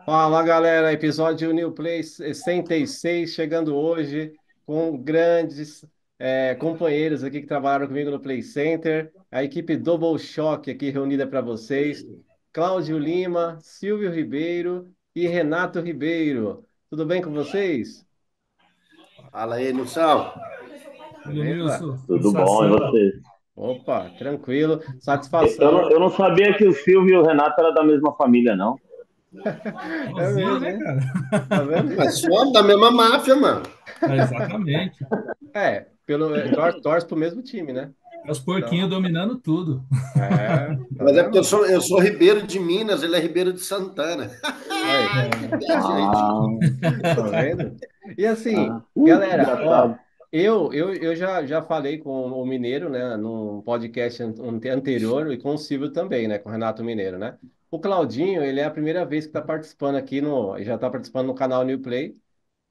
Fala galera, episódio New Play 66 chegando hoje com grandes companheiros aqui que trabalharam comigo no Play Center, a equipe Double Shock aqui reunida para vocês, Cláudio Lima, Silvio Ribeiro e Renato Ribeiro. Tudo bem com vocês? Fala aí, Nilson. Tudo, Beleza? Nilson? Tudo bom, e Satisfação. você? Opa, tranquilo, Eu não, satisfação. eu não sabia que o Silvio e o Renato eram da mesma família, não. É Sozinho, mesmo, né, hein? cara? Tá vendo? Mas somos da mesma máfia, mano. É, exatamente. Torce pro mesmo time, né? É os Então, porquinhos dominando tudo. tá Mas é porque eu vendo? sou, eu sou Ribeiro de Minas, ele é Ribeiro de Santana. Aí. É, gente. Ah, Tá vendo? E assim, que galera, ó, engraçado. eu já falei com o Mineiro, né, num podcast anterior e com o Silvio também, né, com o Renato Mineiro, né? O Claudinho, ele é a primeira vez que está participando aqui no, já está participando no canal New Play.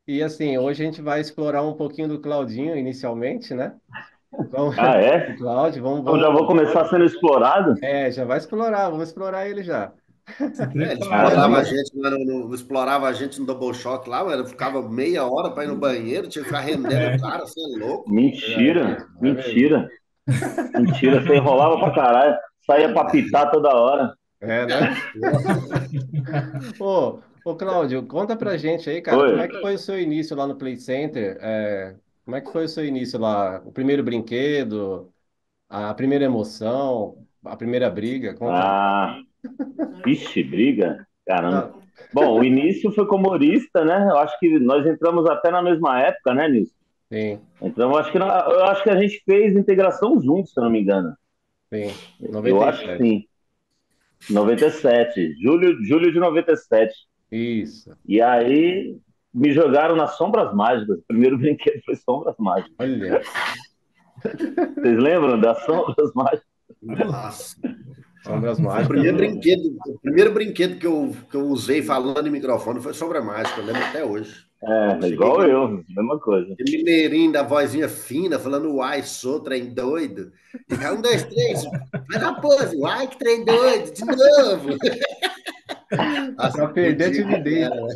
E assim, hoje a gente vai explorar um pouquinho do Claudinho inicialmente, né? Então, Ah, o é? Cláudio, Então já vou começar sendo explorado? já vai explorar, vamos explorar ele já. Se Ele prepara, explorava a viu? Caramba, gente, explorava a gente no Double Shot lá, mano. Ficava meia hora para ir no banheiro, tinha que ficar rendendo o É. cara, você é louco. mentira, É mesmo. mentira, mentira. Você enrolava pra caralho, saía pra pitar toda hora. É, né? Ô, Cláudio, conta pra gente aí, cara, como Oi. é que foi o seu início lá no Play Center? Como é que foi o seu início lá? O primeiro brinquedo, a primeira emoção, a primeira briga? Conta aí. Ah, vixe, briga. Caramba. Ah, Bom, o início foi como humorista, né? Eu acho que nós entramos até na mesma época, né, Nilson? sim, Então, eu acho que a gente fez integração juntos, se eu não me engano. sim, Eu acho que 97. sim. 97, julho de 97. Isso. E aí me jogaram nas Sombras Mágicas. O primeiro brinquedo foi Sombras Mágicas. Olha, Vocês lembram das Sombras Mágicas? Nossa. Sombras O Mágicas. primeiro brinquedo, o primeiro brinquedo que eu usei falando em microfone foi Sombra Mágica, eu lembro até hoje. Eu É, cheguei igual eu, mesma coisa. aquele mineirinho da vozinha fina, falando uai, sou trem doido. E cá, um, dois, três, faz a pose, uai, que trem doido, de novo. Nossa, Pra perder a explodia com a timidez. cara, né?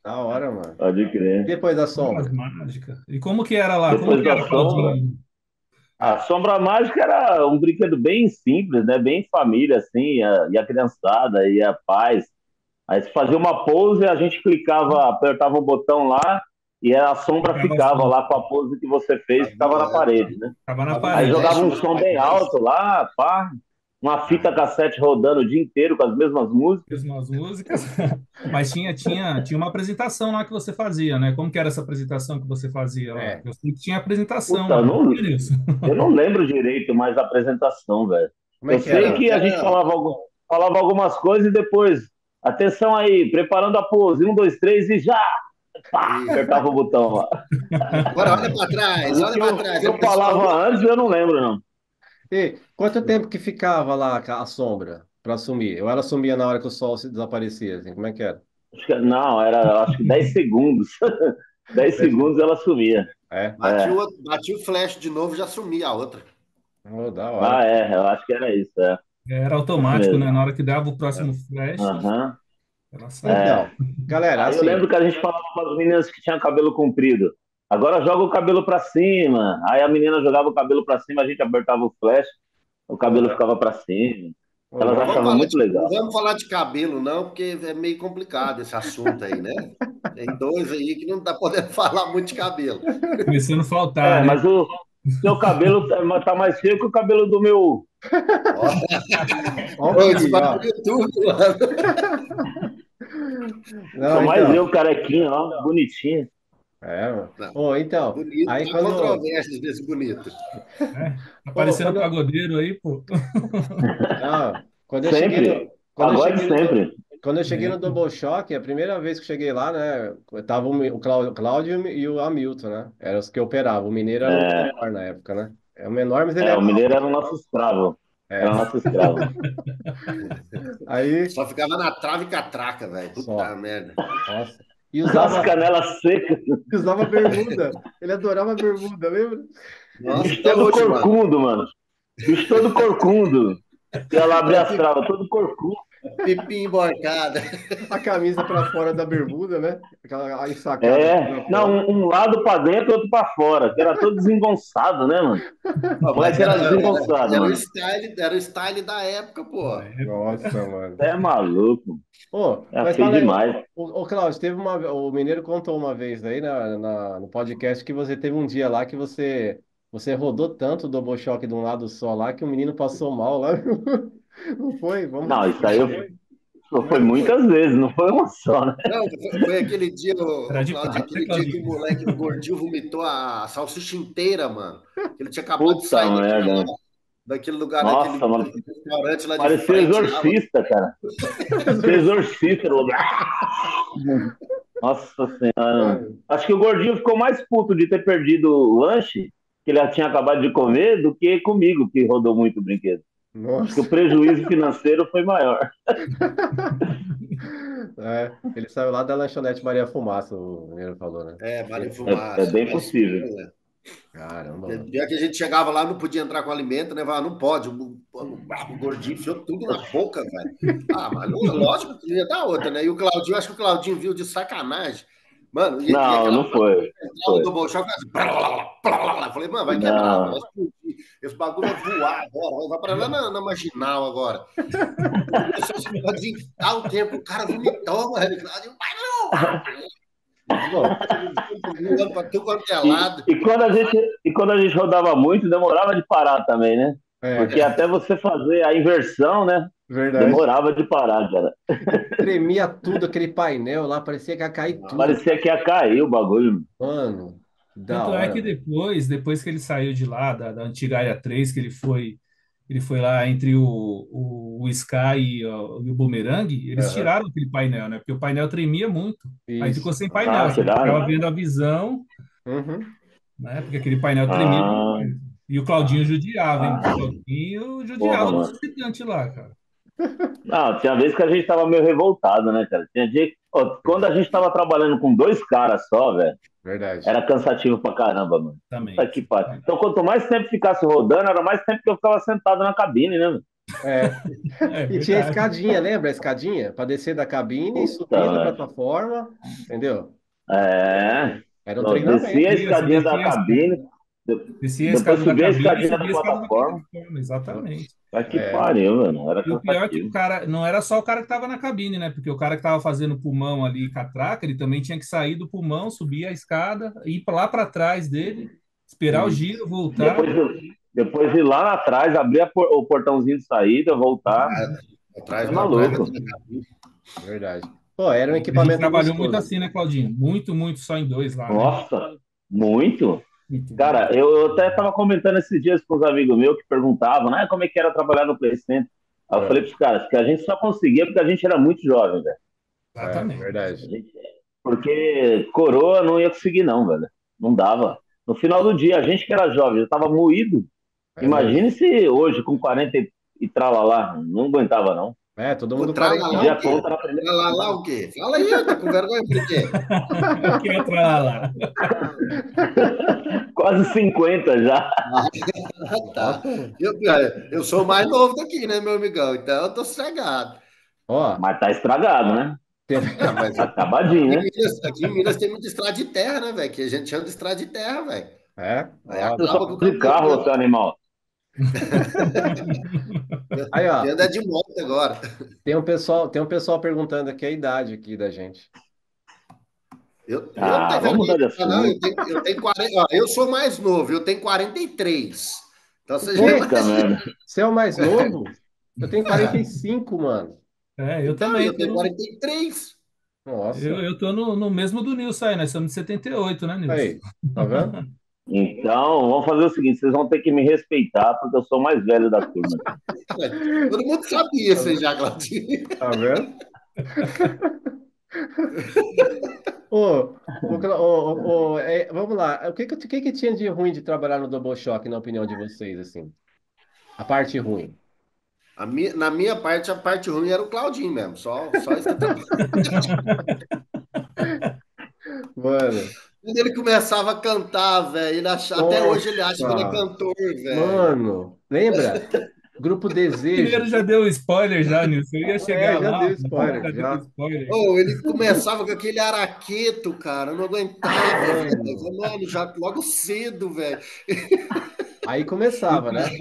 Da hora, mano. Pode E crer. depois da Sombras sombra? mágicas. E como que era lá? Como Depois que da era, Sombra, Claudinho? a É, Sombra Mágica era um brinquedo bem simples, né? Bem família, assim, e a criançada, e a paz. Aí você fazia uma pose, a gente clicava, apertava um botão lá, e a sombra Ficava ficava assim, lá com a pose que você fez, ficava na parede, né? ficava na Fazia um Aí parede. jogava flash, um umas som bem paredes. alto lá, pá, uma fita ah, cassete rodando o dia inteiro com as mesmas músicas. Mesmas músicas. Mas tinha uma apresentação lá que você fazia, né? Como que era essa apresentação que você fazia lá? é. Eu sei que tinha apresentação Puta, lá, não tinha isso? eu não lembro direito mais da apresentação, velho. Como é Eu que sei era? que a gente falava algumas coisas e depois, atenção aí, preparando a pose, um, dois, três e já! Pá, Isso. apertava o botão lá. Agora Mas o olha para trás. que A eu pessoa, falava antes eu não lembro, não. E quanto tempo que ficava lá a sombra para sumir? Ou ela sumia na hora que o sol se desaparecia, assim? Como é que era? Não, era acho que 10 segundos. 10 segundos ela sumia. É? É. batia o flash de novo, já sumia a outra. Oh, da hora. Ah, é, eu acho que era isso, Era isso automático, né? mesmo. Na hora que dava o É. próximo flash, Aham. ela saía. É. Então, galera, Aí eu assim, lembro que a gente falava para as meninas que tinham cabelo comprido. Agora joga o cabelo para cima. Aí a menina jogava o cabelo para cima, a gente apertava o flash, o ô, cabelo ficava para cima. ô, Elas Não louco. vamos achavam falar muito de, não legal. vamos falar de cabelo, não, porque é meio complicado esse assunto aí, né? Tem dois aí que não tá podendo falar muito de cabelo. Começando a faltar, É, né? mas o seu cabelo tá mais feio que o cabelo do meu. Ó, Ó o ô, esse perigo, ó. bagulho é tudo, mano. Não, Sou mais então. eu, carequinho, ó, bonitinho. É, mano. Não, Ô, então, bonito, aí há quando. controvérsias desse bonito. É, Ô, aparecendo quando. pagodeiro aí, pô. Não, quando eu cheguei Sempre. no. Quando eu Pagode cheguei no. sempre. Quando eu cheguei no É, Double Choque, a primeira vez que eu cheguei lá, né, tava o Cláudio e o Hamilton, né? Eram os que operavam. O Mineiro era o É, menor na época, né? É o menor, mas ele o era. Mineiro era o nosso escravo. Era o É. nosso escravo. Aí, Só ficava na trave e catraca, velho. Puta só. merda. Nossa. E As usava, canelas secas. usava bermuda. Ele adorava bermuda, lembra? Nossa, Bicho até todo hoje, mano. corcundo, mano. Bicho todo corcundo. Ia lá abrir as travas, todo corcundo. Pipi emborcada. A camisa para fora da bermuda, né? Aquela ensacada aqui para É, não, fora. um lado para dentro, outro para fora, que era todo desengonçado, né, mano? Pô, O mas moleque era desengonçado, mano. era o style da época, pô. Nossa, mano. É maluco. Ô, É mas feio fala aí, demais. Cláudio, o Mineiro contou uma vez aí no podcast que você teve um dia lá que você rodou tanto o Double Shock de um lado só lá que o menino passou mal lá. Não foi? Vamos. Não, isso aí foi muitas vezes, não foi uma só, né? Não, foi aquele dia, Era o de Claudio, prata, né, aquele dia que o Claudinho? moleque, o gordinho, vomitou a salsicha inteira, mano. Ele tinha acabado de Puta sair merda. daquele lugar, Nossa, mano. daquele restaurante lá de Parecia frente, lá, mano. exorcista, cara. Parecia exorcista. Nossa senhora. Mano, Acho que o gordinho ficou mais puto de ter perdido o lanche que ele já tinha acabado de comer do que comigo, que rodou muito o brinquedo. Acho que o nossa. prejuízo financeiro foi maior. É, ele saiu lá da lanchonete Maria Fumaça, o Mineiro falou, né? É, Mário É Fumaça. bem Mas, possível. Caramba, mano. dia que a gente chegava lá, não podia entrar com alimento, né? Falava, não pode. O gordinho enfiou tudo na boca, velho. Ah, mas lógico que ia dar outra, né? E o Claudinho, acho que o Claudinho viu de sacanagem. Mano, e Não, aquela não foi. central do Bolshoi, eu falei, mano, vai quebrar, vai Não. explodir. Esse bagulho vai voar agora, vai para lá na marginal agora. Começou a se desentar o tempo, o cara vomitou, mano. Claudio, vai não! Bom, Voando pra tudo quanto é E, lado. e quando a gente rodava muito, demorava de parar também, né? Porque é, até você fazer a inversão, né? verdade. Demorava de parar, cara. Tremia tudo, aquele painel lá, parecia que ia cair tudo. Parecia que ia cair o bagulho. Mano, da Tanto é hora, que mano. depois que ele saiu de lá, da antiga Área 3, que ele foi lá entre o Sky e o Boomerang, eles Aham. tiraram aquele painel, né? Porque o painel tremia muito. Aí ficou Isso. sem Ah, painel, você ficava tiraram? vendo a visão, Uhum. né? Porque aquele painel tremia Ah, demais. E o Claudinho judiava, hein? O Claudinho porra, judiava dos mano. visitantes lá, cara. Não, tinha vez que a gente tava meio revoltado, né, cara? Tinha dia... Ó, quando a gente tava trabalhando com dois caras só, velho, Verdade. era cansativo pra caramba, mano. Puta Também. que pariu. Então, quanto mais tempo ficasse rodando, era mais tempo que eu ficava sentado na cabine, né, mano? É. É E tinha a verdade. escadinha, lembra a escadinha? Para descer da cabine e Puta, subir na velho. plataforma, entendeu? É. Era um Não, descia a treinamento. Você escadinha da descia a cabine, descia a depois escada da subia a cabine e escadinha da subia a escada da plataforma. plataforma, exatamente. Tá que É, pariu, mano. Era E o pior é que o cansativo. cara, não era só o cara que estava na cabine, né? Porque o cara que estava fazendo pulmão ali, catraca, ele também tinha que sair do pulmão, subir a escada, ir lá para trás dele, esperar o isso. giro, voltar. Depois, depois ir lá atrás, abrir o portãozinho de saída, voltar. Atrás, É atrás maluco. daquela cabine. Verdade. Pô, era um A gente equipamento trabalhou muito gostoso. assim, né, Claudinho? Muito, muito só em dois lá, né? Nossa, muito. Muito bom. Cara, eu até estava comentando esses dias com os amigos meus que perguntavam, né, como é que era trabalhar no Play Center. Aí eu falei É, pros caras que a gente só conseguia porque a gente era muito jovem, velho. A Exatamente. verdade. gente- Porque coroa não ia conseguir, não, velho. Não dava. No final do dia, a gente que era jovem já tava moído. É mesmo. Imagine se hoje, com 40 e tralalá, não aguentava, não. É, todo O mundo tralalá Pedia o quarentão. quê? conta na primeira Tralalá semana. o quê? Fala aí, tá com vergonha por quê? O que entra lá? Quase 50 já. Tá. Nossa. Eu sou o mais novo daqui, né, meu amigão? Então eu tô cegado. Ó, Mas tá estragado, né? teve- Ah, mas Tá acabadinho, né? Aqui em Minas tem muita estrada de terra, né, velho? Que a gente chama de estrada de terra, velho. é, Aí ó. Você só acaba com o de campo. carro, seu animal. Aí, Tem ó, andar de moto agora. tem um pessoal perguntando aqui a idade aqui da gente. Eu não Ah, tenho vamos mudar de vergonha, não. assunto. Eu tenho 40. Ó, eu sou mais novo, eu tenho 43. Então O você já quê? Puta imagina. merda. Você é o mais novo? Eu tenho É. 45, mano. É, eu Então, também eu tô tenho no, 43. eu, Nossa. eu tô no mesmo do Nilson aí, nós somos de 78, né, Nilson? Aí, tá vendo? Então, vamos fazer o seguinte: vocês vão ter que me respeitar, porque eu sou o mais velho da turma aqui. Todo mundo sabia Tá isso aí vendo? já, Claudinho. Tá vendo? Ô, vamos lá. O que que tinha de ruim de trabalhar no Double Shock, na opinião de vocês, assim? A parte ruim. Na minha parte, a parte ruim era o Claudinho mesmo. Só isso que eu trabalhava. Mano, Quando ele começava a cantar, velho, até hoje ele acha que ele é nossa. cantor, velho. Mano, lembra? Grupo Desejo. Primeiro já deu spoiler já, Nilson. Eu ia chegar já lá. deu spoiler, Já já. deu spoiler. Oh, ele começava com aquele araqueto, cara. Eu não aguentava, velho. Mano, já logo cedo, velho. Aí E começava, né?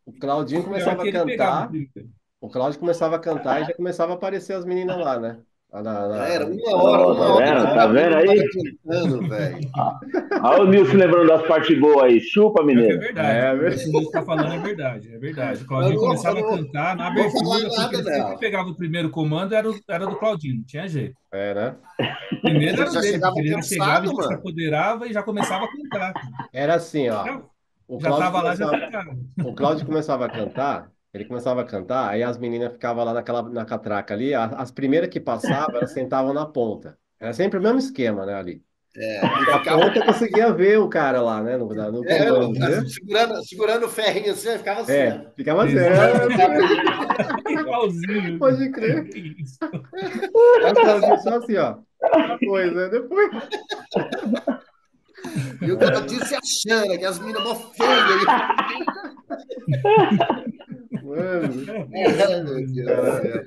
O Claudinho o pior é começava que a ele pegava o cantar. primeiro. O Cláudio começava a cantar e já começava a aparecer as meninas lá, né? Já era Ó, uma tá hora vendo? que Tá a vendo menina tava aí? cantando, velho. Olha o Nilson lembrando das partes boas aí. Chupa, Pior que é mineiro. verdade. O que o Nilson está falando é verdade. É verdade. O Mas eu Claudinho não, eu começava a não cantar na vou falar abertura, porque nada, ele sempre não. pegava o primeiro comando, era do Claudinho, não tinha jeito. É, né? O primeiro Mas ele era o já dele, chegava porque ele já chegava e cansado, já se mano. apoderava e já começava a cantar. Era assim, ó. Já, O já Cláudio tava lá, já começava, ficava. o Cláudio começava a cantar, ele começava a cantar, aí as meninas ficavam lá na catraca ali, as primeiras que passavam, elas sentavam na ponta. Era sempre o mesmo esquema, né, ali. E A ficava ponta conseguia ver o cara lá, né, no comando, né? segurando o ferrinho assim, ficava assim, ó. Ficava assim, Igualzinho. pode crer. Que isso? Aí o Claudinho só assim, ó. Depois, né? Depois. E o Claudinho se achando, que as meninas mó feias. Mano, Ai, meu Deus do cara, céu.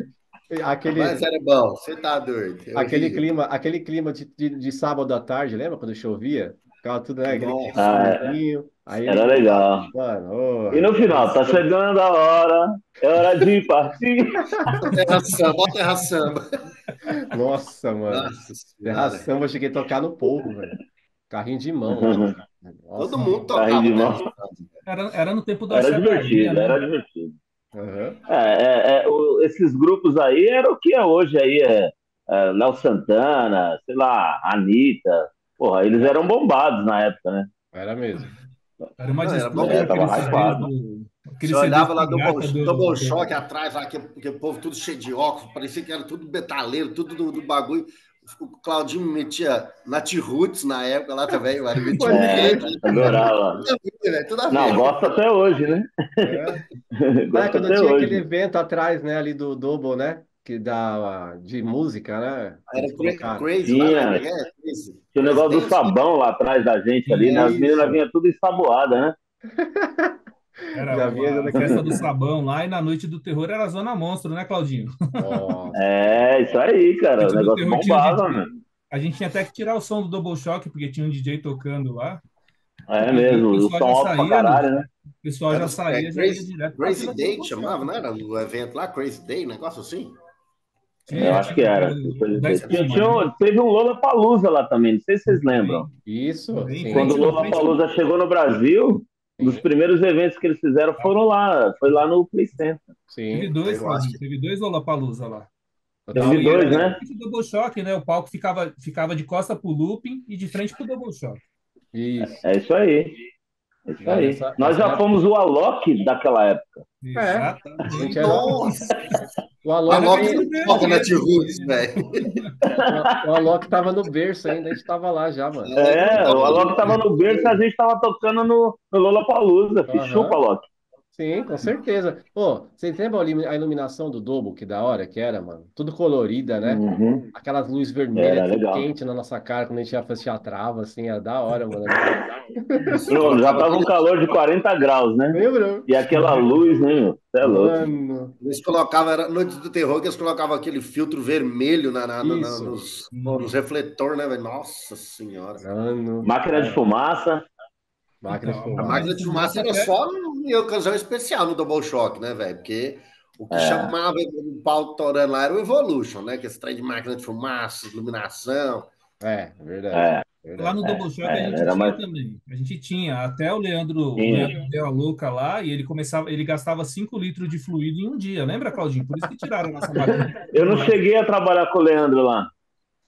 aquele, Mas era bom, você tá doido. Eu ria. aquele clima de sábado à tarde, lembra quando chovia? Ficava tudo, né? Aquele clima Nossa, Ah, friozinho. era Aí, legal. mano, E no final, tá nossa, chegando a hora. É hora de partir. bota terra samba. nossa, mano. Nossa Terra senhora. Samba, eu cheguei a tocar no povo, velho. Carrinho de mão lá. Todo Nossa. mundo Carrinho tocava de terra mão. samba. Era no tempo do Era Axé Bahia, divertido, né? era divertido. Aham. Esses grupos aí era o que é hoje aí, Léo Santana, sei lá, Anitta. Porra, eles eram bombados na época, né? Era mesmo. Era uma Não, era bom disputa com mesmo. Tava aqueles CDs hypado. do. Você Aqueles CDs olhava lá pirata Double Choque atrás, lá, aquele povo tudo cheio de óculos, parecia que era tudo metaleiro, tudo do bagulho. O Claudinho metia Nat Roots na época lá também, mano. Metia Pode um pé, crer. né? Adorava. Tudo a ver, né? Tudo a Não, ver. gosto até hoje, né? É. Ah, Gosto quando até tinha aquele hoje. evento atrás, né, ali do Double, né? Que dá de música, né? Que Era eles colocaram. Crazy lá, né? Como é Tinha, que é? Crazy. tinha o Crazy negócio do Dance? sabão lá atrás da gente ali, né? As meninas Isso. vinham tudo ensaboadas, né? Era Já vinha a festa do sabão lá e na noite do terror era a Zona Monstro, né, Claudinho? Nossa. É, isso aí, cara. O Noite do negócio terror tinha um bombava, DJ. mano. A gente tinha até que tirar o som do Double Shock, porque tinha um DJ tocando lá. É E aí o mesmo, o pessoal som já alto pra saía, Nilson. caralho, né? O pessoal Era já saía, já ia direto pra Crazy fila do Day que Double Shock. chamava, não era? O evento lá, Crazy Day, um negócio assim? Eu Tinha, acho que tinha era. o da espuma, né? Teve um Lollapalooza lá também, não sei se vocês lembram. Também, Isso, também, sim, Quando o Lollapalooza chegou no Brasil, um dos sim, primeiros eventos que eles fizeram foram lá, foi lá no Play Center. teve sim. dois, Eu acho Claudinho, que teve dois Lollapalooza lá. Eu tava Teve E era dois, falando. né? basicamente o Double Shock, né? O palco ficava de costa pro looping e de frente pro Double Shock. Isso. É isso aí. É isso Não, aí. Nós nessa já época. fomos o Alok daquela época. É, a gente Exatamente. era. Nossa! O A Alok, Era Loki mais não ou menos toca Nat mesmo. Roots, velho. o Alok tava no berço ainda, a gente tava lá já, A mano. Loki não O toca Nat Alok tava no berço e a Roots. gente tava tocando no Lollapalooza, filho. Chupa, Aham. Alok. Sim, com certeza. Pô, vocês lembram a iluminação do Double, que da hora que era, mano? Tudo colorida, né? Uhum. Aquelas luzes vermelhas Era assim, legal. quente na nossa cara quando a gente ia fechar a trava, assim, era da hora, mano. Isso, Não, já colocava tava um aquele. calor de 40 graus, né? Lembra? E aquela luz, né, meu? Você é louco. Mano, Eles colocavam, era Noite do Terror, que eles colocavam aquele filtro vermelho isso. nos refletores, né, velho? Nossa Senhora. Mano, Máquina de fumaça. máquina de Então, a A máquina fumaça. máquina de de fumaça fumaça era até. só em ocasião especial no Double Shock, né, velho? Porque o que É, chamava o pau torando lá era o Evolution, né? Que esse trem de máquina de fumaça, iluminação. É verdade. é, Lá no Verdade. Double Shock a gente era tinha mais. também. A gente tinha. Até o Leandro Tinha. deu a louca lá e ele gastava 5 litros de fluido em um dia. Lembra, Claudinho? Por isso que tiraram a nossa máquina de Eu não fumaça. cheguei a trabalhar com o Leandro lá.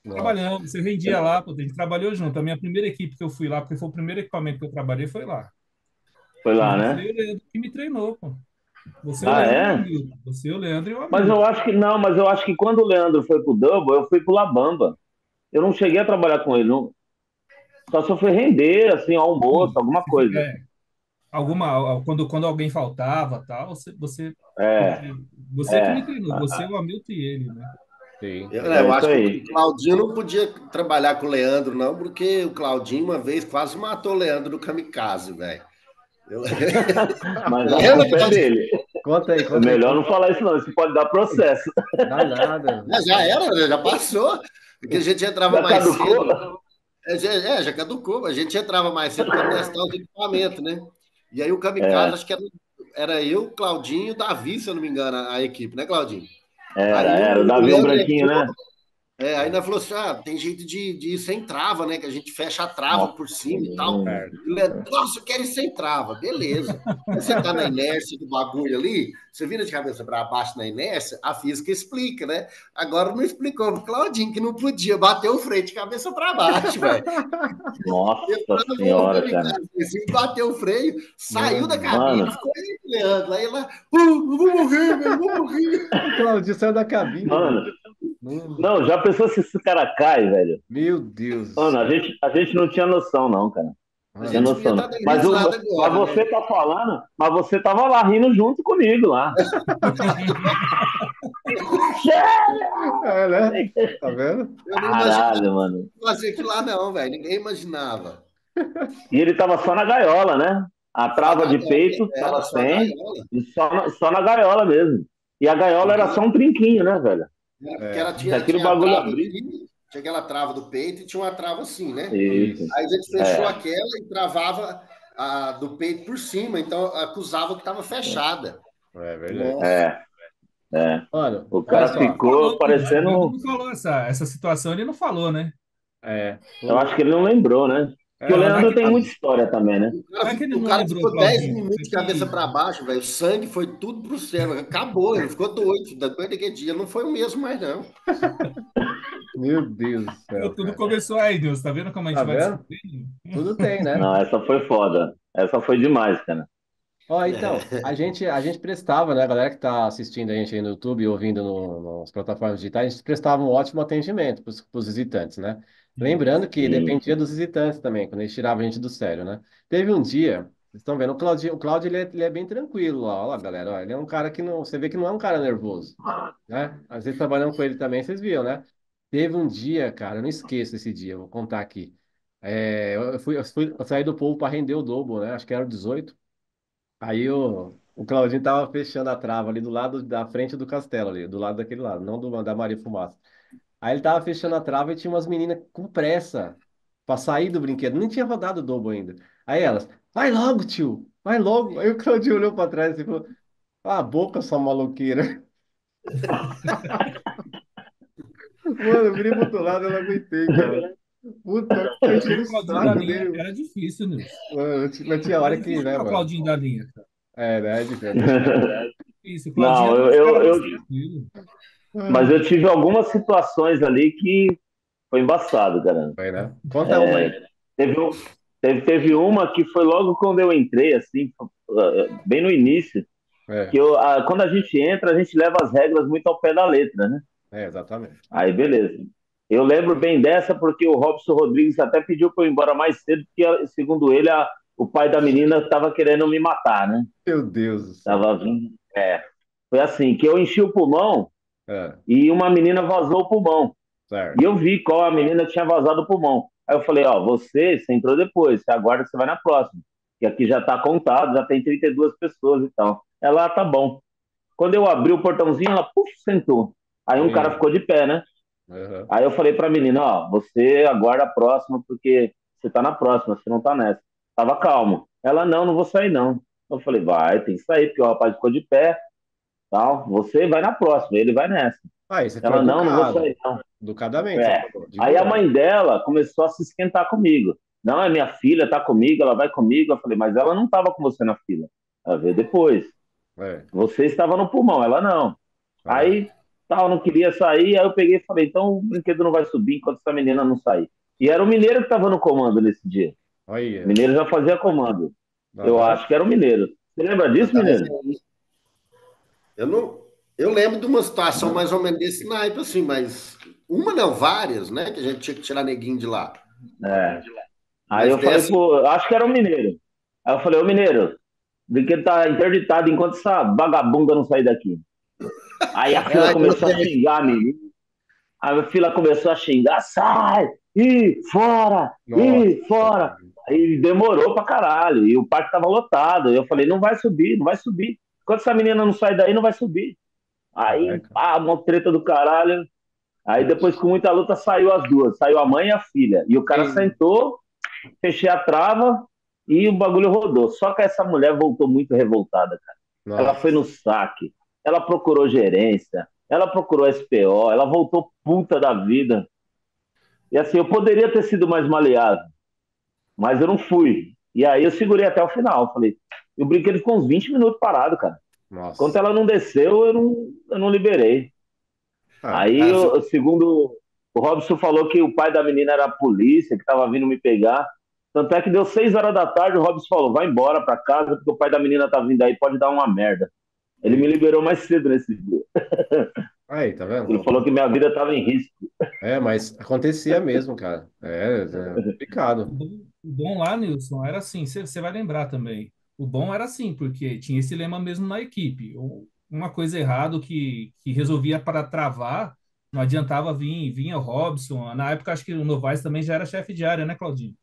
Nossa. Trabalhamos, você vendia lá, pô, a gente trabalhou junto. A minha primeira equipe que eu fui lá, porque foi o primeiro equipamento que eu trabalhei, foi lá. Foi E lá, você né? e o Leandro que me treinou, pô. Você, o Ah, Leandro e o é? Hamilton. Você, o Leandro e o Mas eu Hamilton. acho que não, mas eu acho que quando o Leandro foi pro Double, eu fui pro Labamba. Eu não cheguei a trabalhar com ele, não. Só se eu fui render, assim, almoço, Sim, alguma coisa. quando alguém faltava, tal, É, você que me é. treinou, você, o Hamilton e ele, né? Sim, É Eu isso acho que aí. o Claudinho não podia trabalhar com o Leandro, não, porque o Claudinho uma vez quase matou o Leandro no kamikaze, velho. Eu... Mas a Lembra, culpa é Claudinho? dele. Conta aí, É conta aí. melhor não falar isso, não. Isso pode dar processo. Dá nada. Já era, já passou. Porque a gente entrava Já mais caducou? cedo. Já caducou. A gente entrava mais cedo para testar os equipamentos, né? E aí o Kamikaze, É, acho que era eu, Claudinho e Davi, se eu não me engano, a equipe, né, Claudinho? era, Aí era. O o Davi, um Leandro branquinho, entrou, né? aí nós falou assim: tem jeito de ir sem trava, né? Que a gente fecha a trava Nossa, por cima e tal. Certo. E o Leandro, nossa, eu quero ir sem trava, beleza. Aí você tá na inércia do bagulho ali, você vira de cabeça para baixo na inércia, a física explica, né? Agora não explicou pro Claudinho que não podia bater o freio de cabeça para baixo, velho. nossa Travou o senhora, cara. kamikaze, assim, bateu o freio, saiu da Mano. cabine, Mano, ficou aí, Leandro. Aí lá, eu vou morrer, velho, eu vou morrer. O Claudio saiu da cabine, mano. velho. Hum, Não, já pensou se esse cara cai, velho? Meu Deus do Mano, a céu. gente, a gente não tinha noção, não, cara. A Tinha Mano, gente devia noção, estar não. dando Mas, risada mas agora, né? você tá falando, mas você tava lá rindo junto comigo lá. é, né? Tá vendo? Eu não imaginava Caralho, mano. fazer aquilo lá, não, velho. Ninguém imaginava. E ele tava só na gaiola, né? A Só a trava de gaiola, peito era tava só a sem, gaiola. e só na gaiola mesmo. E a gaiola era só um trinquinho, né, velho? Porque É, ela Se aquele tinha a bagulho trava abrir. aqui, tinha aquela trava do peito e tinha uma trava assim, né? Isso. isso. Aí a gente fechou É, aquela e travava a do peito por cima, então acusava que estava fechada. É verdade. Nossa. é, é. Mano, O olha Mas cara ele não só. falou, ficou né, Nilson? O Leandro parecendo. não falou essa situação, ele não falou, né? É, Eu acho que ele não lembrou, né? Porque o Não, não é Leandro que, tem muita história também, né? não é que ele O não cara lembrou, ficou 10 Claudinho. minutos É de cabeça que para baixo, velho. O sangue foi tudo pro céu. Acabou, ele ficou doido. Depois daquele dia não foi o mesmo mais, não. meu Deus do céu, tudo cara. começou aí, Deus. Tá vendo como a Tá gente vai vendo? descobrindo? Tudo tem, né? Não, essa foi foda. Essa foi demais, cara. Ó, então, a gente prestava, né? A galera que tá assistindo a gente aí no YouTube e ouvindo nas plataformas digitais, a gente prestava um ótimo atendimento para os visitantes, né? Lembrando que Sim. dependia dos visitantes também, quando eles tiravam a gente do sério, né? Teve um dia, vocês estão vendo, o Claudio ele é bem tranquilo lá, ó lá, galera, ó, ele é um cara que não, você vê que não é um cara nervoso, né? Às vezes trabalhando com ele também, vocês viram, né? Teve um dia, cara, eu não esqueço esse dia, eu vou contar aqui. Eu saí do povo para render o dobro, né? Acho que era o 18. Aí o Claudinho tava fechando a trava ali do lado da frente do castelo ali, do lado daquele lado, não da Maria Fumaça. Aí ele tava fechando a trava e tinha umas meninas com pressa pra sair do brinquedo. Nem tinha rodado o dobo ainda. Aí elas, vai logo, tio, vai logo. Aí o Claudinho olhou pra trás e falou, cala a boca, sua maloqueira. Mano, eu virei pro outro lado, eu não aguentei, cara. Puta, eu enchi Tirar o o Claudinho da saco linha dele. era difícil, Nilson. Mano, mas tinha Era hora que, difícil né, tirar o mano? Claudinho da linha, cara. É, né, é difícil. Difícil. O Claudinho Não, era um dos caras mais tranquilos. mas eu tive algumas situações ali que foi embaçado, cara. Foi, né? Conta uma aí. Teve, teve uma que foi logo quando eu entrei, assim, bem no início, É, que quando a gente entra, a gente leva as regras muito ao pé da letra, né? exatamente. Aí, beleza. Eu lembro bem dessa porque o Robson Rodrigues até pediu para eu ir embora mais cedo, porque, segundo ele, o pai da menina estava querendo me matar, né? Meu Deus do céu. Tava vindo. Foi assim, que eu enchi o pulmão É, e uma menina vazou o pulmão. E certo. eu vi qual a menina tinha vazado o pulmão. Aí eu falei, ó, você entrou depois, você aguarda, você vai na próxima. Que aqui já tá contado, já tem 32 pessoas e tal. Ela, tá bom. Quando eu abri o portãozinho, ela, puf, sentou. Aí um cara Sim. ficou de pé, né? Aham. Aí eu falei pra menina, ó, você aguarda a próxima, porque você tá na próxima, você não tá nessa. Tava calmo. Ela, não, não vou sair, não. Eu falei, vai, tem que sair, porque o rapaz ficou de pé, tal. Você vai na próxima, ele vai nessa. Aí, você foi Ela, não, não vou educado. sair, não. Educadamente, você É. falou, de Aí a boa. mãe dela começou a se esquentar comigo. Não, é minha filha, tá comigo, ela vai comigo. Eu falei, mas ela não estava com você na fila. Ela veio depois. É. Você estava no pulmão, ela não. Ah, Aí, tal, não queria sair. Aí eu peguei e falei, então o brinquedo não vai subir enquanto essa menina não sair. E era o Mineiro que estava no comando nesse dia. O olha. Mineiro já fazia comando. Da Eu hora. acho que era o Mineiro. Você lembra Eu, disso, tava, Mineiro? eu não. Eu lembro de uma situação mais ou menos desse naipe, assim, mas uma não, várias, né? Que a gente tinha que tirar neguinho de lá. É. Aí Mas eu falei, dessa, pô, acho que era o Mineiro. Aí eu falei, ô Mineiro, o brinquedo tá interditado enquanto essa vagabunda não sair daqui. Aí a fila ai, meu começou a Deus. xingar, menino. Aí a fila começou a xingar, sai! Ih, fora! Nossa, Ih, fora! cara. Aí demorou pra caralho. E o parque tava lotado. Eu falei, não vai subir, não vai subir. Enquanto essa menina não sai daí, não vai subir. Aí, Caraca. uma treta do caralho. Aí depois, com muita luta, saiu as duas. Saiu a mãe e a filha. E o cara E, sentou, fechei a trava e o bagulho rodou. Só que essa mulher voltou muito revoltada, cara. Ela foi no nossa. saque, ela procurou gerência, ela procurou SPO, ela voltou puta da vida. E assim, eu poderia ter sido mais maleável, mas eu não fui. E aí eu segurei até o final. Falei, e o brinquedo ficou uns 20 minutos parado, cara. Enquanto Nossa. ela não desceu, eu não liberei. Ah, Aí, É, segundo o Robson falou que o pai da menina era a polícia, que estava vindo me pegar. Tanto é que deu 6 horas da tarde, o Robson falou, vai embora para casa, porque o pai da menina tá vindo aí, pode dar uma merda. Ele me eita. liberou mais cedo nesse dia. Aí, tá Ele vendo? falou que minha vida estava em risco. É, mas acontecia mesmo, cara. É complicado. O bom lá, Nilson, era assim, você vai lembrar também. O bom era assim, porque tinha esse lema mesmo na equipe. Uma coisa errada que resolvia para travar, não adiantava vinha o Robson. Na época, acho que o Novaes também já era chefe de área, né, Claudinho?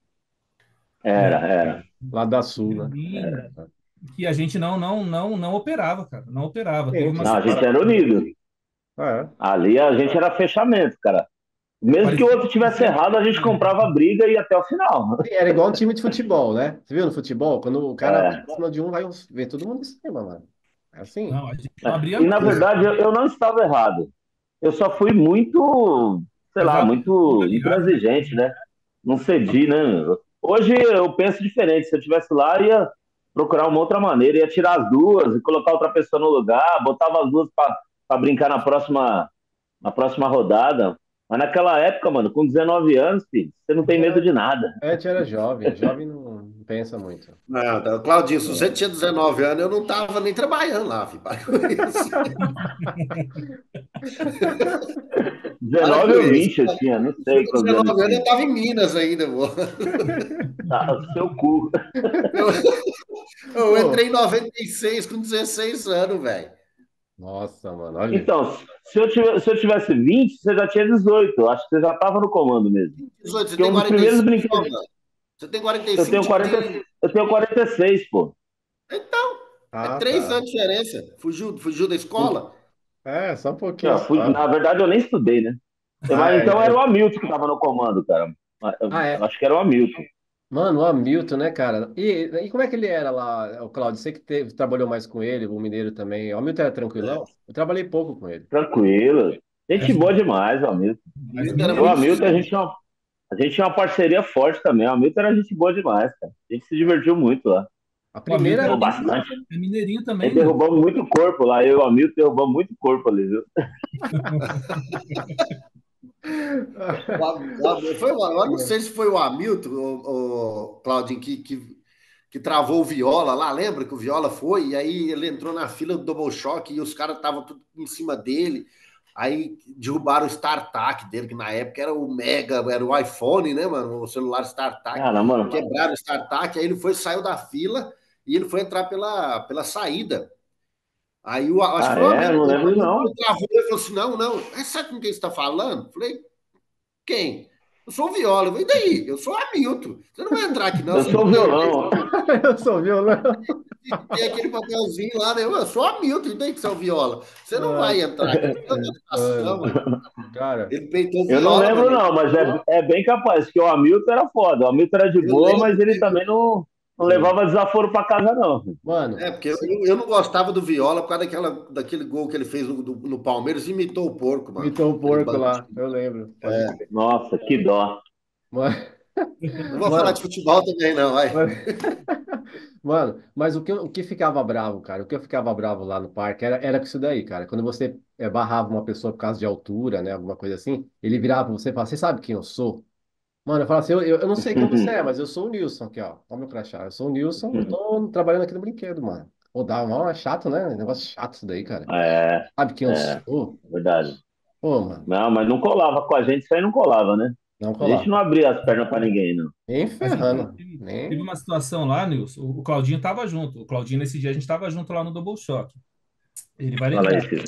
Era, É, era. lá da Sul, né? E que a gente não operava, cara, não operava. Teve Sim, uma Não, a sim. gente situação era unido. É. Ali a gente era fechamento, cara. Mesmo que o parecida outro com tivesse errado, a gente essa. comprava a briga e ia até o final. Sim, era igual um time de futebol, né? Você viu no futebol? Quando o cara vai É, em cima de um, vai ver todo mundo em cima, mano. É assim? Não, a gente não abria E na mão. verdade eu não estava errado. Eu só fui muito, sei lá, Exato, muito maleável, né? intransigente, né? Não cedi, né? Hoje eu penso diferente. Se eu estivesse lá, ia procurar uma outra maneira, ia tirar as duas e colocar outra pessoa no lugar, botava as duas para brincar na próxima rodada. Mas naquela época, mano, com 19 anos, filho, você não tem medo de nada. A gente era jovem. Jovem não pensa muito. não, tá, Claudinho, se você tinha 19 anos, eu não tava nem trabalhando lá, filho. Para com isso. Para 19 com ou isso. 20 eu tinha, não Se eu sei com quantos anos eu 19 anos, eu tinha. tava em Minas ainda, pô. Tá, seu cu. Eu, eu Pô, entrei em 96 com 16 anos, velho. nossa, mano, olha. Então, se eu tivesse 20, você já tinha 18. Eu acho que você já estava no comando mesmo. 18, você Porque tem um dos primeiros 45 brinquedos. não, mano. Você tem Eu 45 tenho 40, eu tenho 46, pô. Então, é Ah, 3 tá. anos de diferença. Fugiu da escola? É, só um pouquinho Eu fui, só. na verdade, eu nem estudei, né? Ah, Mas então era o é. Hamilton que estava no comando, cara. Ah, Eu é. acho que era o Hamilton. Mano, o Hamilton, né, cara? E como é que ele era lá, o Claudio? Você que trabalhou mais com ele, o Mineiro também. O Hamilton era tranquilão? Eu trabalhei pouco com ele. Tranquilo. Gente Mas, boa demais, o Hamilton. O mas Milton era Eu, o muito mineirinho, Hamilton, a gente. gente tinha uma parceria forte também. O Hamilton era gente boa demais, cara. A gente se divertiu muito lá. A o Hamilton primeira. Pô, bastante. é mineirinho A também, gente meu. derrubamos muito corpo lá. Eu e o Hamilton derrubamos muito corpo ali, viu? Eu não sei se foi o Hamilton, o Claudinho, que travou o Viola lá. Lembra que o Viola foi? E aí ele entrou na fila do Double Shock e os caras estavam tudo em cima dele. Aí derrubaram o StarTAC dele, que na época era o Mega, era o iPhone, né, mano? O celular StarTAC. Cara, mano. Quebraram o StarTAC, aí ele foi, saiu da fila e ele foi entrar pela saída. Aí acho que Ah, foi o é? Eu Hamilton. não lembro, Ele não. travou e falou assim: não, não. Sabe com quem você está falando? Falei, quem? Eu sou o Viola. Eu falei, e daí? Eu sou o Hamilton. Você não vai entrar aqui, não. Eu Você não sou o tem, violão. Eu sou violão. tem aquele papelzinho lá, né? Eu sou o Hamilton, e daí que você é o Viola? Você não Ai, vai entrar aqui. Não tem educação, mano. mano. Cara, Ele peitou o Eu não Viola, lembro, mano. não, mas é bem capaz, que o Hamilton era foda. O Hamilton era de Eu boa, mas lembro ele que. também não sim. levava desaforo pra casa, não. Mano, Porque eu não gostava do Viola por causa daquele gol que ele fez no Palmeiras, imitou o porco, mano. imitou o Aquele porco banco. lá, eu lembro. Pode crer. Nossa, que dó. Mano, Não vou falar de mano, futebol também, não, vai. mano, mano, mas o que ficava bravo, cara? O que eu ficava bravo lá no parque era com isso daí, cara. Quando você barrava uma pessoa por causa de altura, né? Alguma coisa assim, ele virava pra você e falava: Você sabe quem eu sou? Mano, eu falo assim: eu não sei quem você é, mas eu sou o Nilson aqui, ó. Olha o meu crachá. Eu sou o Nilson, eu tô trabalhando aqui no brinquedo, mano. Pô, dá mal, é chato, né? Negócio chato isso daí, cara. É, Sabe quem eu é, sou? verdade. Pô, mano, Não, mas não colava com a gente, isso aí não colava, né? não A gente colar. não abria as pernas pra ninguém, não. Nem Mas então, ferrando. teve Nem. uma situação lá, Nilson. O Claudinho estava junto. O Claudinho, nesse dia, a gente estava junto lá no Double Choque. Ele vai Fala aí, lembrar filho.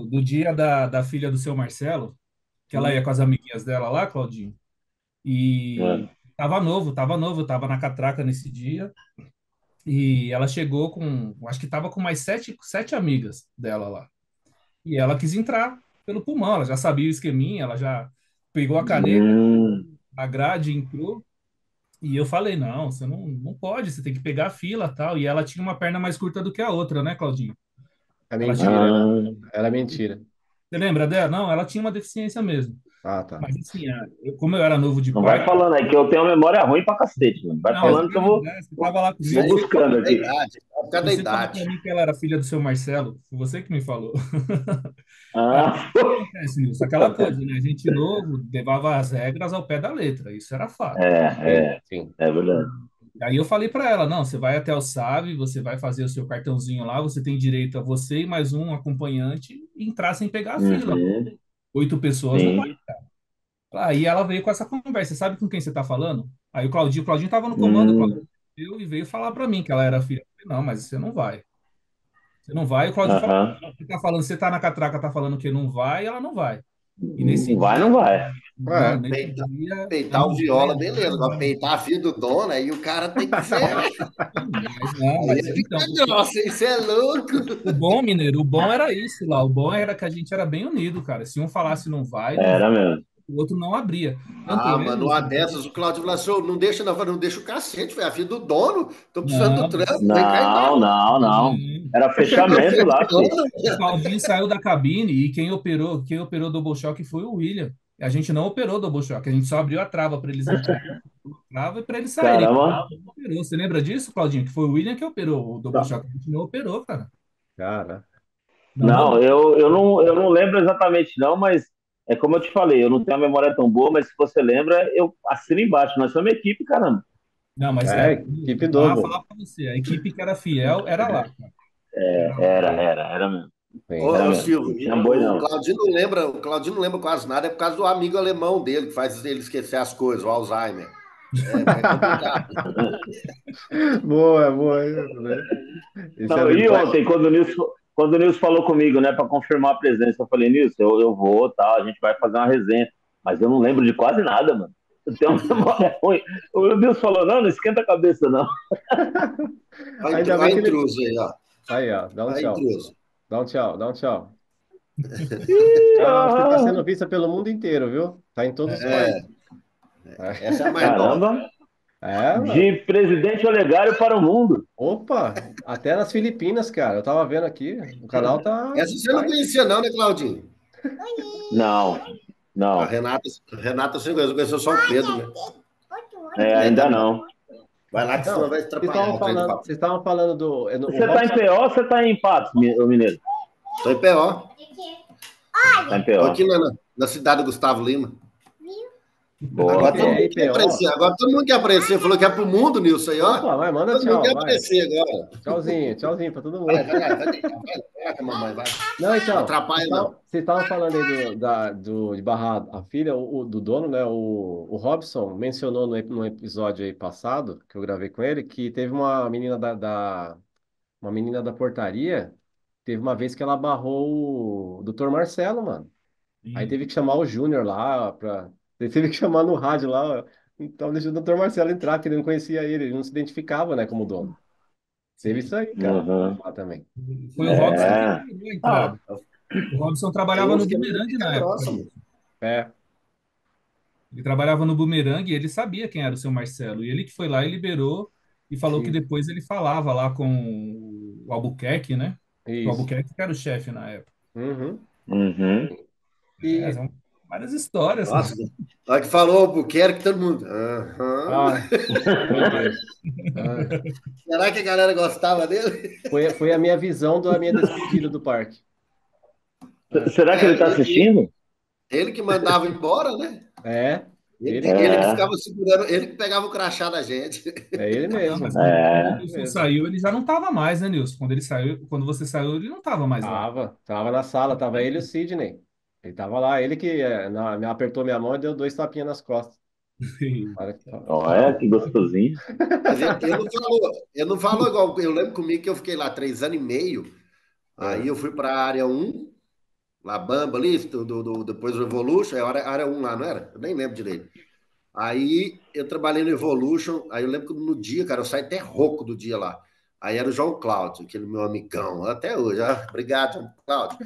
do dia da filha do seu Marcelo, que ela ia com as amiguinhas dela lá, Claudinho. E É. tava novo, tava na catraca nesse dia. E ela chegou com, acho que estava com mais sete amigas dela lá. E ela quis entrar pelo pulmão, ela já sabia o esqueminha, ela já pegou a caneta, Hum, a grade, entrou. E eu falei, não, você não pode, você tem que pegar a fila tal. E ela tinha uma perna mais curta do que a outra, né, Claudinho? É Ela tinha, mentira. ah, Era mentira. você lembra dela? Não, ela tinha uma deficiência mesmo. Ah, tá. Mas assim, como eu era novo de não vai parque, falando aí que eu tenho uma memória ruim pra cacete, mano. Vai não, você Ex- falando que vai eu vou, lembrar, você estava lá Isso vou comigo, aí por buscando causa da aqui. idade. Por causa da você falou para idade. mim que ela era filha do seu Marcelo, foi você que me falou. Aí, o Ah, que acontece nisso? Aquela coisa, né? A gente novo levava as regras ao pé da letra, isso era fato. Sim, é, é, sim. é verdade. Aí eu falei para ela, não, você vai até o SAV, você vai fazer o seu cartãozinho lá, você tem direito a você e mais um acompanhante entrar sem pegar a fila. Uhum, 8 pessoas não vai. sim. Aí ela veio com essa conversa, sabe com quem você está falando? Aí o Claudinho estava no comando, o Claudinho Hum, veio e veio falar para mim que ela era filha. Eu falei, não, mas você não vai. Você não vai. E o Claudinho falou, aham. você tá falando, você tá na catraca, tá falando que não vai, ela não vai. E nesse Não vai, dia, não vai. mano, É. nesse dia, Peitar ela o não vai, viola, não vai, beleza. não Agora vai. peitar a filha do dono, aí o cara tem que ser. Mas não, Aí mas então, fica grossa, isso é louco. o bom, Mineiro, o bom era isso lá. O bom era que a gente era bem unido, cara. Se um falasse não vai, não vai, Era mesmo. o outro não abria. Tanto Ah, é, mano, uma Nilson, dessas, o Claudio falou assim: "Ô, não deixa, não, não deixa o cacete, foi a filha do dono. Tô precisando do não, trampo, vem cá e dá. Não, não, não. Era A fechamento filha do lá, filho. dono. o Claudinho saiu da cabine e quem operou o Double Shock foi o William. A gente não operou o Double Shock, a gente só abriu a trava para eles entrarem, trava e para eles saírem. Caramba. Operou. Você lembra disso, Claudinho? Que foi o William que operou o Double Shock. A gente não operou, cara. Cara. Não Não, rolou. eu não lembro exatamente, não, mas é como eu te falei, eu não tenho a memória tão boa, mas se você lembra, eu assino embaixo. Nós somos uma equipe, caramba. Não, mas É, Nilson, equipe vou Double. falar para você, a equipe que era fiel era lá, cara. Era lá. Era mesmo. Sim. Era Ô, mesmo. Silvio, Não tinha boi, o não. Claudinho não lembra, o Claudinho não lembra quase nada, é por causa do amigo alemão dele, que faz ele esquecer as coisas, o Alzheimer. É complicado. Boa, boa. Né? Isso é Não, muito. e ontem, quando o Nilson falou comigo, né, para confirmar a presença, eu falei, Nilson, eu vou, tal, a gente vai fazer uma resenha. Mas eu não lembro de quase nada, mano. Eu tenho uma memória ruim. O Nilson falou, não esquenta a cabeça, não. Ainda Olha bem a que ele. intruso aí, ó. Aí, ó, dá um Olha a tchau. intruso. Dá um tchau, dá um tchau. Ih, Ah, você está ah, sendo vista pelo mundo inteiro, viu? Tá em todos os países. É, essa é a mais nova. caramba, Mano. de Presidente Olegário para o mundo. Opa, até nas Filipinas, cara. Eu tava vendo aqui, o canal tá, Essa você não tá conhecia, não, né, Claudinho? Não, A não, Renata você conheceu só o Pedro, né? É, tá ainda bom. não. Vai lá que senão Não, vai atrapalhar o trem do papo. vocês estavam falando do. O Você tá em Robson. PO ou você tá em Patos, ô Mineiro? Tô em PO. Tá em Tô PO. aqui na cidade do Gustavo Lima. Boa, Agora todo boa. mundo quer IPO. aparecer. Agora todo mundo quer aparecer. Falou que é pro mundo, Nilson, aí, ó. Opa, vai, manda Todo mundo tchau, quer vai. aparecer agora. Tchauzinho, tchauzinho pra todo mundo. Vai lá, vai deitar. Vai com a mamãe, vai. Não, Não então, atrapalha, não. vocês estavam falando aí de barrar a filha, do dono, né? O Robson mencionou no episódio aí passado, que eu gravei com ele, que teve uma menina uma menina da portaria, teve uma vez que ela barrou o Dr. Marcelo, mano. Aí Sim. teve que chamar o Júnior lá pra. Ele teve que chamar no rádio lá. Então deixa o Dr. Marcelo entrar, que ele não conhecia ele não se identificava, né, como dono. Teve isso Sim. aí, cara, Uhum. lá também. Foi o Robson que É. liberou a Ah, entrada. O Robson Tem trabalhava uns no que não Bumerangue fica na época. grossa, mano. É, Ele trabalhava no Bumerangue e ele sabia quem era o seu Marcelo. E ele que foi lá e liberou e falou que sim, depois ele falava lá com o Albuquerque, né? O isso. Albuquerque que era o chefe na época. Uhum. uhum. É, E, são várias histórias. Nossa, na hora que falou Albuquerque, todo mundo. Aham. ai, meu Deus. Ai, Será que a galera gostava dele? foi a minha visão da minha despedida do parque. É, Será que ele É, tá assistindo? ele que mandava embora, né? é, ele Ele que que, É, ficava segurando, ele que pegava o crachá da gente. é ele Ah, não, mas mesmo. quando o é. Ele Nilson mesmo. saiu, ele já não estava mais, né, Nilson? Quando ele saiu, quando você saiu, ele não estava mais lá. Tava na sala, tava ele e o Sidney. Ele tava lá, ele que me apertou minha mão e deu 2 tapinhas nas costas. Olha que Olha que gostosinho. Mas ele não falou igual. Eu lembro comigo que eu fiquei lá 3 anos e meio. Aí É, eu fui para a área um, La Bamba ali, depois do Evolution, é a área 1 lá, não era? Eu nem lembro direito. Aí eu trabalhei no Evolution, aí eu lembro que no dia, cara, eu saí até rouco do dia lá. Aí era o João Cláudio, aquele meu amigão, até hoje. Obrigado, João Cláudio.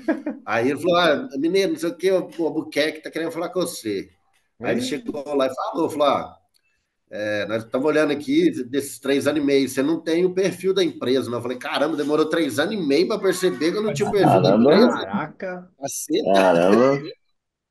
Aí ele falou: menino, não sei o que, o Albuquerque tá querendo falar com você. Aí ele Ih, chegou lá e falou: nós estamos olhando aqui desses 3 anos e meio, você não tem o perfil da empresa. Não. Eu falei: caramba, demorou 3 anos e meio para perceber que eu não tinha o perfil da Caramba, empresa. caraca. Caceta, caramba.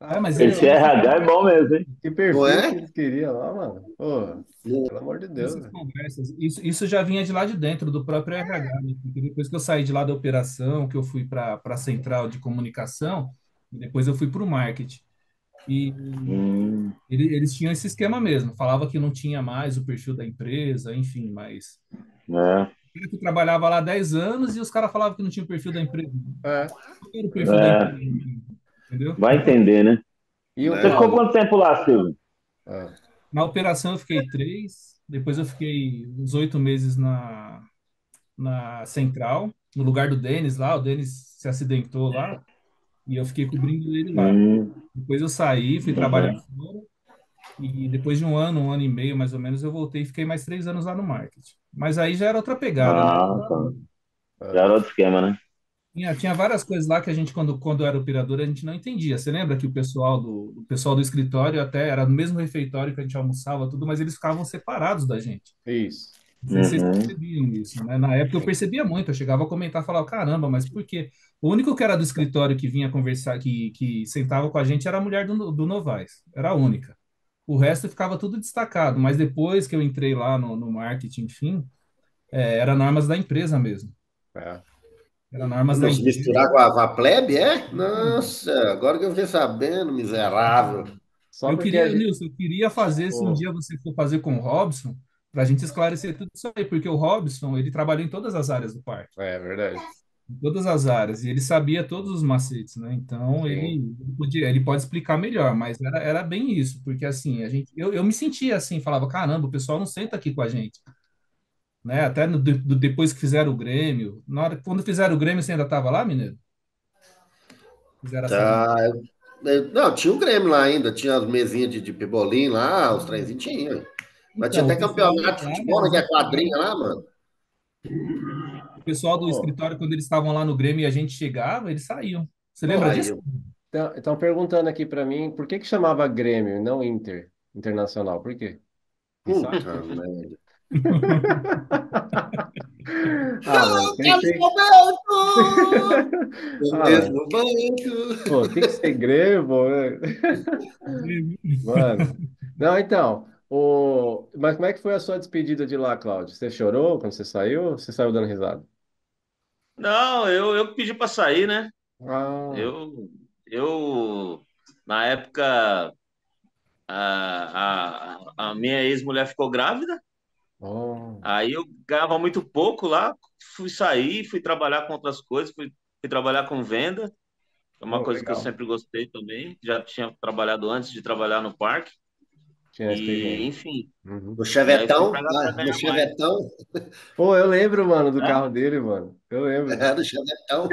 Ah, Mas Esse eles RH é bom mesmo, hein? que não perfil que é? eles queriam lá, mano. Pô, pelo amor de Deus, essas velho. conversas, isso já vinha de lá de dentro, do próprio RH, né? Porque depois que eu saí de lá da operação, que eu fui para a central de comunicação, e depois eu fui para o marketing. E Hum, eles tinham esse esquema mesmo, falava que não tinha mais o perfil da empresa, enfim, mas é, eu que trabalhava lá há 10 anos e os caras falavam que não tinha o perfil da empresa. É. Qual era o perfil da é, empresa, entendeu? vai entender, né? E o Você Né? ficou Cláudio? quanto tempo lá, Silvio? Ah, Na operação eu fiquei 3, depois eu fiquei uns 8 meses na central, no lugar do Denis lá, o Denis se acidentou lá, e eu fiquei cobrindo ele lá. Hum, Depois eu saí, fui trabalhar uhum. fora, e depois de um ano e meio, mais ou menos, eu voltei e fiquei mais 3 anos lá no marketing. Mas aí já era outra pegada, né? Ah, tá. Já ah. era outro esquema, né? Tinha várias coisas lá que a gente, quando era operador, a gente não entendia. Você lembra que o pessoal do escritório até era no mesmo refeitório que a gente almoçava, tudo, mas eles ficavam separados da gente. Isso. Não sei se vocês Uhum. percebiam isso, né? Na época eu percebia muito, eu chegava a comentar, falava, caramba, mas por quê? O único que era do escritório que vinha conversar, que sentava com a gente era a mulher do Novaes, era a única. O resto ficava tudo destacado, mas depois que eu entrei lá no marketing, enfim, era normas da empresa mesmo. É. Era normas da Não se empresa. misturar com a plebe, é? Nossa, agora que eu fiquei sabendo, miserável. Só porque a gente. Nilson, eu queria fazer, se um Pô, dia você for fazer com o Robson, para a gente esclarecer tudo isso aí, porque o Robson, ele trabalhou em todas as áreas do parque. é verdade. Em todas as áreas, e ele sabia todos os macetes, né? Então Sim. ele pode explicar melhor, mas era bem isso, porque assim, eu me sentia assim, falava, caramba, o pessoal não senta aqui com a gente, né? Até depois que fizeram o Grêmio, quando fizeram o Grêmio, você ainda estava lá, Mineiro? Fizeram essa visita. Tá. Não, tinha o Grêmio lá ainda, tinha as mesinhas de pebolim lá, os trenzinhos tinha. Mas tinha Então, o até pessoal ia campeonato de lá, futebol, né? eles Que é chegavam, quadrinha lá, mano. o pessoal do Pô, escritório, quando eles estavam lá no Grêmio e a gente chegava, eles saíam. Você lembra pô, disso? Saiu. estão perguntando aqui pra mim por que que chamava Grêmio, e não Inter Internacional? Por quê? Quem sabe? Puta merda. Ah, mano, Tá no banco! No Ah, mano, mesmo banco. pô, tem que ser Grêmio, pô, né? Mano. Não, então, mas como é que foi a sua despedida de lá, Cláudio? Você chorou quando você saiu? Ou você saiu dando risada? Não, eu pedi para sair, né? Ah, Eu na época, a minha ex-mulher ficou grávida, oh, aí eu ganhava muito pouco lá, fui sair, fui trabalhar com outras coisas, fui trabalhar com venda, é uma oh, coisa que eu legal. sempre gostei também, já tinha trabalhado antes de trabalhar no parque, Tinha e experiência. enfim, No Uhum. e aí fui Chevetão, para no ganhar mais, Chevetão, Pô, eu lembro, mano, do né? carro dele, mano. Eu lembro. no Chevetão.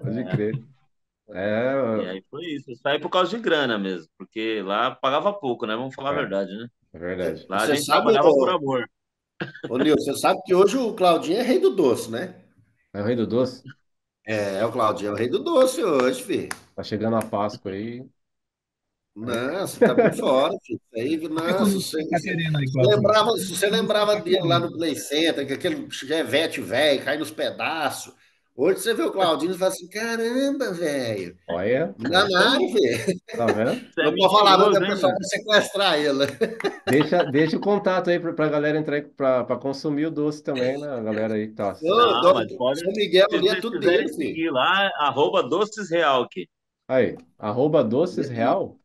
Pode crer. É, E aí foi isso, eu saí por causa de grana mesmo, porque lá pagava pouco, né? Vamos falar a é, verdade, né? é verdade. Lá a Você gente sabe, trabalhava por amor. Nilson, você sabe que hoje o Claudinho é rei do doce, né? É o Rei do Doce? O Claudinho é o rei do doce hoje, filho. Tá chegando a Páscoa aí. Aí, Não, você tá por fora, filho. Aí, Qual que é o nossa, que você tá querendo aí, Claudinho? se você Qual que você lembrava tá dele lá querendo? no Play Center, que aquele chevette velho cai nos pedaços. Hoje você vê o Claudinho e fala assim: caramba, velho, olha, é isso milionário, aí. velho. Tá vendo? Você é Não pode falar, não, que mentiroso, o hein, pessoal meu? vai sequestrar ele. Deixa o contato aí pra galera entrar pra consumir o doce também, né? A galera aí que tá Ô, Não, mas pode. São Miguel Se ali é vocês tudo quiserem dele, filho. seguir lá, @Doces Real aqui. aí, @Doces Real.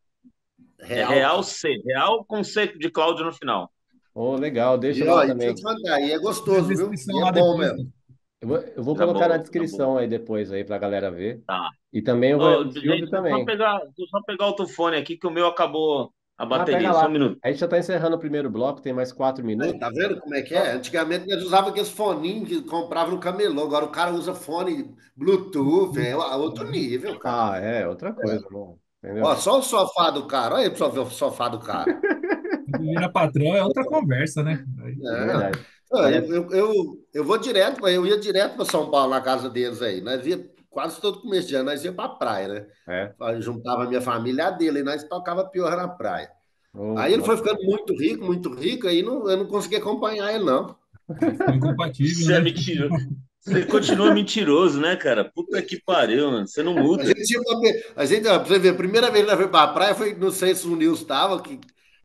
É Real. Real C, Real com C de Cláudio no final. Ô, legal, deixa E lá ó, e deixa eu te também. contar, e é Na gostoso, viu? descrição E é lá bom depois. mesmo. Eu vou Tá colocar na bom, tá bom. descrição aí depois aí pra galera ver. Tá. E também Ô, o gente, Silvio também. deixa eu só pegar outro fone aqui que o meu acabou a Ah, pega bateria. Só um lá. minuto. A gente já tá encerrando o primeiro bloco, tem mais 4 minutos. Aí, tá vendo como é que é? Ó, Antigamente eles usavam aqueles foninhos que comprava no camelô. Agora o cara usa fone Bluetooth, é outro nível, cara. é outra coisa, não, Ó, entendeu? só o sofá do cara. Olha aí pra você ver o sofá do cara. Quando vira patrão é outra conversa, né? Aí, É É, verdade. Ah, Parece. eu vou direto, eu ia direto para São Paulo na casa deles aí. Nós ia quase todo começo de ano, nós ia para a praia, né? É. Aí juntava a minha família a dele, e nós tocava pior na praia. Oh, Aí ele foi ficando muito rico, aí eu não consegui acompanhar ele, não. Aí ficou incompatível, Você é né? mentiroso. Você continua mentiroso, né, cara? Puta que pariu, mano. Você não A muda. gente tinha a gente, ó, pra você ver, a primeira vez que nós fomos para a praia foi, não sei se o Nilson estava,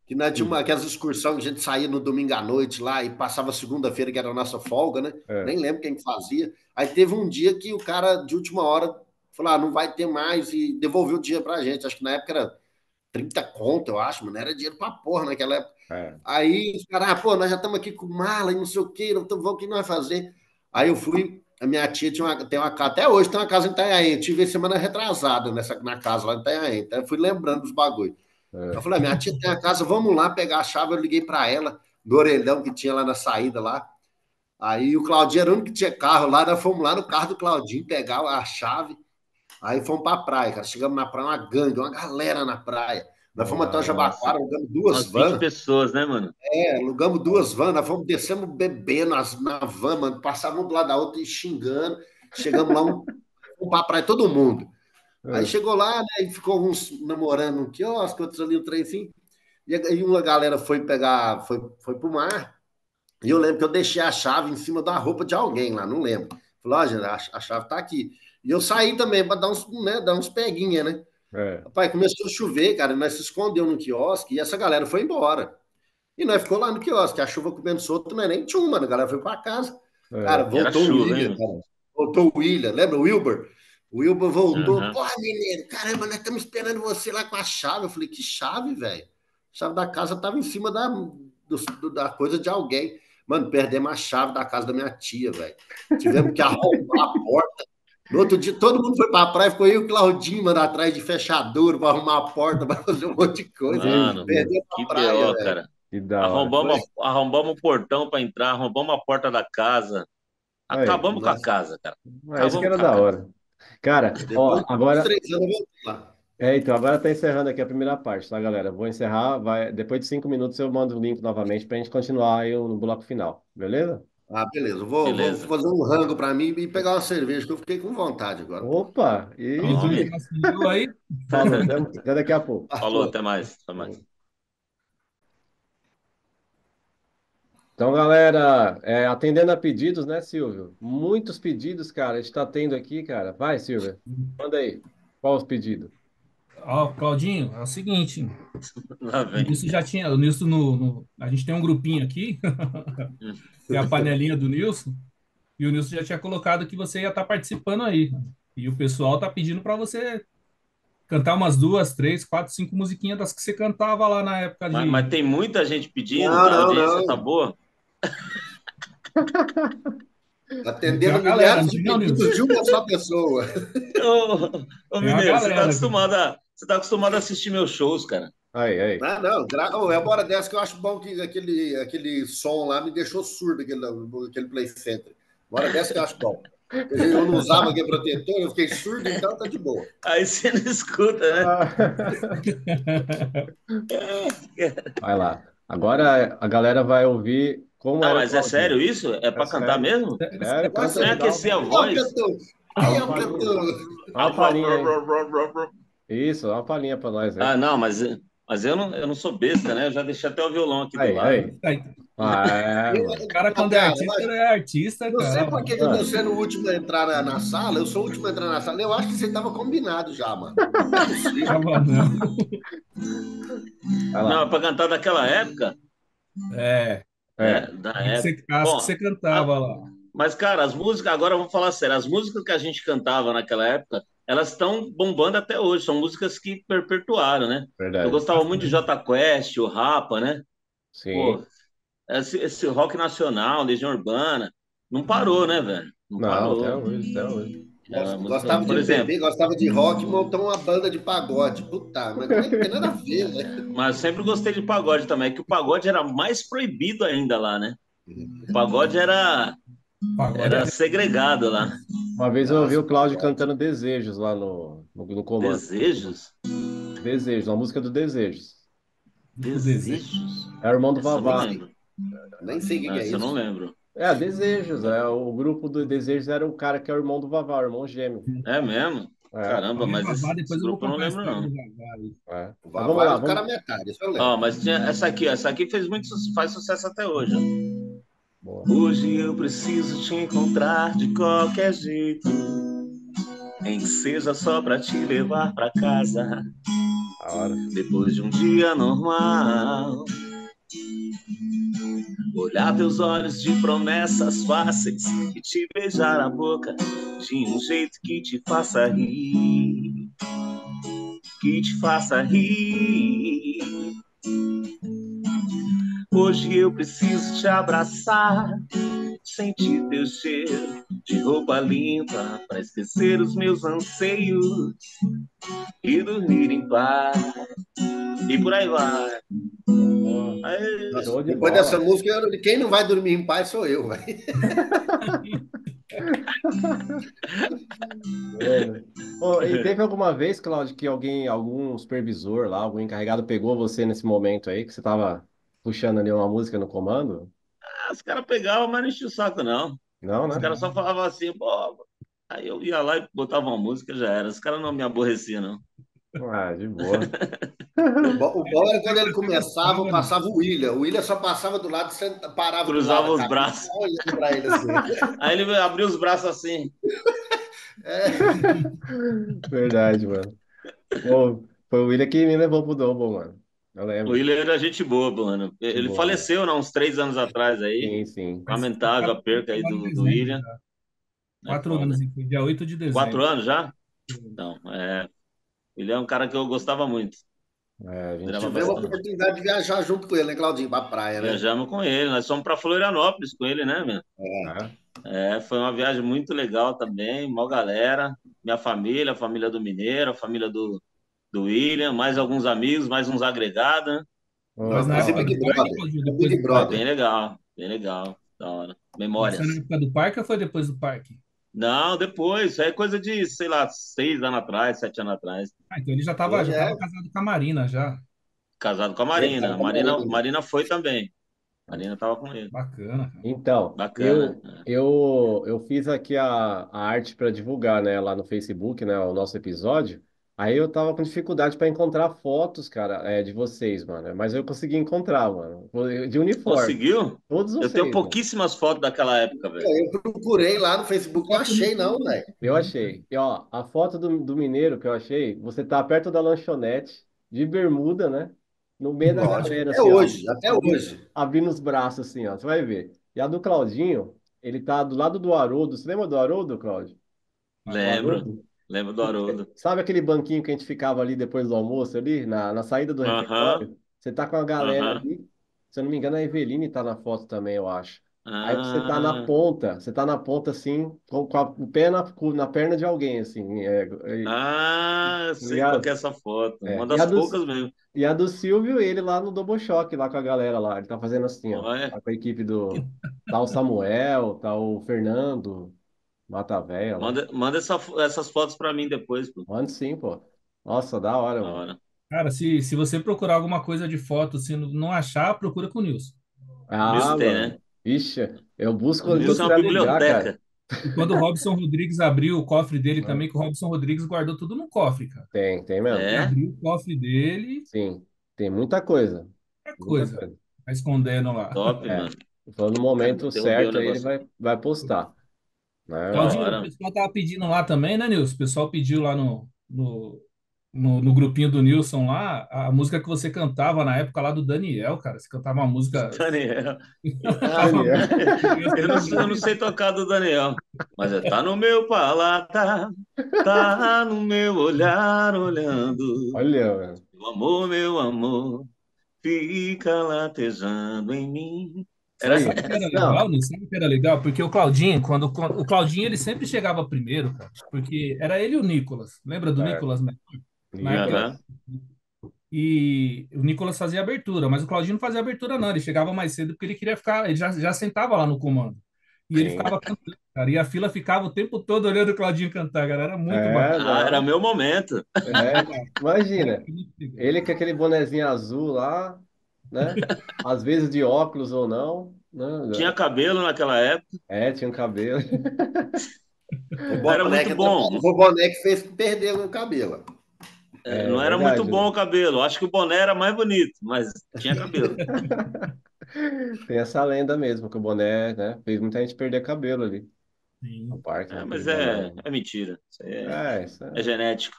que nós tínhamos hum, aquelas excursões que a gente saía no domingo à noite lá e passava segunda-feira, que era a nossa folga, né? é. Nem lembro quem fazia. Aí teve um dia que o cara, de última hora, falou: não vai ter mais, e devolveu o dinheiro pra gente. Acho que na época era 30 conto, eu acho, mano. Era dinheiro pra porra naquela época. É. Aí os caras, pô, nós já estamos aqui com mala e não sei o quê, então vamos, o que nós vamos fazer? Aí eu fui, a minha tia tem uma casa, até hoje tem uma casa em Itanhaém, eu tive semana retrasada na casa lá em Itanhaém, então eu fui lembrando dos bagulhos. Eu É. falei, minha tia tem a casa, vamos lá pegar a chave, eu liguei para ela, do orelhão que tinha lá na saída lá, aí o Claudinho era o único que tinha carro lá, nós fomos lá no carro do Claudinho pegar a chave, aí fomos para a praia, cara, chegamos na praia, uma gangue, uma galera na praia, nós fomos até o Nossa, Jabaquara, alugamos duas umas 20 vans, pessoas, né, mano? alugamos duas vans, nós fomos descendo bebendo na van, mano, passávamos do lado da outra e xingando. Chegamos lá, um pra praia, todo mundo. Aí É. chegou lá, né, e ficou uns namorando um quiosque, outros ali, um trem assim. E aí uma galera foi pro mar. E eu lembro que eu deixei a chave em cima da roupa de alguém lá, não lembro. Falei, ó, gente, a chave tá aqui. E eu saí também para dar uns, né, dar uns peguinha, né? É. Rapaz, começou a chover, cara, nós se escondeu no quiosque e essa galera foi embora. E nós ficou lá no quiosque, a chuva comendo solto, não é nem tchum, mano. A galera foi pra casa. Cara, É. E era voltou o chuva, hein, William, mano? cara. Voltou o William, lembra o Wilber? O Wilber voltou. Aham. Porra, mineiro, caramba, nós estamos esperando você lá com a chave. Eu falei, que chave, velho? A chave da casa tava em cima da coisa de alguém. Mano, perdemos a chave da casa da minha tia, velho. Tivemos que arrombar a porta. No outro dia, todo mundo foi pra praia, ficou eu e o Claudinho, mano, atrás de fechadura para arrumar a porta, para fazer um monte de coisa. Meu Mano, Deus, Perdemos a que praia, BO, velho. cara. que da hora. Foi. Arrombamos o portão pra entrar, arrombamos a porta da casa. Aí, Acabamos com a Nossa, casa, cara. isso que Acabamos era com a da casa. hora. Cara, depois ó, de uns agora. 3 anos eu voltei lá. Então, agora tá encerrando aqui a primeira parte, tá, galera? Vou encerrar, depois de 5 minutos eu mando o link novamente pra gente continuar aí no bloco final, beleza? Ah, beleza. Vou Beleza. fazer um rango para mim e pegar uma cerveja, que eu fiquei com vontade agora. Opa, Tamo junto, Tome. abraço, valeu aí. falou, até daqui a pouco. Falou, Falou. até mais. Até mais. Então, galera, atendendo a pedidos, né, Silvio? Muitos pedidos, cara, a gente tá tendo aqui, cara. Vai, Silvio, manda aí. Qual os pedidos? Ó, Claudinho, é o seguinte, Lá o vem. Nilson já tinha, o Nilson a gente tem um grupinho aqui, tem a panelinha do Nilson, e o Nilson já tinha colocado que você ia estar participando aí. E o pessoal tá pedindo para você cantar umas duas, três, quatro, cinco musiquinhas das que você cantava lá na época Mas de. tem muita gente pedindo, Não, tá? A não, audiência tá não. boa. Tem Atendendo uma galera, milhares não de tem não, Nilson? pedidos de uma só pessoa. Ô, Tem uma Mineiro, galera aqui. você tá acostumado a assistir meus shows, cara. Aí, aí. Ah, não. É uma hora dessa que eu acho bom que aquele som lá me deixou surdo, aquele Play Center. Uma hora dessa que eu acho bom. Eu não usava aquele protetor, eu fiquei surdo, então tá de boa. Aí você não escuta, né? Ah, vai lá. Agora a galera vai ouvir como Não, era o mas é Claudinho. sério isso? É É pra cantar sério. mesmo? Sério, Nossa, canta Nem aí, aquecer a quem é o voz? cantor? dá Quem é uma o palhinha. cantor? Dá uma palhinha aí. Isso, dá uma palhinha pra nós aí. Ah, não, mas eu não sou besta, né? Eu já deixei até o violão aqui do Aí, lado. aí. Aí, Mano. o cara, quando é Cara, artista, ele é artista, não sei cara. por que Ah, você é o último a entrar na sala, eu sou o último a entrar na sala. Eu acho que você estava combinado já, mano. Não é possível. Tava não. vai Não, lá. é pra cantar daquela época. É, É. Da época. as que Bom, você a- cantava lá. mas, cara, as músicas, agora eu vou falar sério, as músicas que a gente cantava naquela época, elas estão bombando até hoje, são músicas que perpetuaram, né? Eu Verdade. gostava muito de Jota Quest, o Rapa, né? Sim. Pô, esse rock nacional, Legião Urbana, não parou, né, velho? Não Não, até parou. hoje, até hoje. É, música, Gostava de por exemplo, MPB, gostava de rock, montou uma banda de pagode. Puta, mas não tem nada a ver, né? mas eu sempre gostei de pagode também, é que o pagode era mais proibido ainda lá, né? O pagode Pagode era é segregado lá. Uma vez eu ouvi Nossa, o Cláudio cantando Desejos lá no comando. Desejos? Desejos, uma música do Desejos. do desenho. Desejos? É o irmão do Essa eu não Vavá. lembro. Nem sei o que é Essa eu não isso. lembro. É, Desejos. O grupo do Desejos era o cara que é o irmão do Vavá, o irmão gêmeo. É mesmo? É, Caramba, Falei mas Vavá, esse depois eu vou grupo eu não contar a lembro, história do não. Vavá aí. é. O Mas vamos Vavá lá, era do cara vamos. metade, isso eu Ó, lembro. mas tinha essa aqui, ó. Essa aqui fez faz sucesso até hoje, ó. Boa. Hoje eu preciso te encontrar de qualquer jeito, nem que seja só pra te levar pra casa, A hora. depois de um dia normal. Olhar teus olhos de promessas fáceis e te beijar a boca de um jeito que te faça rir, que te faça rir. Hoje eu preciso te abraçar, sentir teu cheiro de roupa limpa para esquecer os meus anseios e dormir em paz. E por aí vai. Boa. Aê. Nossa, Show de depois dessa bola. música, quem não vai dormir em paz sou eu, velho. Mano. Ô, e teve alguma vez, Claudio, que algum supervisor lá, algum encarregado pegou você nesse momento aí, que você tava puxando ali uma música no comando? Os caras pegavam, mas não enchia o saco, não. Não, Os né? caras só falavam assim, pô. Aí eu ia lá e botava uma música, já era. Os caras não me aborreciam, não. Ah, de boa. O bom era quando ele começava, eu Gostava, né? passava o William. O William só passava do lado, parava do lado Cruzava da os cabine, braços. olhando pra ele assim. Aí ele abriu os braços assim. É, Verdade, mano. Pô, foi o William que me levou pro Double, mano. Eu O lembro. Willian era gente boa, mano. De Ele boa, mano. faleceu, né, uns 3 anos atrás aí. Sim, sim. Mas Lamentável a perca aí agora em do dezembro William. já. É 4 anos, foda. foi dia 8 de 4 dezembro. anos já? Então, ele é um cara que eu gostava muito. É, Admirava tivemos a bastante. oportunidade de viajar junto com ele, né, Claudinho? Pra praia, né? Viajamos com ele. Nós fomos para Florianópolis com ele, né, meu? é. Foi uma viagem muito legal também. Mó galera. Minha família, a família do Mineiro, a família do William, mais alguns amigos, mais uns agregados, né? Pô, Mas na da Parecia época hora. do Big parque, Brother. Claudinho, É depois Big do Foi parque? Brother. bem legal, da hora. Mas foi na Memórias. época do parque ou foi depois do parque? Não, depois, isso aí é coisa de, sei lá, 6 anos atrás, 7 anos atrás. Ah, então ele já estava Foi, já tava casado com a Marina, já. Casado com a Ele tava Marina. A com a Marina, Marina. Marina foi também. A Marina tava com ele. Bacana, cara. Então, Bacana. eu fiz aqui a arte para divulgar, né, lá no Facebook, né, o nosso episódio. Aí eu tava com dificuldade para encontrar fotos, cara, de vocês, mano. Mas eu consegui encontrar, mano, de uniforme. Conseguiu? Todos Eu tenho vocês, mano. pouquíssimas fotos daquela época, velho. Eu procurei lá no Facebook, não Foto achei, não, no- velho. Eu achei. E, ó, a foto do Mineiro que eu achei, você tá perto da lanchonete, de bermuda, né? No meio da Lógico, galera, até assim, ó. hoje, até hoje. Abrindo os braços, assim, ó. Você vai ver. E a do Claudinho, ele tá do lado do Haroldo. Você lembra do Haroldo, Claudio? O Lembro. Haroldo? Lembro do Haroldo. Sabe aquele banquinho que a gente ficava ali depois do almoço, ali, na saída do Aham, refeitório? Você tá com a galera aham. ali. Se eu não me engano, a Eveline tá na foto também, eu acho. Aí Ah, você tá na ponta, assim, o pé na perna de alguém, assim, sei qual que é ligado? essa foto. Uma É. das poucas mesmo. E a do Silvio, ele lá no Double Choque, lá com a galera lá. Ele tá fazendo assim, ó. Olha, Tá com a equipe do. Tá o Samuel, tá o Fernando, Mata Véia lá. manda essas fotos pra mim depois, pô. Mano, sim, pô. Nossa, da hora, Da mano. hora. Cara, se você procurar alguma coisa de foto, se não achar, procura com o Nilson. O Nilson Ah, tem, mano. né? Ixi, eu busco O onde Nilson é você uma ligar, cara. biblioteca. E quando o Robson Rodrigues abriu o cofre dele Ah, também, que o Robson Rodrigues guardou tudo no cofre, cara. tem mesmo. Ele É? abriu o cofre dele, Sim, tem muita coisa. é Muita coisa. coisa. Tá escondendo lá. Top, É. mano. Falando no Ah, momento derrubei o certo, aí ele negócio. vai postar. Da Né? Claudinho, o hora. pessoal tava pedindo lá também, né, Nilson? O pessoal pediu lá no grupinho do Nilson lá, a música que você cantava na época lá do Daniel, cara. Você cantava uma música. Daniel. Cantava uma Daniel. música em português com o Eu não Daniel. sei tocar do Daniel. Mas tá no meu paladar, tá no meu olhar olhando. Olha, mano. Meu amor, fica latejando em mim. Isso Era aí. Sabe o que era Não. legal, Nilson? Sabe o que era legal? Porque o Claudinho, o Claudinho, ele sempre chegava primeiro, cara. Porque era ele e o Nicolas. Lembra do É, Nicolas, né? Na época Aham. Nicolas. e o Nicolas fazia abertura, mas o Claudinho não fazia abertura, não. Ele chegava mais cedo porque ele queria ficar, ele já sentava lá no comando. E ele Sim. ficava cantando, cara. E a fila ficava o tempo todo olhando o Claudinho cantar, cara. Era muito É, bacana. Ah, era não. meu momento. Era muito É, legal. Era imagina. muito legal. Ele com aquele bonezinho azul lá. né? Às vezes de óculos ou não, Tinha né? cabelo naquela época, Tinha um cabelo. era muito bom. O boné que fez perder o cabelo. É Não era muito verdade, bom né? o cabelo. Acho que o boné era mais bonito, mas tinha cabelo. Tem essa lenda mesmo, que o boné, né, fez muita gente perder cabelo ali no Sim. parque, naquele Mas boné. é mentira. Isso aí Isso é é. genético.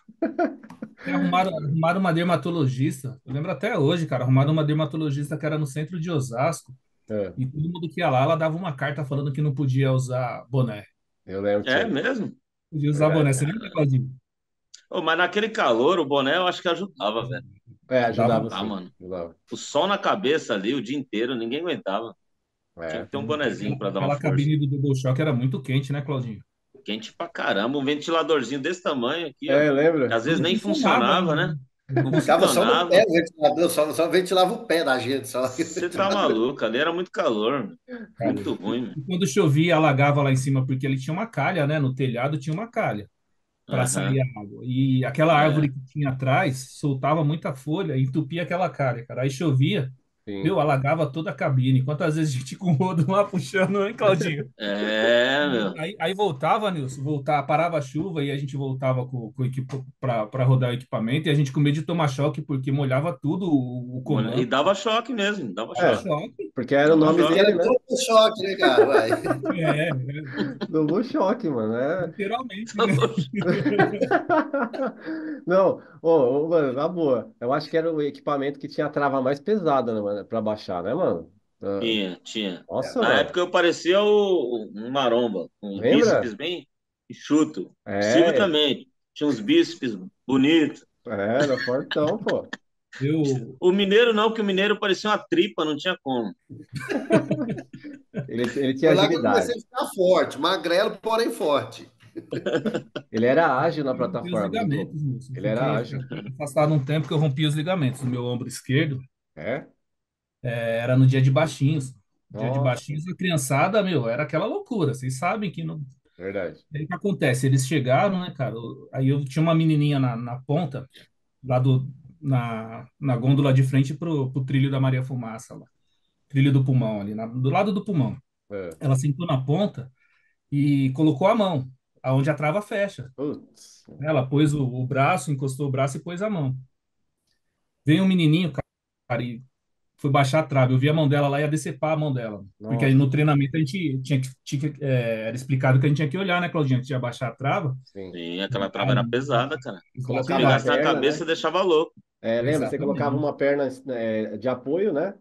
E arrumaram uma dermatologista. Eu lembro até hoje, cara. Arrumaram uma dermatologista que era no centro de Osasco. É, E todo mundo que ia lá, ela dava uma carta falando que não podia usar boné. eu lembro É disso mesmo? Podia usar boné. verdade. Você lembra, Claudinho? Ô, mas naquele calor, o boné eu acho que ajudava, velho. Ajudava. Ajudava Ah, sim, mano. ajudava. O sol na cabeça ali o dia inteiro, ninguém aguentava. Tinha É, que ter um bonezinho pra dar uma Aquela força. cabine do Double Shock era muito quente, né, Claudinho? Quente pra caramba, um ventiladorzinho desse tamanho aqui, ó. Que lembra? às E vezes não nem funcionava funcionava, ainda, né? né? Não Não Ficava só no pé funcionava. o ventilador, só ventilava o pé da gente. Só. Você tá maluco, ali era muito calor, meu. Cara, Muito ruim, meu. e quando chovia, alagava lá em cima, porque ele tinha uma calha, né? No telhado tinha uma calha para sair Aham, a água. E aquela árvore é. que tinha atrás soltava muita folha e entupia aquela calha, cara. Aí chovia, Sim. meu, alagava toda a cabine. Quantas vezes a gente com o rodo lá puxando, hein, Claudinho? É, meu. Aí voltava, Nilson, parava a chuva e a gente voltava com o equipo para rodar o equipamento e a gente com medo de tomar choque porque molhava tudo o E comando. dava choque mesmo, dava Dava É, choque. choque. porque era o Dava nome Porque choque. dele, era né? todo choque, né, cara? Vai. Double choque, mano. Literalmente, né? Não, mano, na boa. Eu acho que era o equipamento que tinha a trava mais pesada, né, mano, pra baixar, né, mano? Tinha. Nossa, Na mano. época eu parecia um maromba, com um bíceps Lembra? bem enxuto. O Silvio É, também tinha uns bíceps bonitos. era fortão, pô. Eu, O mineiro não, que o mineiro parecia uma tripa, não tinha como. Ele tinha Foi lá que eu comecei a agilidade. ficar forte, magrelo, porém forte. Ele era ágil na eu rompi os plataforma, Dudu. ligamentos, moço. Eu Ele era fiquei ágil. afastado um tempo que eu rompi os ligamentos do meu ombro esquerdo. É? Era no dia de baixinhos. Dia de Nossa, baixinhos, a criançada, meu, era aquela loucura. Vocês sabem que não. verdade. Aí o que acontece? Eles chegaram, né, cara? Aí eu tinha uma menininha na ponta, lá na gôndola de frente pro trilho da Maria Fumaça, lá. Trilho do pulmão ali, do lado do pulmão. É. Ela sentou na ponta e colocou a mão, aonde a trava fecha. Putz. Ela pôs o braço, encostou o braço e pôs a mão. Veio um menininho, cara, e foi baixar a trave. Eu vi a mão dela lá e ia decepar a mão dela. Porque aí Nossa, no treinamento a gente era explicado que a gente tinha que olhar, né, Claudinha, antes de abaixar a trava. sim. Sim, aquela trava era Aí, pesada, cara. Se Colocava a exatamente, pegasse na perna, cabeça, né? deixava louco. Lembra? Você colocava exatamente. uma perna de apoio, né?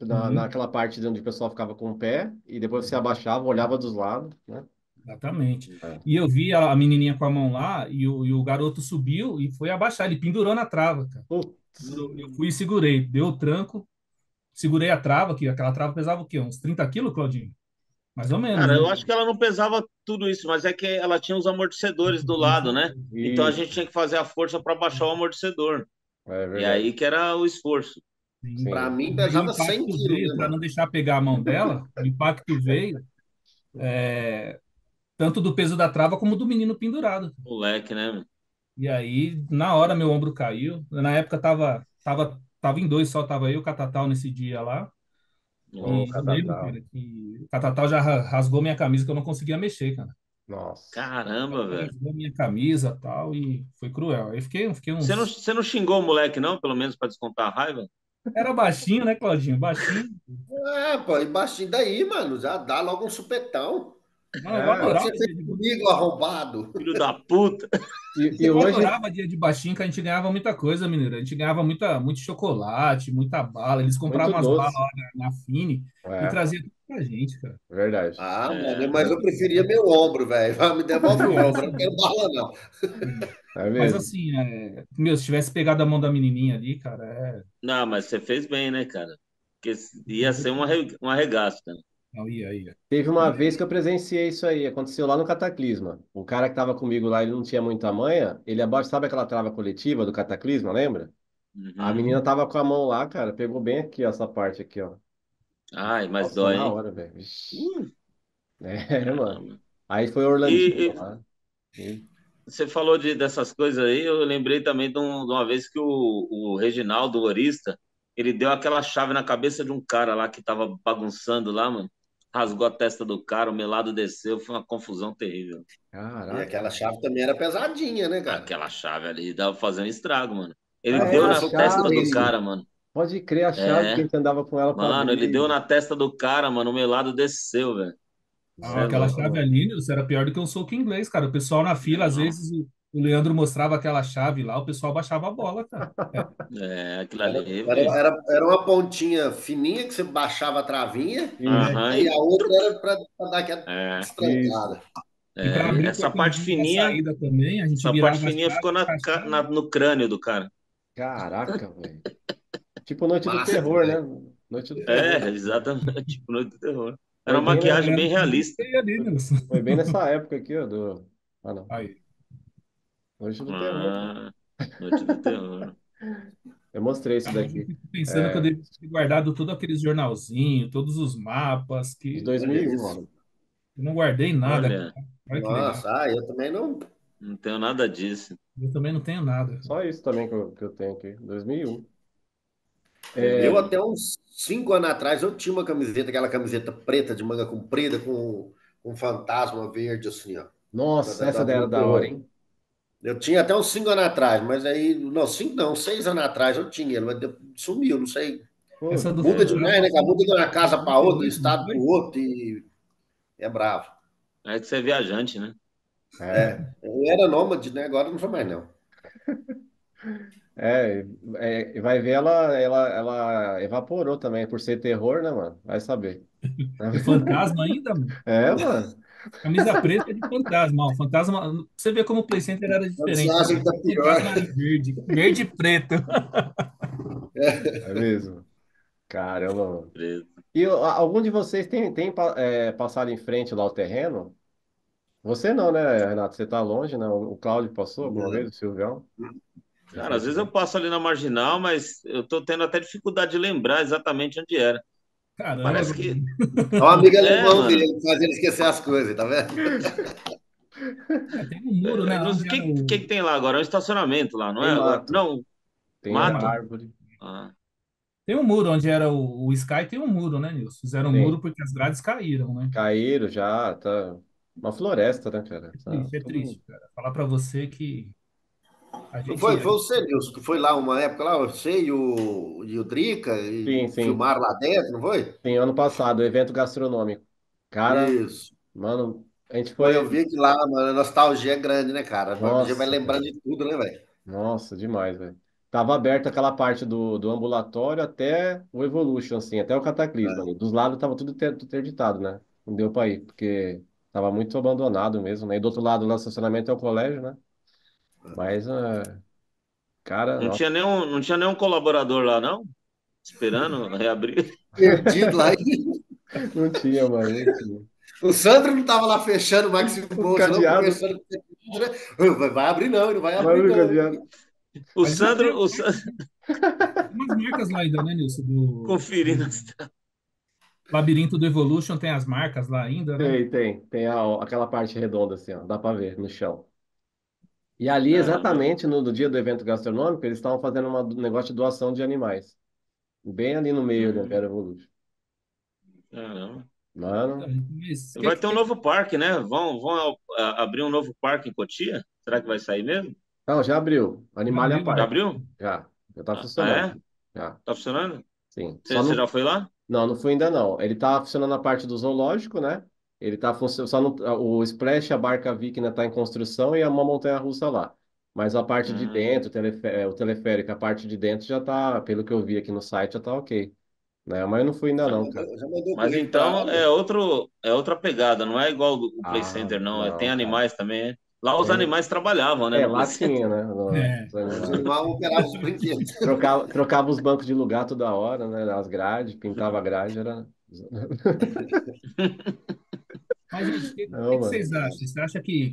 Sim, Naquela parte onde o pessoal ficava com o pé, e depois você abaixava, olhava dos lados, né? exatamente. É. E eu vi a menininha com a mão lá e o garoto subiu e foi abaixar. Ele pendurou na trava, cara. Putz, Eu fui e segurei. Deu o tranco, segurei a trava, que aquela trava pesava o quê? Uns 30 quilos, Claudinho? Mais ou menos, Cara, né? eu acho que ela não pesava tudo isso, mas é que ela tinha os amortecedores do lado, né? Então a isso, gente tinha que fazer a força para baixar o amortecedor. é E verdade. aí que era o esforço. Sim. Para Sim. mim, E aí o pesava 100 impacto quilos, veio, né, para mano? não deixar pegar a mão dela, o impacto veio tanto do peso da trava como do menino pendurado. Moleque, né, meu? E aí, na hora, meu ombro caiu. Na época, tava em dois só, tava eu e o Catatal nesse dia lá. Ô, E eu lembro, Catatal. cara, que o Catatal já rasgou minha camisa, que eu não conseguia mexer, cara. Nossa. Caramba, velho. Rasgou minha camisa e tal, e foi cruel. Aí fiquei uns. Você não xingou o moleque, não? Pelo menos para descontar a raiva? Era baixinho, né, Claudinho? Baixinho. Pô, embaixo daí, mano, já dá logo um supetão. Não, eu O que É, adorava você fez comigo, arrombado? Filho da puta. e Eu hoje, adorava dia de baixinho, que a gente ganhava muita coisa, mineiro. A gente ganhava muito chocolate, muita bala. Eles muito compravam umas balas doce. lá na Fini e É, traziam tudo pra gente, cara. verdade. Mano, É, mas eu preferia meu ombro, velho. Me devolve o Não, ombro, eu não assim, quero bala, não. É mas mesmo. assim, meu, se tivesse pegado a mão da menininha ali, cara, não, mas você fez bem, né, cara? Porque ia ser um arregaço, cara. não ia. Teve uma E, vez que eu presenciei isso aí, aconteceu lá no Cataclisma. O cara que estava comigo lá, ele não tinha muita manha, ele abaixo, sabe aquela trava coletiva do Cataclisma, lembra? A Uhum. menina tava com a mão lá, cara, pegou bem aqui, ó, essa parte aqui, ó. Ai, mas Nossa, dói, na hein? hora, velho. Vixe. Uh, Mano. caramba. Aí foi E, Orlandinho e lá. E- você falou dessas coisas aí, eu lembrei também de uma vez que o Reginaldo, o humorista, ele deu aquela chave na cabeça de um cara lá que tava bagunçando lá, mano. Rasgou a testa do cara, o melado desceu, foi uma confusão terrível. E Caraca. aquela chave também era pesadinha, né, cara? Aquela chave ali dava pra fazer um estrago, mano. Ele Ah, A é deu a na força testa do potência. chave. cara, mano. Pode crer a chave que a É, gente andava com ela pra mano, ele deu abrir. na testa do cara, mano, o melado desceu, velho. Você Ah, é aquela louco. chave Mano. ali, Nilson, era pior do que um soco inglês, cara. O pessoal na fila, às Não, vezes, o Leandro mostrava aquela chave lá, o pessoal baixava a bola, cara. aquilo Era, ali, era, velho. era, era uma pontinha fininha que você baixava a travinha, Isso, É, Aham, e e a outra truc. era para dar aquela É, isso. destrancada. e para e abrir o essa parte portãozinho da fininha, saída também, a gente essa parte virava a fininha ficou chave, encaixava. no crânio do cara. Caraca, velho. Tipo Noite do Massa Terror, né? demais. Noite do É, Terror. exatamente, tipo Noite do Terror. Era Foi uma bem, Pô, maquiagem na... bem lembro que eu realista. gostei ali, Nilson. Foi bem nessa época aqui, ó, do... Ah, não. Aí. Noite do Terror, pô. Ah, Noite do Terror. Eu mostrei isso Cara, hoje eu daqui. fico pensando que eu É, devo ter guardado todos aqueles jornalzinhos, todos os mapas, de que Olha 2001, isso. ó. eu não guardei nada, cara. Olha, Olha que legal. Nossa, eu também não. não tenho nada disso. Eu também não tenho nada. Só isso também que eu tenho aqui. 2001. Eu É, até uns 5 anos atrás eu tinha uma camiseta, aquela camiseta preta de manga comprida com um fantasma verde assim, ó. nossa, essa daí era Do da hora, terror. hein? Eu tinha até uns 5 anos atrás, mas aí, não, 5 não, 6 anos atrás eu tinha ele, mas sumiu, não sei. Essa Putz, do Muda É, demais, fantasma né, foi cara? Muda em de uma casa para outra, do 98, não estado para o foi? outro e é bravo. é que você é viajante, né? é, É, eu era nômade, né? Agora não sou mais não. vai ver ela evaporou também, por ser terror, né, mano? Vai saber. É fantasma ainda, mano? É, mano. Camisa preta é de fantasma. Ó, fantasma. Você vê como o Play Center era Você diferente, né? acha que tá O pior? fantasma era verde. Verde e preto. É mesmo. Caramba, mano. Preto. E algum de vocês tem passado em frente lá ao terreno? Você não, né, Renato? Você tá longe, né? O Cláudio passou alguma vez, Não. o Silvião? Ele Cara, às vezes eu passou. passo ali na marginal, mas eu tô tendo até dificuldade de lembrar exatamente onde era. Caramba, Parece que. É um amigo É, alemão mano. dele, faz ele esquecer as coisas, tá vendo? tem um muro, né? O Onde era que tem lá agora? É um estacionamento lá, não Tem é? Agora, mato, não, tem É, mato? árvore, Ah, tem um muro onde era o Sky, tem um muro, né, Nilson? Fizeram um muro tem. porque as grades caíram, né? Caíram já, tá uma floresta, né, cara? Tá É tudo... triste, cara. Falar pra você que a Não gente, foi, a foi o gente- Celso que foi lá uma época lá, você e o Drica, Sim, e sim. filmaram lá dentro, não foi? Sim, ano passado, evento gastronômico. Cara, Isso. mano, a gente Pô, foi... eu vi que lá, mano, a nostalgia é grande, né, cara? A gente vai Nossa, lembrando cara. de tudo, né, velho? Nossa, demais, velho. Tava aberta aquela parte do ambulatório até o Evolution, assim, até o Cataclisma ali. Dos lados tava tudo interditado, né? Não deu pra ir, porque tava muito abandonado mesmo, né? E do outro lado, lá, o estacionamento é o colégio, né? Mas, cara, nossa, não tinha nenhum colaborador lá, não? Esperando reabrir. Perdido lá. não tinha, mano, não tinha. O Sandro não tava lá fechando o Maxi O Bolt, não, cadeado, conversando com ele. Vai abrir não, ele não vai abrir mano, o não. cadeado. O mas ainda Sandro, tem o Sandro umas marcas lá ainda, né, Nilson? conferindo. Do Labirinto do Evolution tem as marcas lá ainda, né? Tem aquela parte redonda, assim, ó, dá pra ver no chão. E ali, Caramba, exatamente no dia do evento gastronômico, eles estavam fazendo um negócio de doação de animais. Bem ali no meio da hum, Vera Evolution. caramba. Então, Mano, mas Vai ter um novo parque, né? Vão abrir um novo parque em Cotia? Será que vai sair mesmo? não, já abriu. já Animalia abriu, Já né? Park. abriu? Já. Já tá Ah, funcionando. é? Já. Tá funcionando? Sim. Só Você não. já foi lá? Não, não fui ainda não. Ele tá funcionando na parte do zoológico, né? Ele tá funcionando. Só no, o Splash, a Barca Viking ainda tá em construção e é uma montanha-russa lá. Mas a parte de Hum, dentro, o teleférico, a parte de dentro já tá, pelo que eu vi aqui no site, já tá ok. Né? Mas eu não fui ainda não, cara. Já mandou o mas currículo para então lá, é outra pegada, não é igual o Play Ah, Center, não. Tem não, cara. animais também. É. Lá os É, animais trabalhavam, né, no Play lá Center. tinha, né? É. Os os animais. animais operavam os brinquedos. Trocava os bancos de lugar toda hora, né? As grades, pintava a grade, era. Mas, gente, o Não, que mano. vocês acham? Você acha que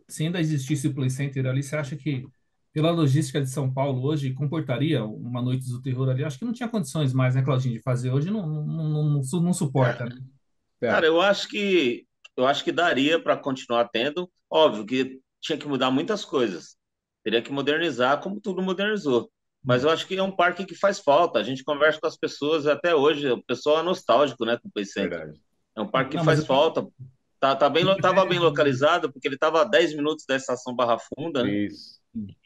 se ainda existisse o Play Center ali, você acha que, pela logística de São Paulo hoje, comportaria uma Noite do Terror ali? Acho que não tinha condições mais, né, Claudinho, de fazer. Hoje não suporta, né? Cara, É, eu acho que daria para continuar tendo. Óbvio que tinha que mudar muitas coisas. Teria que modernizar como tudo modernizou. Mas eu acho que é um parque que faz falta. A gente conversa com as pessoas até hoje, o pessoal é nostálgico, né, com o Play Center. Verdade. É um parque que Não, mas faz eu tenho falta. Tava bem localizado, porque ele estava a 10 minutos da estação Barra Funda, né? Isso.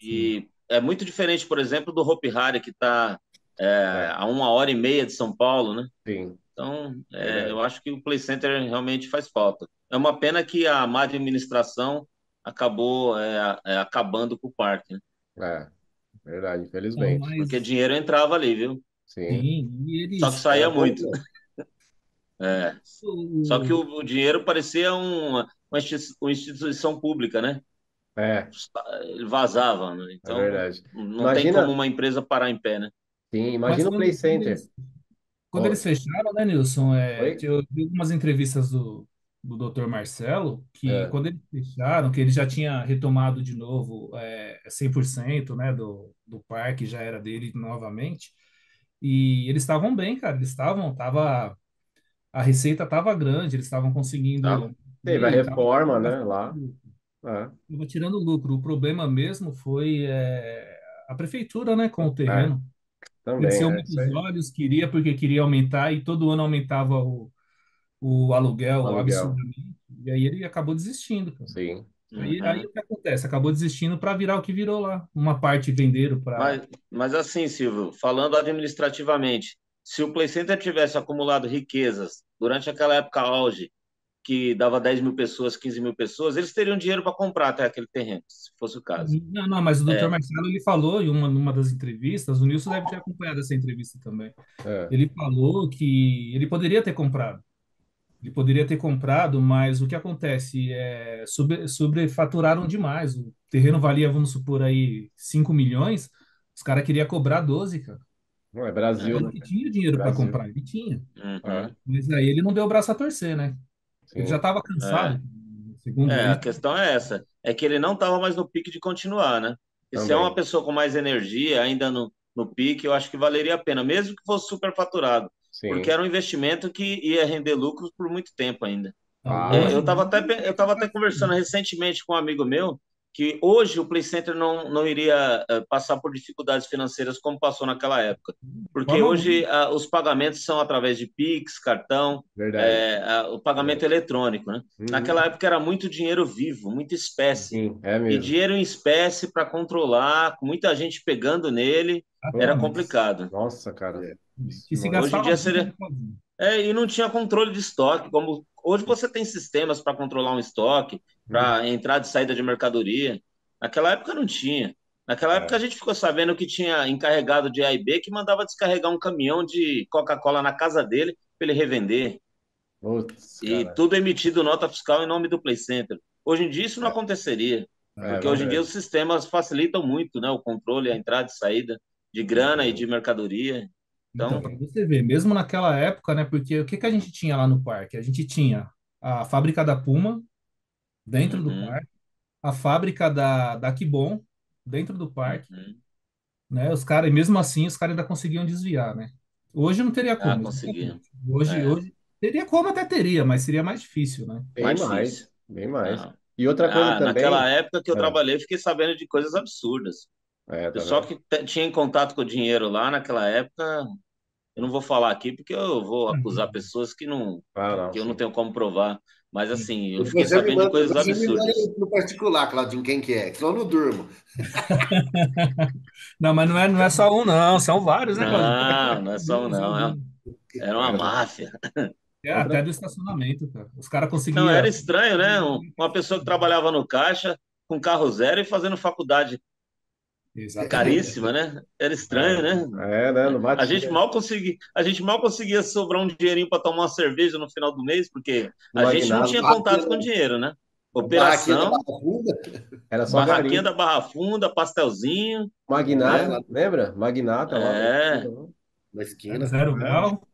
sim. E é muito diferente, por exemplo, do Hopi Hari, que está É, a 1 hora e meia de São Paulo, né? sim, Então, eu verdade. acho que o Play Center realmente faz falta. É uma pena que a má administração acabou acabando com o parque, né? É, verdade, Não, infelizmente. Porque mas dinheiro entrava ali, viu? Sim. sim, e Só que eles. saía Era muito. pouco. É. Só que o- o dinheiro parecia uma instituição pública, né? É, Ele vazava, né? é Então, verdade. não tem como Imagina, uma empresa parar em pé, né? sim, Mas imagina o Play Center. quando Oi? eles fecharam, né, Nilson? Oi? Eu vi algumas entrevistas do Dr. Marcelo, que É, quando eles fecharam, que ele já tinha retomado de novo 100%, né, do parque, já era dele novamente, e eles estavam bem, cara, a receita estava grande, eles estavam Tá? conseguindo, teve a e estavam reforma, né, bastante lá. lucro. É, Tava tirando lucro. O problema mesmo foi a prefeitura, né, com o é, terreno. também, Cresceu é isso muitos aí. olhos, queria porque queria aumentar, e todo ano aumentava o O aluguel aluguel, absurdamente, e aí ele acabou desistindo, cara. sim. Aí Uhum. o que acontece? Acabou desistindo para virar o que virou lá. Uma parte venderam para. Mas assim, Silvio, falando administrativamente, se o Play Center tivesse acumulado riquezas durante aquela época auge, que dava 10 mil pessoas, 15 mil pessoas, eles teriam dinheiro para comprar até aquele terreno, se fosse o caso. Não, não, mas o doutor É, Marcelo ele falou em numa das entrevistas, o Nilson deve ter acompanhado essa entrevista também. É, Ele falou que ele poderia ter comprado. Ele poderia ter comprado, mas o que acontece sobrefaturaram demais. O terreno valia, vamos supor aí, 5 milhões, os caras queriam cobrar 12, cara. não, é Brasil, Ele né? que tinha dinheiro para Brasil. comprar, ele tinha. É, uhum, Mas aí ele não deu o braço a torcer, né? Ele já sim, estava é. cansado, segundo A ele. questão é essa, é que ele não estava mais no pique de continuar, né? E se é uma também, pessoa com mais energia, ainda no pique, eu acho que valeria a pena, mesmo que fosse superfaturado, porque sim. era um investimento que ia render lucros por muito tempo ainda. Não, Ah, É, hoje, eu estava hoje até, é eu tava até capaz de conversando ser. recentemente com um amigo meu que hoje o Play Center não iria passar por dificuldades financeiras como passou naquela época. De Porque forma alguma. hoje os pagamentos são através de Pix, cartão, verdade, o pagamento verdade. eletrônico, né? Uhum, Naquela época era muito dinheiro vivo, muita espécie. sim, é E mesmo. dinheiro em espécie para controlar, com muita gente pegando nele, era Putz, complicado. nossa, cara. É. Isso, Que se Hoje em gastava dia muito seria, no sozinho. e não tinha controle de estoque. Como hoje você tem sistemas para controlar um estoque, hum, para entrada e saída de mercadoria. Naquela época não tinha. Naquela época é, a gente ficou sabendo que tinha encarregado de A e B que mandava descarregar um caminhão de Coca-Cola na casa dele para ele revender. putz, E cara. tudo emitido nota fiscal em nome do Play Center. Hoje em dia isso não É, aconteceria, é porque hoje em dia verdade. os sistemas facilitam muito, né, o controle, a entrada e saída de grana e de Uhum, mercadoria. Então, para Então, sim. você ver, mesmo naquela época, né? Porque o que que a gente tinha lá no parque? A gente tinha a fábrica da Puma dentro do uhum, parque, a fábrica da Kibon dentro do parque, uhum. né? Os caras, e mesmo assim, os caras ainda conseguiam desviar, né? Hoje não teria Ah, como, conseguia. exatamente. É. Hoje teria como, até teria, mas seria mais difícil, né? Bem Mais difícil. mais, bem mais. Não. E outra coisa Naquela também, época que eu é, trabalhei, fiquei sabendo de coisas absurdas. O tá pessoal vendo? que tinha em contato com o dinheiro lá naquela época, eu não vou falar aqui porque eu vou acusar pessoas Ah, não, que eu não sim. tenho como provar. Mas assim, eu fiquei Depois você me sabendo de manda, coisas depois você me manda absurdas. no particular, Claudinho, quem que é? Que senão eu não durmo. Não, mas não é só um, não, são vários, né, Claudinho? Não, não é só um, Alguns, não. alguns. Era uma É, máfia. Até outra, do estacionamento, cara. Os caras Não, conseguiam. era estranho, né? Uma pessoa que trabalhava no caixa com carro zero e fazendo faculdade Exatamente. caríssima, né? Era estranho, né? né, não batia. A gente mal conseguia sobrar um dinheirinho para tomar uma cerveja no final do mês, porque No a gente não As Magnata, tinha barraquinhas contato com da, dinheiro, né? as barraquinhas da Operação, Barra Funda. era só barraquinha da garimpo. Barra Funda, pastelzinho, É, né? Magnata, lá lembra? Magnata lá na É, esquina. na Era esquina. zero É, grau.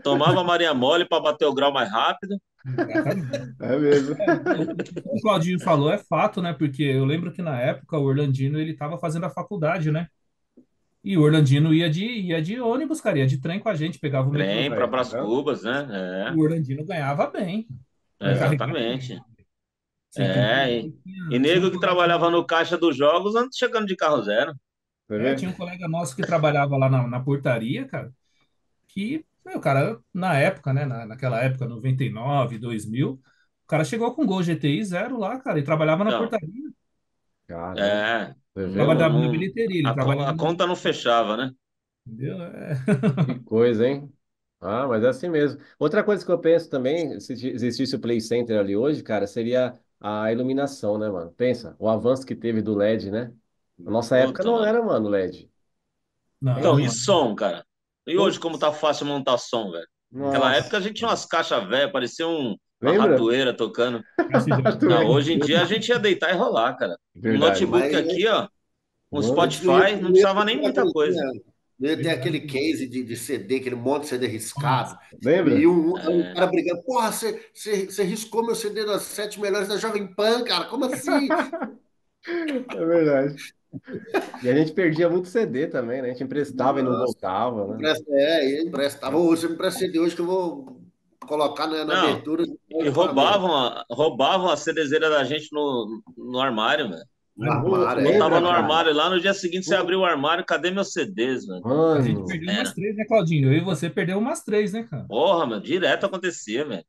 tomava Maria Mole para bater o grau mais rápido. Exatamente. é mesmo. O que o Claudinho falou é fato, né? Porque eu lembro que na época o Orlandino ele estava fazendo a faculdade, né? E o Orlandino ia de ônibus, cara, ia de trem com a gente, pegava o Trem metrô. Aí, para tá Brás vendo? Cubas, né? O Orlandino ganhava bem É, e carregava exatamente. gente. Você entendeu? É, e Tinha um nego que colégio trabalhava lá. no caixa dos jogos antes chegando de carro zero. Você vê? Tinha um colega nosso que trabalhava lá na portaria, cara, que, meu, o cara, na época, né, naquela época, 99, 2000, o cara chegou com Gol GTI zero lá, cara, e trabalhava na Então, portaria, Caramba, é, você não vê, trabalhava mano? na não, bilheteria, ele a trabalhava na conta não bilheteria, fechava, né? entendeu? Que coisa, hein? Ah, mas é assim mesmo. Outra coisa que eu penso também, se existisse o Play Center ali hoje, cara, seria a iluminação, né, mano? Pensa, o avanço que teve do LED, né? Na nossa época Puta, não mano. era, mano, LED. Não, Então, Pensa. e não é. som, cara? E hoje, como Putz, tá fácil montar som, velho? Naquela época nossa. a gente tinha umas caixas velhas, parecia uma Lembra? ratoeira tocando. Caixa de Não, Atuei. hoje em dia a gente ia deitar e rolar, cara. Um Verdade. notebook Mas aqui, ó, um Mano, antes não ia, Spotify, não não ia precisava ter nem aquela muita coisa. coisinha, não ia ter aquele verdade. case de CD, aquele monte de CD riscado. Nossa, E lembra? um É, cara brigando, porra, você riscou meu CD das sete melhores da Jovem Pan, cara, como assim? É verdade. E a gente perdia muito CD também, né? A gente emprestava e não Nossa, voltava, né? empresta, é, emprestava. Ô, você me empresta CD hoje que eu vou colocar na não, abertura do e Flamengo. roubavam a CDzeira da gente no armário, velho. No Pô, armário, é. Botava lembra, no cara? armário lá, no dia seguinte você Pô, abriu o armário, cadê meus CDs, mano? a gente mano. perdeu umas Era. três, né, Claudinho? Eu e você perdeu umas três, né, cara? Porra, mano, direto acontecia, velho.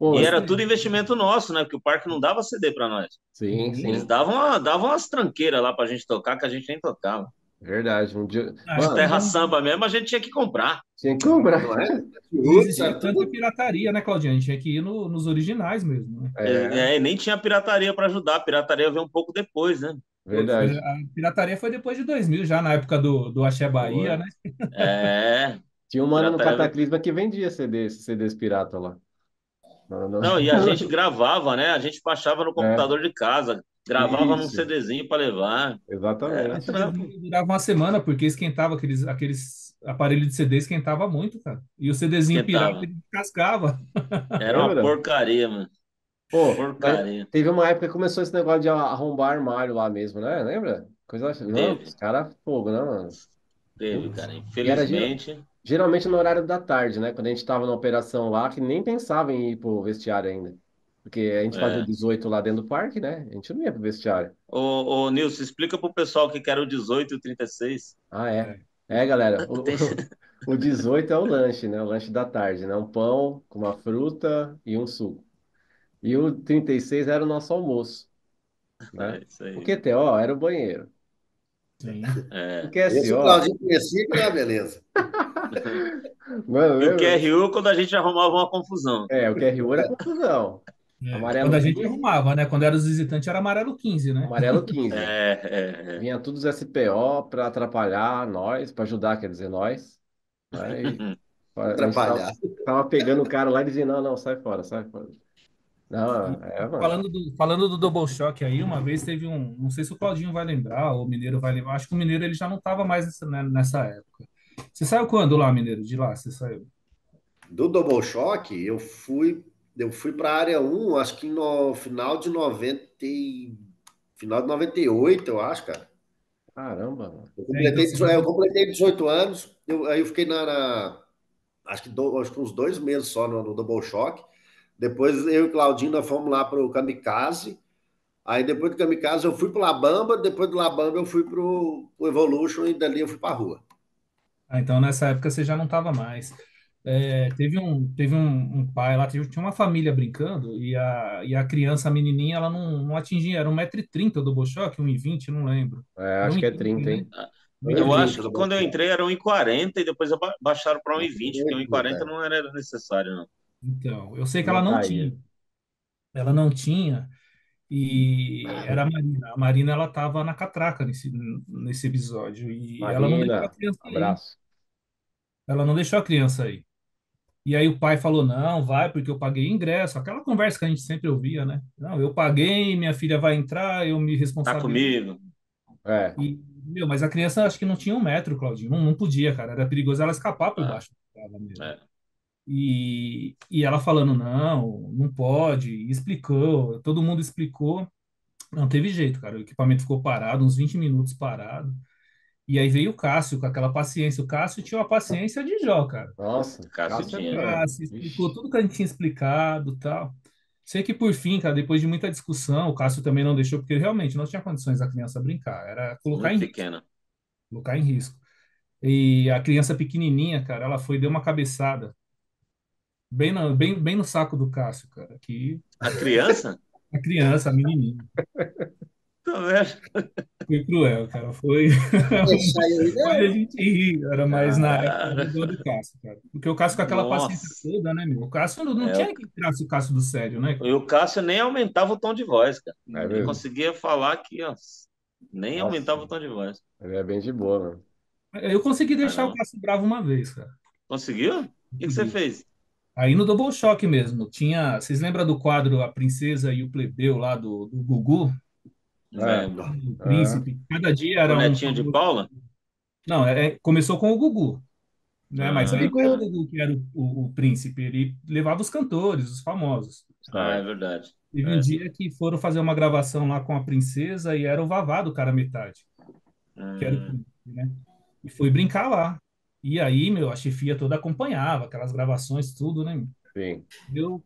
E Pô, Umas era três. tudo investimento nosso, né? Porque o parque não dava CD pra nós. sim, Sim. Eles sim. davam umas tranqueiras lá pra gente tocar que a gente nem tocava. Verdade. Um dia. Na Os época Mano, terra não, samba mesmo a gente tinha que comprar. tinha que comprar. Não é? não Roots, existia era tanta tudo. pirataria, né, Claudinho? A gente tinha que ir nos originais mesmo, né? É, E nem tinha pirataria pra ajudar. A pirataria veio um pouco depois, né? Foi, verdade. a pirataria foi depois de 2000, já na época do Axé Bahia, Foi. né? É, Tinha um mano no pirataria veio. Cataclisma que vendia CD, esses CDs pirata lá. Não, não. Não, e a gente gravava, né? A gente baixava no É, computador de casa, gravava num isso. CDzinho pra levar. Era Exatamente. Esse trampo. CDzinho durava uma semana, porque esquentava aqueles aparelhos de CD, esquentava muito, cara. E o CDzinho pirata, Esquentava. ele descascava. Era uma Lembra? porcaria, mano. Pô, mas Porcaria. teve uma época que começou esse negócio de arrombar armário lá mesmo, né? Lembra? Coisa. Não, os Teve, caras fogo, né, mano? teve, cara. Putz. E era Infelizmente. geralmente no horário da tarde, né? Quando a gente tava na operação lá, que nem pensava em ir pro vestiário ainda. Porque a gente fazia o É. 18 lá dentro do parque, né? A gente não ia pro vestiário. Ô, Nilson, explica pro pessoal o que que era o 18 e o 36. Ah, é. É. É, galera, Tem- o 18 é o lanche, né? O lanche da tarde, né? Um pão com uma fruta e um suco. E o 36 era o nosso almoço, né? É isso O aí. QTO era o banheiro. Sim. O É. Esse o QSO, Claudinho conhecia, que era beleza. mano, E o lembra? QRU quando a gente arrumava uma confusão. É, o QRU era confusão. Quando Amarelo a gente 15, arrumava, né? Quando era os visitantes, era amarelo 15, né? amarelo 15. É. Vinha todos os SPO para atrapalhar nós, para ajudar, quer dizer, nós. Né? E a gente Atrapalhar. tava pegando o cara lá e dizia, não, não, sai fora, sai fora. E Não, é, mano. falando do Double Shock aí, uma vez teve um, não sei se o Claudinho vai lembrar, ou o Mineiro vai lembrar, acho que o Mineiro ele já não estava mais nessa, né, nessa época. Você saiu quando lá, Mineiro? De lá, você saiu? Do Double Shock, eu fui para a área um, acho que no final de 98, eu acho, cara. Caramba, mano. Eu Então completei, você já eu deve... completei 18 anos, aí eu fiquei acho que uns 2 meses só no Double Shock. Depois eu e o Claudinho nós fomos lá para o Kamikaze. Aí depois do Kamikaze eu fui para o Labamba, depois do Labamba eu fui para o Evolution e dali eu fui para a rua. então nessa época você já não estava mais. Teve um pai lá, tinha uma família brincando, e a criança, a menininha, ela não atingia, era 1,30 m o Double Shock, 1,20 m, não lembro. É, Era acho que é 1,30 m, 30, né? hein? Eu acho 1,30 que Double quando eu Shock. entrei era 1,40 e depois baixaram para 1,20, porque 1,40 1,30. não era necessário, não. Então, eu sei que ela Não não caía. tinha. Ela não tinha. E era a Marina. A Marina, ela estava na catraca nesse episódio. E ela não deixou a Marina, criança ir. abraço. Ela não deixou a criança ir. E aí o pai falou: não, vai, porque eu paguei ingresso. Aquela conversa que a gente sempre ouvia, né? Não, eu paguei, minha filha vai entrar, eu me Tá responsabilizo. comigo. É, E, meu, mas a criança acho que não tinha 1 m, Claudinho. Não podia, cara. Era perigoso ela escapar por Ah, baixo dela mesmo. é. E ela falando: não, não pode. E explicou, todo mundo explicou. Não teve jeito, cara. O equipamento ficou parado, uns 20 minutos parado. E aí veio o Cássio com aquela paciência. O Cássio tinha uma paciência de Jó, cara. nossa, Cássio Cássio é tinha. brabo. Cássio explicou Vixe, tudo que a gente tinha explicado, tal. Sei que por fim, cara, depois de muita discussão, o Cássio também não deixou, porque realmente não tinha condições da criança brincar. Era colocar Muito em risco. pequena. colocar em risco. E a criança pequenininha, cara, ela foi, deu uma cabeçada bem no saco do Cássio, cara. Que A criança? a criança, a menininha. Tá vendo? Foi cruel, cara. Foi. Deixar ele Hoje a não. gente ri, era mais na época Cara, do dó do Cássio, cara. Porque o Cássio com aquela paciência nossa. toda, né, meu? O Cássio não É, tinha que tirar o Cássio do sério, né, e cara? o Cássio nem aumentava o tom de voz, cara. É Ele mesmo? conseguia falar aqui, ó. Nem Nossa, aumentava o tom de voz. ele é bem de boa, mano. Eu consegui Ah, deixar o não. Cássio bravo uma vez, cara. Conseguiu? O que você Consegui. fez? Aí no Double Choque mesmo, tinha. Vocês lembram do quadro A Princesa e o Plebeu lá do Gugu? É, Lembro. O é, Príncipe. Cada dia O era um netinho de famoso. Paula? Não, começou com o Gugu, né? Mas aí Ah, não era o tá. Gugu que era o príncipe, ele levava os cantores, os famosos. Ah, é certo. verdade. Teve um É. dia que foram fazer uma gravação lá com a princesa e era o Vavá do cara metade, que era o Hum, príncipe, né? E foi brincar lá. E aí, meu, a chefia toda acompanhava, aquelas gravações, tudo, né? Sim.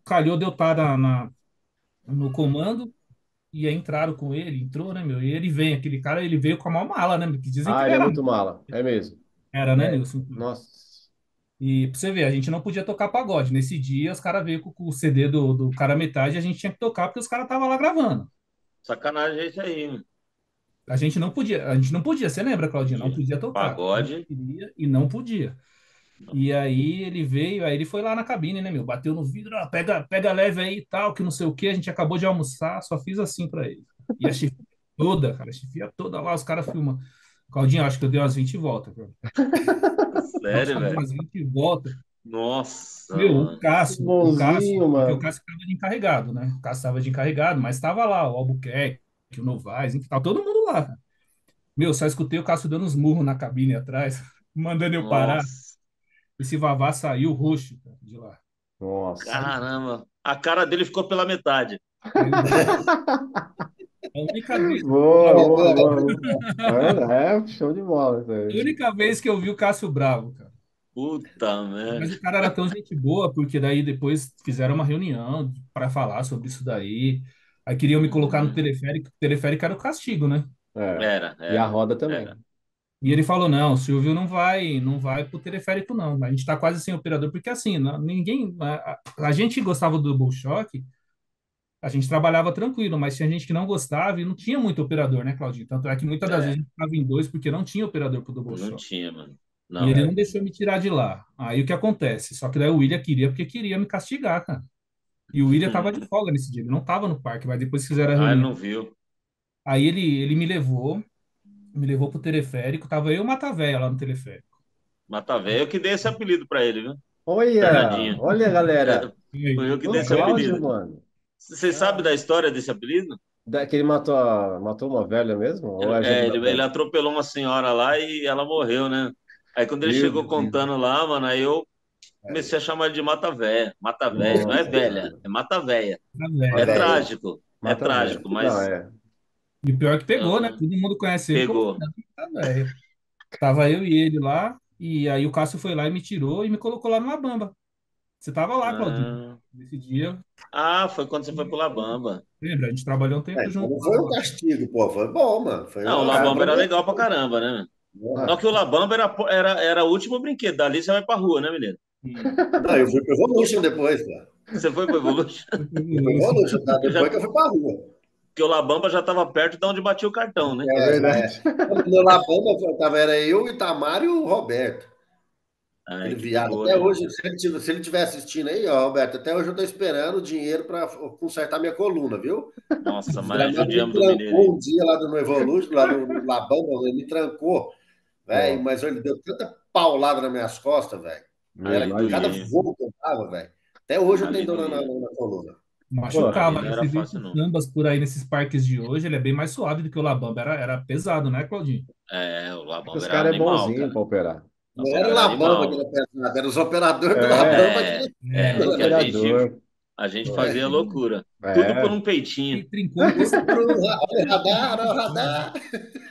Calhou de eu estar no comando e aí entraram com ele, entrou, né, meu? E ele vem, aquele cara, ele veio com a maior mala, né? Que dizem que Ah, ele ele é era. muito mala. É mesmo. Era, né, É. Nilson? Nossa. E pra você ver, a gente não podia tocar pagode. Nesse dia, os caras veio com o CD do cara metade e a gente tinha que tocar porque os caras estavam lá gravando. sacanagem é isso aí, mano. A gente não podia, você lembra, Claudinha? Não Podia. podia tocar. A gente Pagode. queria e não podia. Não. E aí ele veio, aí ele foi lá na cabine, né, meu? Bateu no vidro, ó, pega leve aí e tal, que não sei o quê. A gente acabou de almoçar, só fiz assim pra ele. E a chefia toda, cara, a chefia toda lá, os caras filmam. Claudinha, acho que eu dei umas 20 voltas, cara. Eu acho que Sério, eu dei velho? umas 20 voltas. Nossa, Meu, mano. Que O Cássio, bonzinho, porque o mano. Cássio estava de encarregado, né? O Cássio estava de encarregado, mas estava lá, o Albuquerque, o Novaes, enfim, tava todo mundo lá, cara. Meu, só escutei o Cássio dando uns murros na cabine atrás, mandando eu parar. Nossa. Esse Vavá saiu roxo, cara, de lá. Nossa. Saiu, Caramba. A cara dele ficou pela metade. saiu. A única vez que eu vi o Boa, Cássio, boa, boa, boa. É, show de bola isso a aí. única vez que eu vi o Cássio bravo, cara. Puta Mas merda. o cara era tão gente boa, porque daí depois fizeram uma reunião para falar sobre isso daí. Aí queriam me colocar no Uhum. teleférico, o teleférico era o castigo, né? É. Era, E a era, roda era. também. E ele falou: não, o Silvio não vai pro teleférico, não. A gente está quase sem operador, porque assim, ninguém. A gente gostava do Double Choque, a gente trabalhava tranquilo, mas tinha gente que não gostava e não tinha muito operador, né, Claudinho? Tanto é que muitas das vezes É, a gente ficava em dois porque não tinha operador pro Double não Choque. tinha, mano. E Não. ele não deixou me tirar de lá. Aí o que acontece? Só que daí o William queria, porque queria me castigar, cara. E o William tava de folga nesse dia, ele não tava no parque, mas depois fizeram a Ah, ele reunião. não viu. Aí ele me levou pro teleférico, tava eu e o Mata Véia lá no teleférico. Mata velho, eu que dei esse apelido pra ele, viu? Olha, Fernandinho. olha, É, galera. foi eu que dei O esse Cláudio, apelido. mano. Você sabe da história desse apelido? Que ele matou uma velha mesmo? Ou é jogo da Ele velha? atropelou uma senhora lá e ela morreu, né? Aí quando ele Meu chegou Deus. contando lá, mano, aí eu Aí. comecei a chamar ele de Mata Véia. Mata Véia, não é Nossa, velha, cara. é Mata Véia. Mata A É Véia. velha. Mata velha. trágico, Não, mas é. E o pior é que pegou, né? ah, Todo mundo conhece ele como pegou. Fernando Mata Véia. Tava eu e ele lá, e aí o Cássio foi lá e me tirou e me colocou lá numa bamba. Você tava lá, Claudinho. Ah, Nesse dia, foi quando você foi pro Labamba. lembra? A gente trabalhou um É, tempo então junto não lá. foi um castigo, pô. Foi bom, mano. Foi Não, o uma É. Labamba era promoção. legal pra caramba, né? Só Ah, que o Labamba era o último brinquedo. Dali você vai pra rua, né, menino? E Não, eu fui pro Evolution depois, cara. Você foi pro Evolution? Fui pro Evolution, tá? Eu já, Depois que eu fui pra rua. porque o Labamba já tava perto de onde batia o cartão, né? é verdade. No La Bamba tava, era eu, o Itamar e o Roberto. Ai, Aquele que viado. boa, Até né? hoje, se ele estiver assistindo aí, ó, Roberto, até hoje eu tô esperando dinheiro para consertar minha coluna, viu? O Nossa, mas desgramado me judiamos do mineiro aí. trancou um dia lá no Evolution, lá no La Bamba, ele me trancou, velho, Nossa, mas ele deu tanta paulada nas minhas costas, velho. meu, Ali Era do cada imagina. Rio. voo que eu tava, velho. Até hoje eu Ali tenho do dor Rio. na coluna. Pô, Ali machucava, não né? era Você vê fácil, esses não. sambas por aí nesses parques de hoje, ele é bem mais suave do que o Labamba. Era pesado, né, Claudinho? É, o é que Labamba os era caras é animal, bonzinho cara. pra operar. O Não Labamba era o era La Bamba que animal. era pesado, eram os operadores do La É, Bamba que É, É, os que a gente, operador. a gente é, fazia que loucura. Tudo por É, um peitinho. trincou um tudo pescoço, olha o radar, olha o né? radar.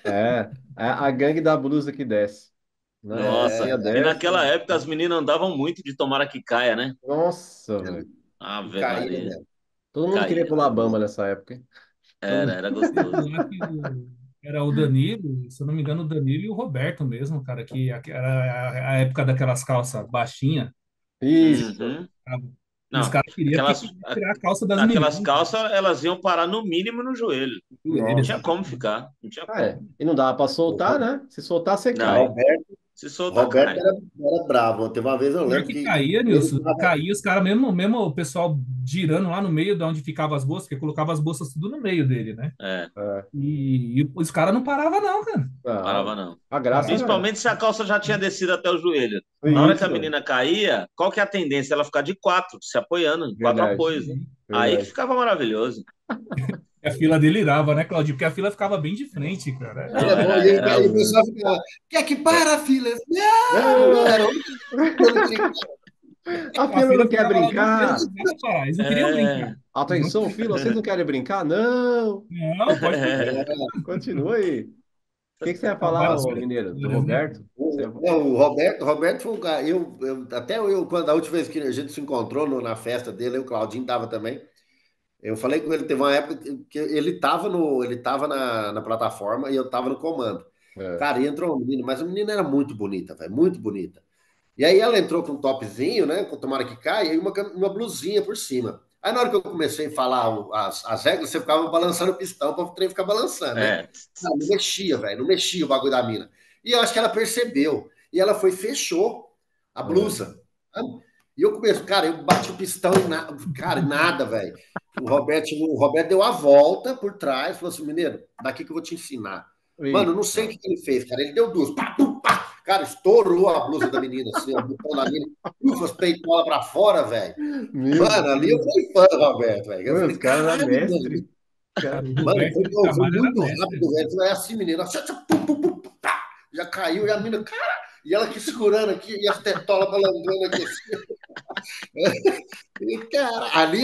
é. A gangue da blusa que desce. Né? A Nossa. blusinha E desce. naquela época as meninas andavam muito de tomara que caia, né? Nossa, velho. E Ave caía Maria. mesmo. Todo mundo queria Caía. pular bamba nessa época, hein? Todo Era mundo. Tem que gostoso. pular que era o Danilo, se eu não me engano, o Danilo e o Roberto mesmo, cara, que era a época daquelas calças baixinhas. Isso. Uhum. E os Não, caras queriam aquelas, tirar a calça das aquelas meninas, calças, elas iam parar no mínimo no joelho. Não joelho, tinha como exatamente. ficar, não tinha Ah, é. como. E não dava para soltar, né? Se soltar, você O Não, cai. Roberto, se soltar, Roberto cai. era bravo. Teve uma vez eu Pior lembro que que caía, ele Nilson, tava. caía os caras, mesmo o pessoal girando lá no meio de onde ficavam as bolsas, porque colocava as bolsas tudo no meio dele, né? É, É. E os caras não paravam, não, cara. parava Não. não. A graça Parava. era Principalmente se a calça já tinha descido até o joelho. Na hora que a isso. menina caía, qual que é a tendência? Ela ficar de quatro, se apoiando, em quatro Verdade. apoios. Aí que Verdade. ficava maravilhoso. E a fila delirava, né, Claudio? Porque a fila ficava bem de frente, cara. Não, Era bom. era, E era o pessoal ficava, quer que para, filha? Não, não, Não! era um que não tinha. A A fila fila não quer ficava lá o dia inteiro, brincar. não dava pra parar. Eles não queriam brincar. é, Eles não Atenção, fila, vocês não querem brincar? Não! Não, pode continuar. Continua aí. O que que você ia falar, Várias ô Mineiro? Do histórias, né? Roberto? Você ia- Não, o Roberto foi um cara. Até eu, quando a última vez que a gente se encontrou na festa dele, o Claudinho estava também. Eu falei com ele, teve uma época que ele tava na plataforma e eu estava no comando. É. Cara, e entrou uma menina, mas a menina era muito bonita, velho, muito bonita. E aí ela entrou com um topzinho, né? Com tomara que caia, e uma blusinha por cima. Aí na hora que eu comecei a falar as regras, você ficava balançando o pistão para o trem ficar balançando, né? é, Não, não mexia, velho, não mexia o bagulho da mina. E eu acho que ela percebeu. E ela foi e fechou a É. blusa. Sabe? E eu começo, cara, eu bati o pistão e nada, cara, nada, velho. O Roberto deu a volta por trás, falou assim, mineiro, daqui que eu vou te ensinar. Mano, eu não sei o Eita. que ele fez, cara. Ele deu duas. Pá, pum, pá. Cara, estourou a blusa da menina, assim, o botão da menina. Ufa, as peitolas pra fora, velho. Meu Mano, ali eu Deus. fui fã do Roberto, velho. Eu Mano, os falei, caras eram caralho, mano. mestre. Cara, o Mano, Roberto de foi Camargo era muito mestre. rápido, velho. Foi assim, menina. Pum, pum, pum, pum, tá. Já caiu, e a menina, cara. E ela aqui segurando aqui, e as tetolas balangando aqui assim. E, cara, ali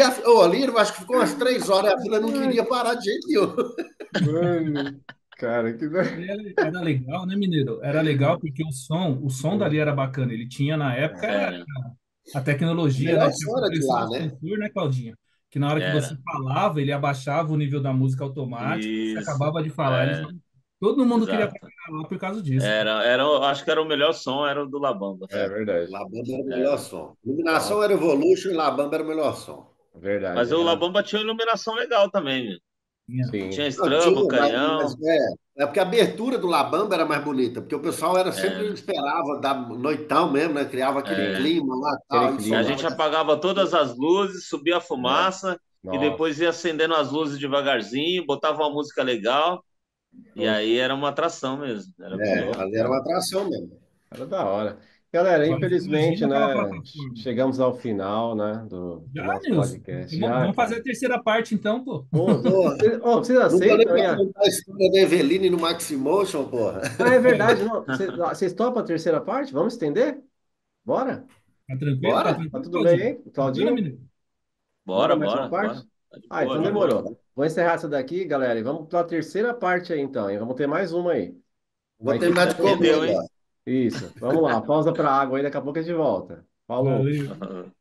eu acho que ficou umas 3 horas, a fila não Ai, queria parar de jeito nenhum. mano. Cara, que. Era legal, né, Mineiro? Era legal porque o som dali era bacana. Ele tinha, na época, era, a A tecnologia, melhor né? Tinha a som era de compressão lá, do né? sensor, né, Claudinha? Que na hora que você era. falava, ele abaixava o nível da música automático. Você Isso, acabava de falar, é, todo mundo queria exato. trabalhar lá por causa disso, cara. Acho que era o melhor som, era o do Labamba. É verdade. Labamba era o melhor Era. som. Iluminação Nossa, era Evolution e Labamba era o melhor som. Mas verdade. o Era... Labamba tinha iluminação legal também, meu. Tinha. Tinha Sim. Não, estrabo, tinha, mas canhão. é porque a abertura do Labamba era mais bonita, porque o pessoal era sempre Era, esperava dar noitão mesmo, né? Criava aquele é. Sim. clima lá, Aquele tal, e A clima. soltava gente aquela. apagava todas as luzes, subia a É. fumaça e Nossa. depois ia acendendo as luzes devagarzinho, botava uma música legal e Oxe, aí era uma atração mesmo. Era muito louco. Ali era uma atração mesmo. era da hora. Galera, Agora, você infelizmente, imagina aquela né? plataforma. Chegamos ao final, né? Do Já, nosso Nilson? podcast. Já, Vamos fazer cara. a terceira parte, então, pô. Pô, Porra, vocês não deu nem aceitam, pra hein? contar a história da Eveline no Maximotion, porra. Ah, é verdade. Não. Vocês topam a terceira parte? Vamos estender? Bora? Tá tranquilo? Tá Bora? Tá tranquilo, tudo bem, Claudinho? hein? Tranquilo, Claudinho? menino? Bora Bora, mais uma bora, parte? bora. Tá de Ah, boa, então de boa. demorou. Vou encerrar essa daqui, galera, e vamos para a terceira parte aí, então. E vamos ter mais uma aí. A Vou equipe terminar de toda. comer Rendeu, agora. hein? Isso. Vamos lá. Pausa para água aí, daqui a pouco a gente volta. Falou. Valeu.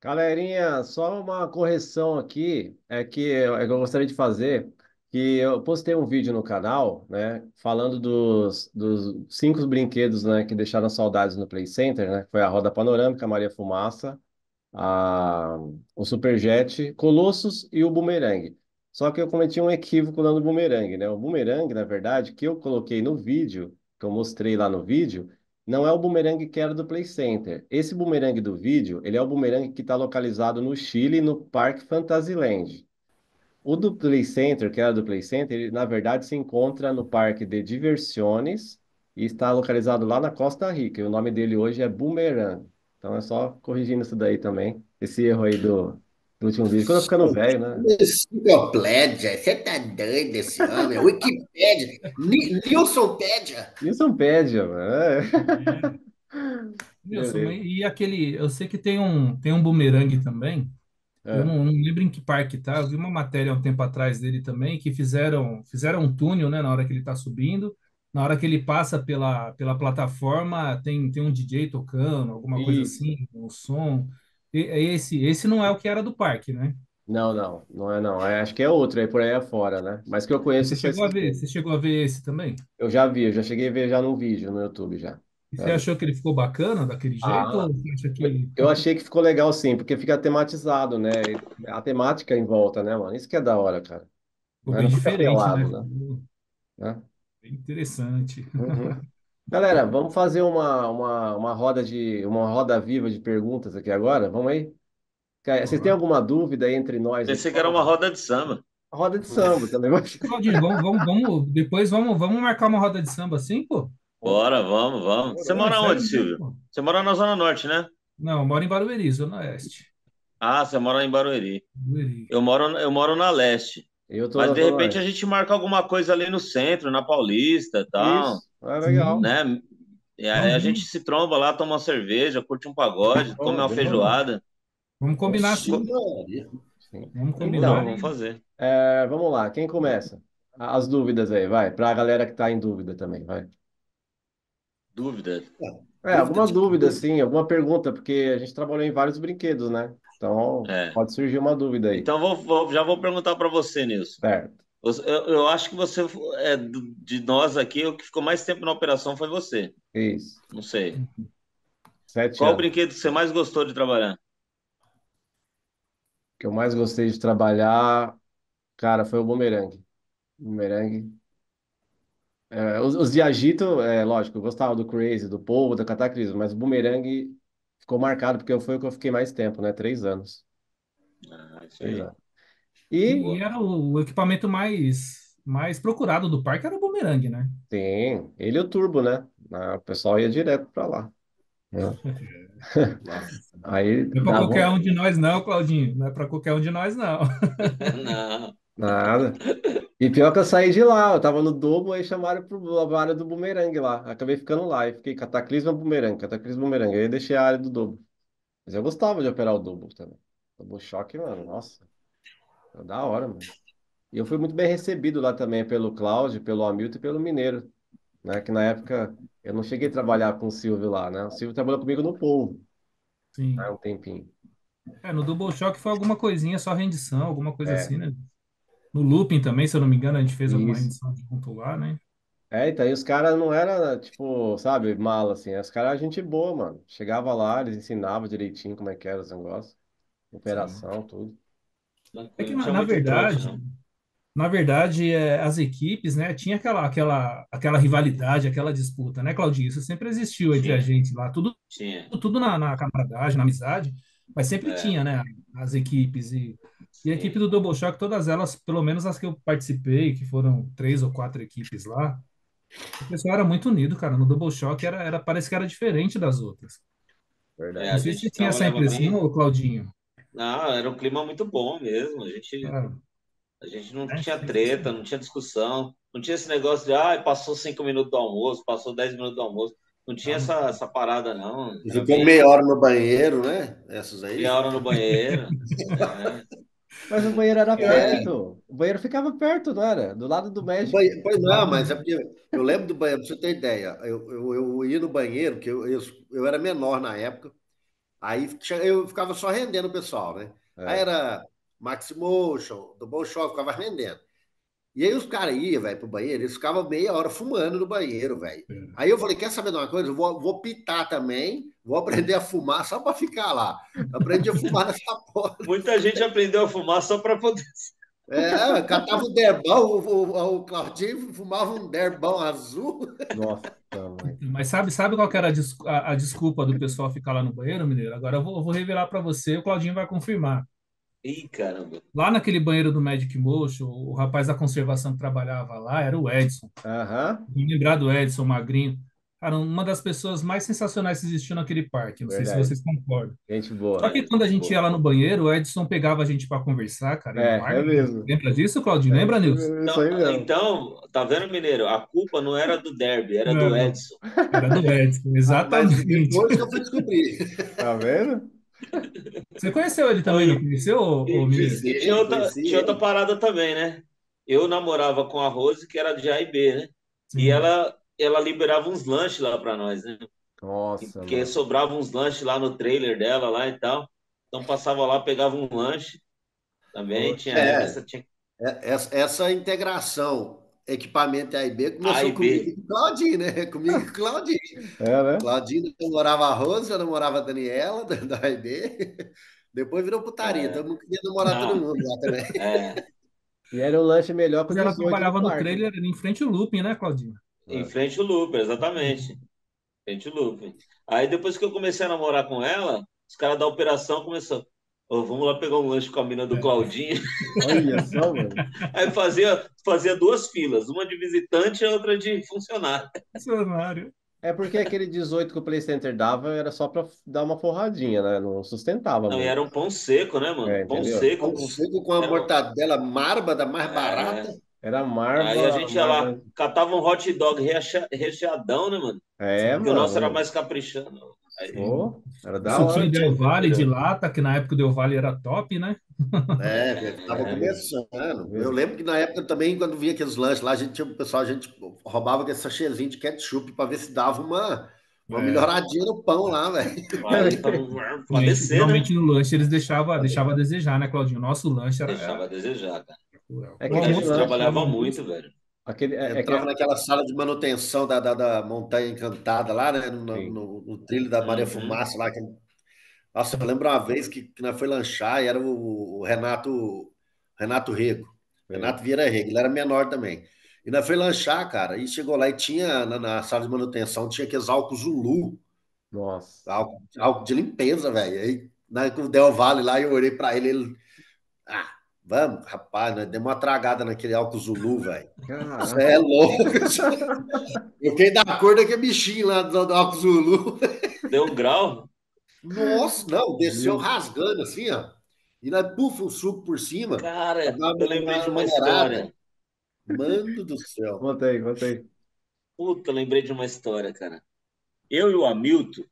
Galerinha, só uma correção aqui, é que eu gostaria de fazer, que eu postei um vídeo no canal, né, falando dos 5 brinquedos, né, que deixaram saudades no Play Center, né, que foi a roda panorâmica, a Maria Fumaça, a, o Superjet, Colossus e o Boomerang. Só que eu cometi um equívoco lá no Boomerang, né? O Boomerang, na verdade, que eu coloquei no vídeo, que eu mostrei lá no vídeo, não é o Boomerang que era do Play Center. Esse Boomerang do vídeo, ele é o Boomerang que está localizado no Chile, no Parque Fantasyland. O do Play Center, que era do Play Center, ele, na verdade, se encontra no Parque de Diversiones e está localizado lá na Costa Rica. E o nome dele hoje é Boomerang. Então é só corrigindo isso daí também. Esse erro aí do último vídeo. Quando eu ficando velho, né? Enciclopédia, você tá doido esse homem? Wikipédia, Nilsonpédia. Nilsonpédia, mano. É. Nilson, Beleza. e aquele, eu sei que tem um bumerangue também. Eu É. não lembro em que parque tá. Eu vi uma matéria há um tempo atrás dele também, que fizeram um túnel, né, na hora que ele está subindo. Na hora que ele passa pela plataforma, tem um DJ tocando, alguma coisa Isso. assim, um som. Esse não é o que era do parque, né? Não é não. Acho que é outro aí por aí afora, né? Mas que eu conheço são esses dois. Você chegou a ver esse também? Eu já vi, eu já cheguei a ver já num vídeo no YouTube já. E você Já vi. achou que ele ficou bacana daquele jeito? Ah, Ou você acha que eu achei que ficou legal sim, porque fica tematizado, né? E a temática em volta, né, mano? Isso que é da hora, cara. ficou Né? bem Não fica diferente, né? pelado, né? Ficou Né? bem interessante. Uhum. Galera, vamos fazer uma roda viva de perguntas aqui agora? Vamos aí? Vocês têm Ó. alguma dúvida aí entre nós aqui? Pensei que era uma roda de samba. Roda de samba também. Claudinho, depois vamos marcar uma roda de samba assim, pô? Bora, vamos, vamos. Você Não, é mora onde, sério mesmo, Silvio? pô. Você mora na Zona Norte, né? Não, eu moro em Barueri, Zona Oeste. Ah, você mora em Barueri. Barueri. Eu moro na Leste. Eu tô Mas na de Zona repente a Oeste. gente marca alguma coisa ali no centro, na Paulista e tal, Isso, é legal. Sim, né? E aí a gente vamos, se tromba lá, toma uma cerveja, curte um pagode, come Oh, uma demorou. feijoada. vamos combinar Oxi, sim. Maria. Sim. Vamos Demorou, combinar Então, vamos e fazer. vamos lá. Quem começa? As dúvidas aí, vai. Para a galera que está em dúvida também, vai. Dúvida. Dúvida Alguma de dúvida, quê? sim, alguma pergunta, porque a gente trabalhou em vários brinquedos, né? Então, É. pode surgir uma dúvida aí. Então já vou perguntar para você, Nilson. Certo. Eu acho que você de nós aqui, o que ficou mais tempo na operação foi você. Isso. Não sei. 7 Qual o anos. brinquedo que você mais gostou de trabalhar? O que eu mais gostei de trabalhar, cara, foi o bumerangue. Bumerangue. Os de agito, lógico, eu gostava do Crazy, do Polvo, da Cataclismo, mas o bumerangue ficou marcado porque foi o que eu fiquei mais tempo, né? 3 anos. Ah, isso Três aí. anos. E, e era o equipamento mais procurado do parque era o bumerangue, né? tem, ele e o Turbo, né? O pessoal ia direto pra lá, né? Nossa. Aí Não é para qualquer dava um de nós, não, Claudinho. Não é para qualquer um de nós, não. Não. nada. E pior que eu saí de lá, eu tava no Dobo, aí chamaram a área do bumerangue lá. Acabei ficando lá, e fiquei Cataclisma bumerangue. Aí deixei a área do Dobo. Mas eu gostava de operar o Dobo também. Double Shock, mano, nossa, é da hora, mano. E eu fui muito bem recebido lá também pelo Cláudio, pelo Hamilton e pelo Mineiro, né? Que na época eu não cheguei a trabalhar com o Silvio lá, né? O Silvio trabalhou comigo no Polvo, Sim. há um tempinho. No Double Shock foi alguma coisinha, só rendição, alguma coisa É, assim, né? No Looping também, se eu não me engano, a gente fez alguma isso. rendição junto lá, né? Então, e os caras não eram, tipo, sabe, mala, assim. Os caras eram gente boa, mano. Chegava lá, eles ensinavam direitinho como é que era os negócios, Sim. operação, tudo. É que, Tranquilo, não tinha muito trote, não. na verdade, as equipes, né, tinha aquela rivalidade, aquela disputa, né, Claudinho? Isso sempre existiu entre a Tinha, gente lá, tinha. tudo na camaradagem, na amizade, mas sempre É, tinha, né, as equipes. E a equipe sim. do Double Shock, todas elas, pelo menos as que eu participei, que foram 3 ou 4 equipes lá, o pessoal era muito unido, cara. No Double Shock parece que era diferente das outras. Não A Verdade. sei se você gente tinha essa trabalhava impressão, bem. ô Claudinho. Não, era um clima muito bom mesmo. Cara, A gente não tinha treta, sensacional. não tinha discussão. Não tinha esse negócio de, passou 5 minutos do almoço, passou 10 minutos do almoço. Não tinha Ah, essa parada, não. E Era ficou meia bem hora no banheiro, né? Essas meia aí. hora no banheiro. É, Mas o banheiro era É, perto. O banheiro ficava perto, não era? Do lado do o Magic. banheiro, pois não, tava- mas é porque eu lembro do banheiro, pra você ter ideia. Eu ia no banheiro, porque eu era menor na época, aí eu ficava só rendendo o pessoal, né? Aí É, era Maximotion, do Bolshoi, ficava rendendo. E aí os caras iam, velho, pro banheiro, eles ficavam meia hora fumando no banheiro, velho. Aí eu falei, quer saber de uma coisa? Eu vou pitar também, vou aprender a fumar só para ficar lá. Eu aprendi a fumar nessa porra. muita gente aprendeu a fumar só para poder. Catava o derbão, o Claudinho fumava um derbão azul. nossa, mãe. Mas sabe qual que era a desculpa do pessoal ficar lá no banheiro, Mineiro? Agora eu vou revelar para você, o Claudinho vai confirmar. Ih, caramba. Lá naquele banheiro do Magic Motion, o rapaz da conservação que trabalhava lá era o Edson. Aham, Me lembrar do Edson Magrinho. Cara, uma das pessoas mais sensacionais que existiu naquele parque. Não sei se verdade. vocês concordam. Gente Só boa. que quando a Gente gente ia boa. lá no banheiro, o Edson pegava a gente para conversar, cara, e É larga. mesmo. Lembra disso, Claudinho? É Lembra, Nilson? isso aí mesmo. Então, tá vendo, Mineiro? A culpa não era do Derby, era do Não, Edson. era do Edson, Mas exatamente. depois que eu fui descobrir. Tá vendo? Você conheceu ele Não, também, não conheceu, ô Mineiro? e Conheci tinha outra ele. parada também, né? Eu namorava com a Rose, que era de A e B, né? E Sim. ela liberava uns lanches lá para nós, né? Nossa, Porque mano. sobrava uns lanches lá no trailer dela lá e tal. Então passava lá, pegava um lanche. Também tinha Poxa, época, É, você tinha essa integração equipamento A e B A começou e comigo e B. com o Claudinho, né? Comigo e com o Claudinho. é, né? Claudinho namorava a Rose, eu namorava a Daniela, da A e B. Depois virou putaria, É, todo mundo queria namorar todo não, mundo lá também. é, E era um lanche melhor com Mas ela 18 no trabalhava no quarto, né? trailer em frente ao looping, né, Claudinho? em É. frente ao Looper, exatamente. Frente ao Looper. Aí depois que eu comecei a namorar com ela, os caras da operação começaram. Ô, vamos lá pegar um lanche com a mina do É. Claudinho. Olha só, mano. Aí fazia duas filas, uma de visitante e a outra de funcionário. Funcionário. É porque aquele 18 que o Play Center dava era só pra dar uma forradinha, né? Não sustentava Não, e muito. era um pão seco, né, É, mano? Pão entendeu? seco Pão com. seco com a Era, mortadela marba da mais barata. é, Era Aí a marva, gente ia lá, marva. catava um hot dog recheadão, né, mano? É, Sim, Porque o nosso era mano. mais caprichando. Aí, sim. Pô, era O da suquinho hora. Del Valle de entendeu? lata, que na época o Del Valle era top, né? É, estava É, Mesmo, começando. Eu mesmo. lembro que na época também, quando via aqueles lanches lá, a gente tinha, o pessoal, a gente roubava aquele sachêzinho de ketchup para ver se dava uma É. melhoradinha no pão lá, velho. aí pra Realmente, descer, né? realmente no lanche eles deixava a desejar, né, Claudinho? Nosso lanche Deixava a desejar, cara. É o que A aquele gente almoço, lanche, trabalhava o almoço. muito, velho. Entrava naquela sala de manutenção da Montanha Encantada lá, né? Sim. No trilho da Maria Uhum. Fumaça lá. Nossa, eu lembro uma vez que nós foi lanchar e era o Renato Rego. Sei. Renato Vieira Rego, ele era menor também. E nós foi lanchar, cara, e chegou lá e tinha, na sala de manutenção, tinha aqueles álcool Zulu, Nossa. álcool de limpeza, velho. Aí, com o Del Valle lá, eu olhei pra ele, ah, vamos, rapaz, nós demos uma tragada naquele álcool Zulu, velho. Você Caraca. é louco. Eu fiquei da cor daquele bichinho lá do álcool Zulu. Deu um grau. Nossa, não, desceu Meu, rasgando assim, ó. E lá, pufa, o suco por cima, pra Cara, dar eu lembrei de uma uma maneirada. história. Mano do céu. conta aí, conta aí. Puta, eu lembrei de uma história, cara. Eu e o Hamilton,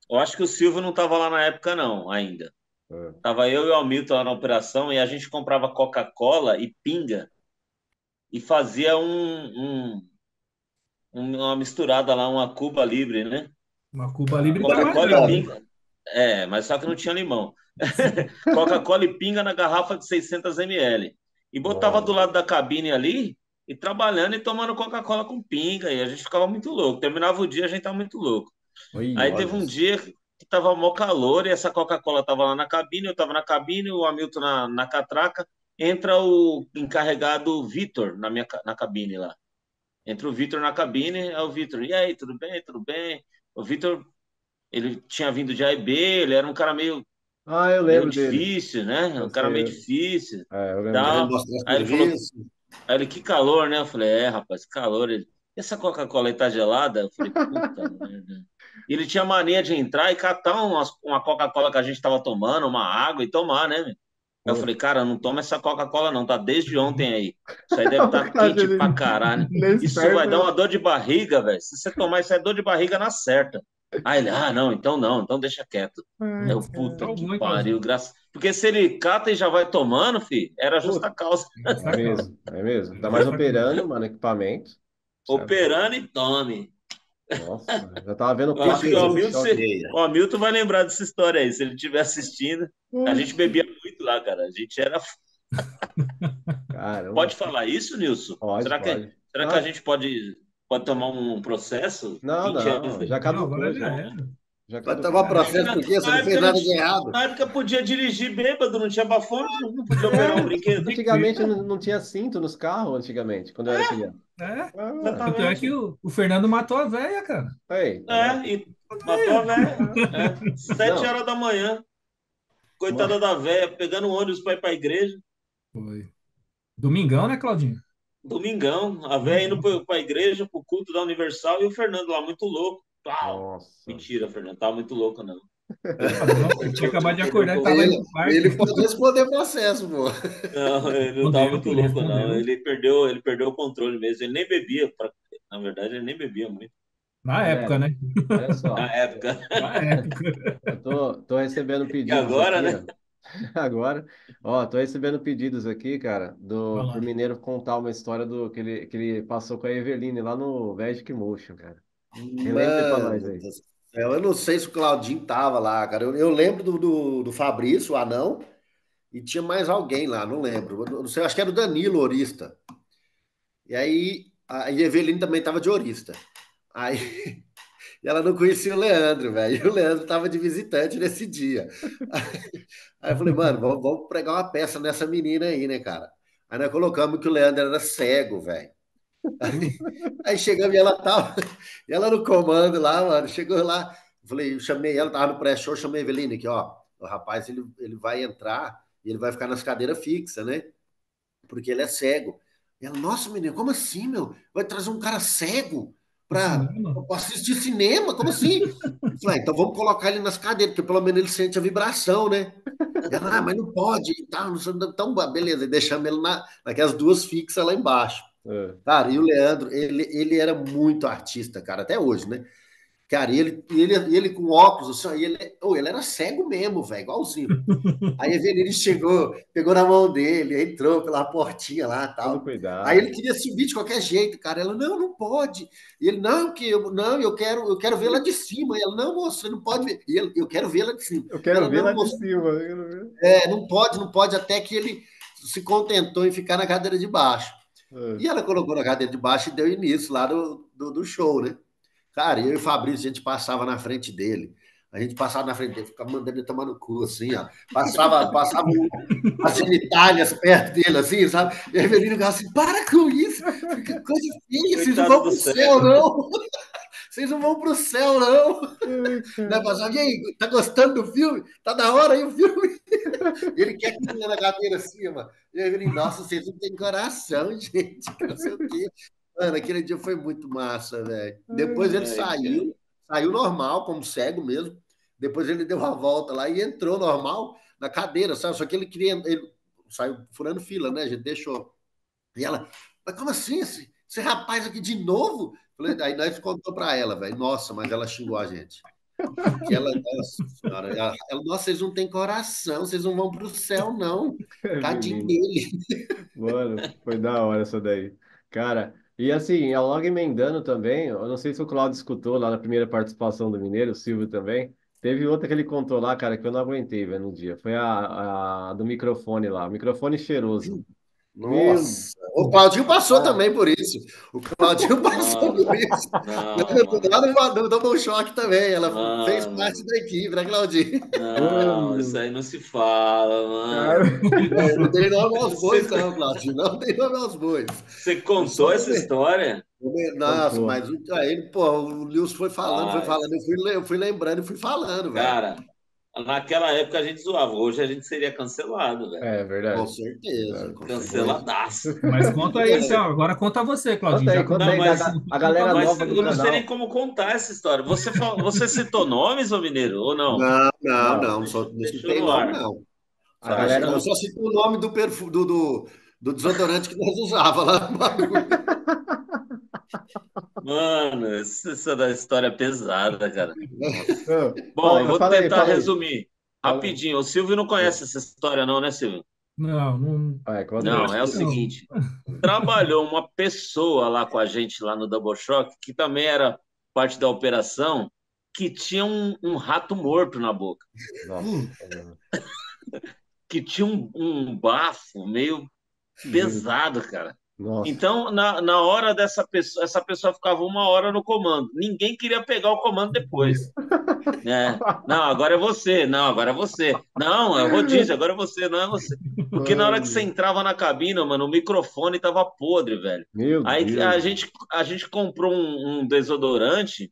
eu acho que o Silvio não tava lá na época, não, ainda. É. Tava eu e o Hamilton lá na operação e a gente comprava Coca-Cola e pinga e fazia uma misturada lá, uma Cuba Libre, né? Uma Cuba Libre tá mais Coca-Cola e brava, hein? pinga. É, mas só que não tinha limão. Coca-Cola e pinga na garrafa de 600 ml. E botava do Nossa. lado da cabine ali e trabalhando e tomando Coca-Cola com pinga. E a gente ficava muito louco. Terminava o dia, a gente tava muito louco. Oi, Aí teve Olha um isso. dia que tava mó calor e essa Coca-Cola tava lá na cabine, eu tava na cabine, o Hamilton na catraca. Entra o encarregado Vitor na cabine lá. Entra o Vitor na cabine, é o Vitor. E aí, tudo bem? Tudo bem? O Vitor, ele tinha vindo de A e B, ele era um cara Ah, eu meio lembro dele. difícil, né? Eu Um cara sei. meio Eu, difícil, eu lembro Querendo dele. tal. mostrar Aí ele falou, serviço. aí ele, que calor, né? Eu falei, rapaz, que calor. Ele, e essa Coca-Cola aí tá gelada? Eu falei, puta merda. E ele tinha mania de entrar e catar uma Coca-Cola que a gente tava tomando, uma água e tomar, né, meu? Aí eu Pô. falei, cara, não toma essa Coca-Cola não, tá desde ontem aí. Isso aí deve O estar cara quente pra dele caralho. nem Isso vai esperto. dar uma dor de barriga, velho. Se você tomar isso é dor de barriga na certa. Aí ele, não, então deixa quieto. Ai, Eu, Putz, puta cara. salvou, que hein, pariu, Claudinho? graças. Porque se ele cata e já vai tomando, filho, era Pô, justa causa. é Justa causa. mesmo, é mesmo. Ainda mais Justa causa. operando, mano, equipamento. Cê é louco. Operando e tome. Nossa, já tava vendo o Eu acho pique que do o Double Hamilton, Choque. Feia. o Hamilton vai lembrar dessa história aí, se ele estiver assistindo. A gente Poxa, bebia muito lá, cara. A gente era. caramba, Pode falar isso, Nilson? pode, Será que, pode. será que a Não, gente pode tomar um processo não, 20 anos não, já depois? Não, caducou agora já já. era. Já Vai caducou. tomar Já era. Porque processo porque você na não fez época, não, nada de errado. na época podia dirigir bêbado, não tinha bafômetro, não podia operar um É, brinquedo. Tinha que ser. antigamente não tinha cinto nos carros, antigamente, quando eu era criança. É. Ah, Tanto é que Exatamente. o Fernando matou a véia, cara. aí, tá vendo? É, e matou a véia. Ah, É. Sete não, horas da manhã, uma- coitada da véia, pegando um ônibus para ir para a igreja. Foi. Domingão, né, Claudinho? Domingão, a véia indo Domingão. para a igreja, pro culto da Universal, e o Fernando lá, muito louco. Pau! nossa. Mentira, Fernando, tava muito louco, não. Ah, não, ele tinha Perdeu, acabado de perdeu o acordar e tava indo Ele, pro parque. ele pode responder processo, pô. Não, ele não tava Respondeu, muito pô, ele louco, não. respondeu. Ele perdeu o controle mesmo. Ele nem bebia. Na verdade, ele nem bebia muito. Na época, Galera, né? olha Na só, época. Na época. eu tô recebendo E pedidos agora, aqui, né? ó. Agora, ó, tô recebendo pedidos aqui, cara, Vai pro lá. Mineiro contar uma história que ele passou com a Eveline lá no Magic Motion, cara. Relembra aí pra nós Mano aí. do céu, eu não sei se o Claudinho tava lá, cara. Eu lembro do Fabrício, o anão, e tinha mais alguém lá, não lembro. Eu não sei, acho que era o Danilo Orista. E aí a Eveline também estava de Orista. Aí e ela não conhecia o Leandro, velho. E o Leandro estava de visitante nesse dia. Aí eu falei, mano, vamos pregar uma peça nessa menina aí, né, cara? Aí nós colocamos que o Leandro era cego, velho. Aí chegamos e ela tava, e ela no comando lá, mano. Chegou lá, eu falei, eu chamei ela, tava no pré-show, chamei a Eveline aqui, ó. O rapaz, ele vai entrar e ele vai ficar nas cadeiras fixas, né? Porque ele é cego. E ela, nossa, menino, como assim, meu? Vai trazer um cara cego No para cinema? assistir cinema? Como assim? Eu falei, então vamos colocar ele nas cadeiras, porque pelo menos ele sente a vibração, né? Ela, mas não pode e tal, não sei, então, beleza, e deixamos ele naquelas duas fixas lá embaixo. É. Cara, e o Leandro, ele era muito artista, cara, até hoje, né? Cara, e ele com óculos, assim, ele era cego mesmo, velho, igualzinho. Aí a Eveline chegou, pegou na mão dele, entrou pela portinha lá e Todo tal. Aí cuidado. ele queria subir de qualquer jeito, cara. Ela, não, não pode. E ele, não, não, eu quero ver lá de cima. E ela, não, moço, você não pode ver. E ele, eu quero ver lá de cima. Eu quero Ela, ver lá não, de moço, cima. Eu quero ver. não pode, não pode, até que ele se contentou em ficar na cadeira de baixo. É. E ela colocou na cadeira de baixo e deu início lá do show, né? Cara, eu e o Fabrício, a gente passava na frente dele. A gente passava na frente dele, ficava mandando ele tomar no cu, assim, ó. Passava as genitálias perto dele, assim, sabe? E a Evelina ficava assim, para com isso, fica coisa feia, vocês não Coitado vão do pro céu, cego. não. Vocês não vão pro céu, não. Ai, Né, cara. passava, e aí, tá gostando do filme? Tá da hora aí o filme? Ele quer que tenha na cadeira assim, mano. E aí ele, nossa, vocês não têm coração, gente, que não sei o quê. Mano, aquele dia foi muito massa, velho. Depois ele Ai, cara. saiu normal, como cego mesmo. Depois ele deu a volta lá e entrou normal na cadeira, sabe? Só que ele queria, ele saiu furando fila, né? A gente deixou. E ela, mas como assim? Esse rapaz aqui de novo? Aí nós contou pra ela, velho. Nossa, mas ela xingou a gente. Que ela, nossa senhora, nossa, vocês não têm coração, vocês não vão para o céu, não. Tadinho Eveline. dele. Mano, foi da hora essa daí. Cara, e assim, logo emendando também, eu não sei se o Claudio escutou lá na primeira participação do Mineiro, o Silvio também. Teve outra que ele contou lá, cara, que eu não aguentei, velho, no dia. Foi a do microfone lá, o microfone cheiroso. Meu, Nossa, o Claudinho passou cara, também por isso. O Claudinho passou por Mano, isso. não, Lá mano. no Double Choque também. Ela fez parte Mano, da equipe, né, Claudinho? não, isso mano, aí não se fala, cara. mano. Não tem nome aos Você, bois, não, Claudinho. Não tem nome aos bois. você Eu só contou essa história? Nossa, Contou. mas aí, pô, o Nilson foi Ai, falando. Eu fui lembrando e fui falando, velho. cara, naquela época a gente zoava, hoje a gente seria cancelado, velho. É Com verdade. certeza, É. com certeza. Canceladaço. Mas conta aí, então. Agora conta você, Claudinho. Já Conta Não, aí contou, da já mas, contou, a conta galera mas nova você do eu não agora. sei nem canal. como contar essa história. Você citou nomes, ô Mineiro, ou não? Não, não, Não, não, não Deixou citei no nome, ar. não. a Tá, galera Eu não. só citei o nome do perfume, do desodorante que nós usava lá no bagulho. mano, essa da história é pesada, cara. Nossa. Não, Bom, eu vou fala aí, tentar fala aí. resumir Fala aí. rapidinho. O Silvio não conhece essa história, não, né, Silvio? Não, não, Vai, conta Não, aí. Não, acho é o que não. não. seguinte: trabalhou uma pessoa lá com a gente, lá no Double Shock, que também era parte da operação, que tinha um rato morto na boca, Nossa, Putz, mano. que tinha um bafo meio Meu, pesado, cara. nossa. Então, na hora dessa pessoa, essa pessoa ficava uma hora no comando. Ninguém queria pegar o comando depois, né? Não, agora é você. Não, agora é você. Não, é rodízio, agora é você, não é você. Porque na hora que você Mano, entrava na cabina, mano, o microfone tava podre, velho. meu Aí Deus. a gente comprou um desodorante,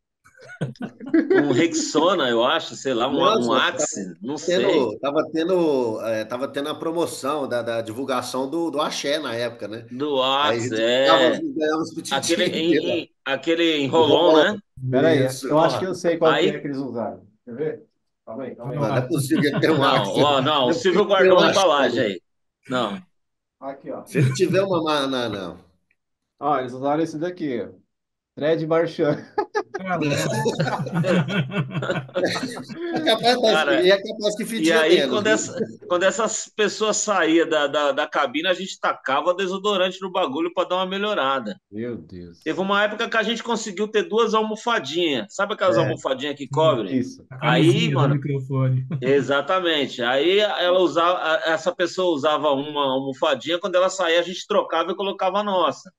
um Rexona, eu acho, sei lá, um Nossa, Axe, não sei, tava tendo a promoção da divulgação do Axé na época, né? do Aí a Axe, gente é. ganhava uns petidinhos lá. Aquele enrolão, Enrolão. né? Pera aí, Isso. eu acho que Ó, eu sei qual que é aí, que eles usaram. Quer ver? Calma aí. Não, não é ó, possível que ele tenha um não, Axe. ó, não, o Não é possível Silvio que ele tenha guardou um uma Axé. embalagem aí. Não, Aqui, ó. Se ele tiver uma. Não, não. Ó, eles usaram esse daqui, ó. Fred Marchand. Caramba. Cara, E é capaz que e fedia aí, menos, viu? quando essas pessoas saíam da cabine, a gente tacava desodorante no bagulho para dar uma melhorada. Meu Deus. Teve uma época que a gente conseguiu ter duas almofadinhas. Sabe aquelas É. almofadinhas que Sim, cobrem? Isso. a Aí, camisinha do mano, microfone. exatamente. Aí ela usava, essa pessoa usava uma almofadinha, quando ela saía, a gente trocava e colocava a nossa.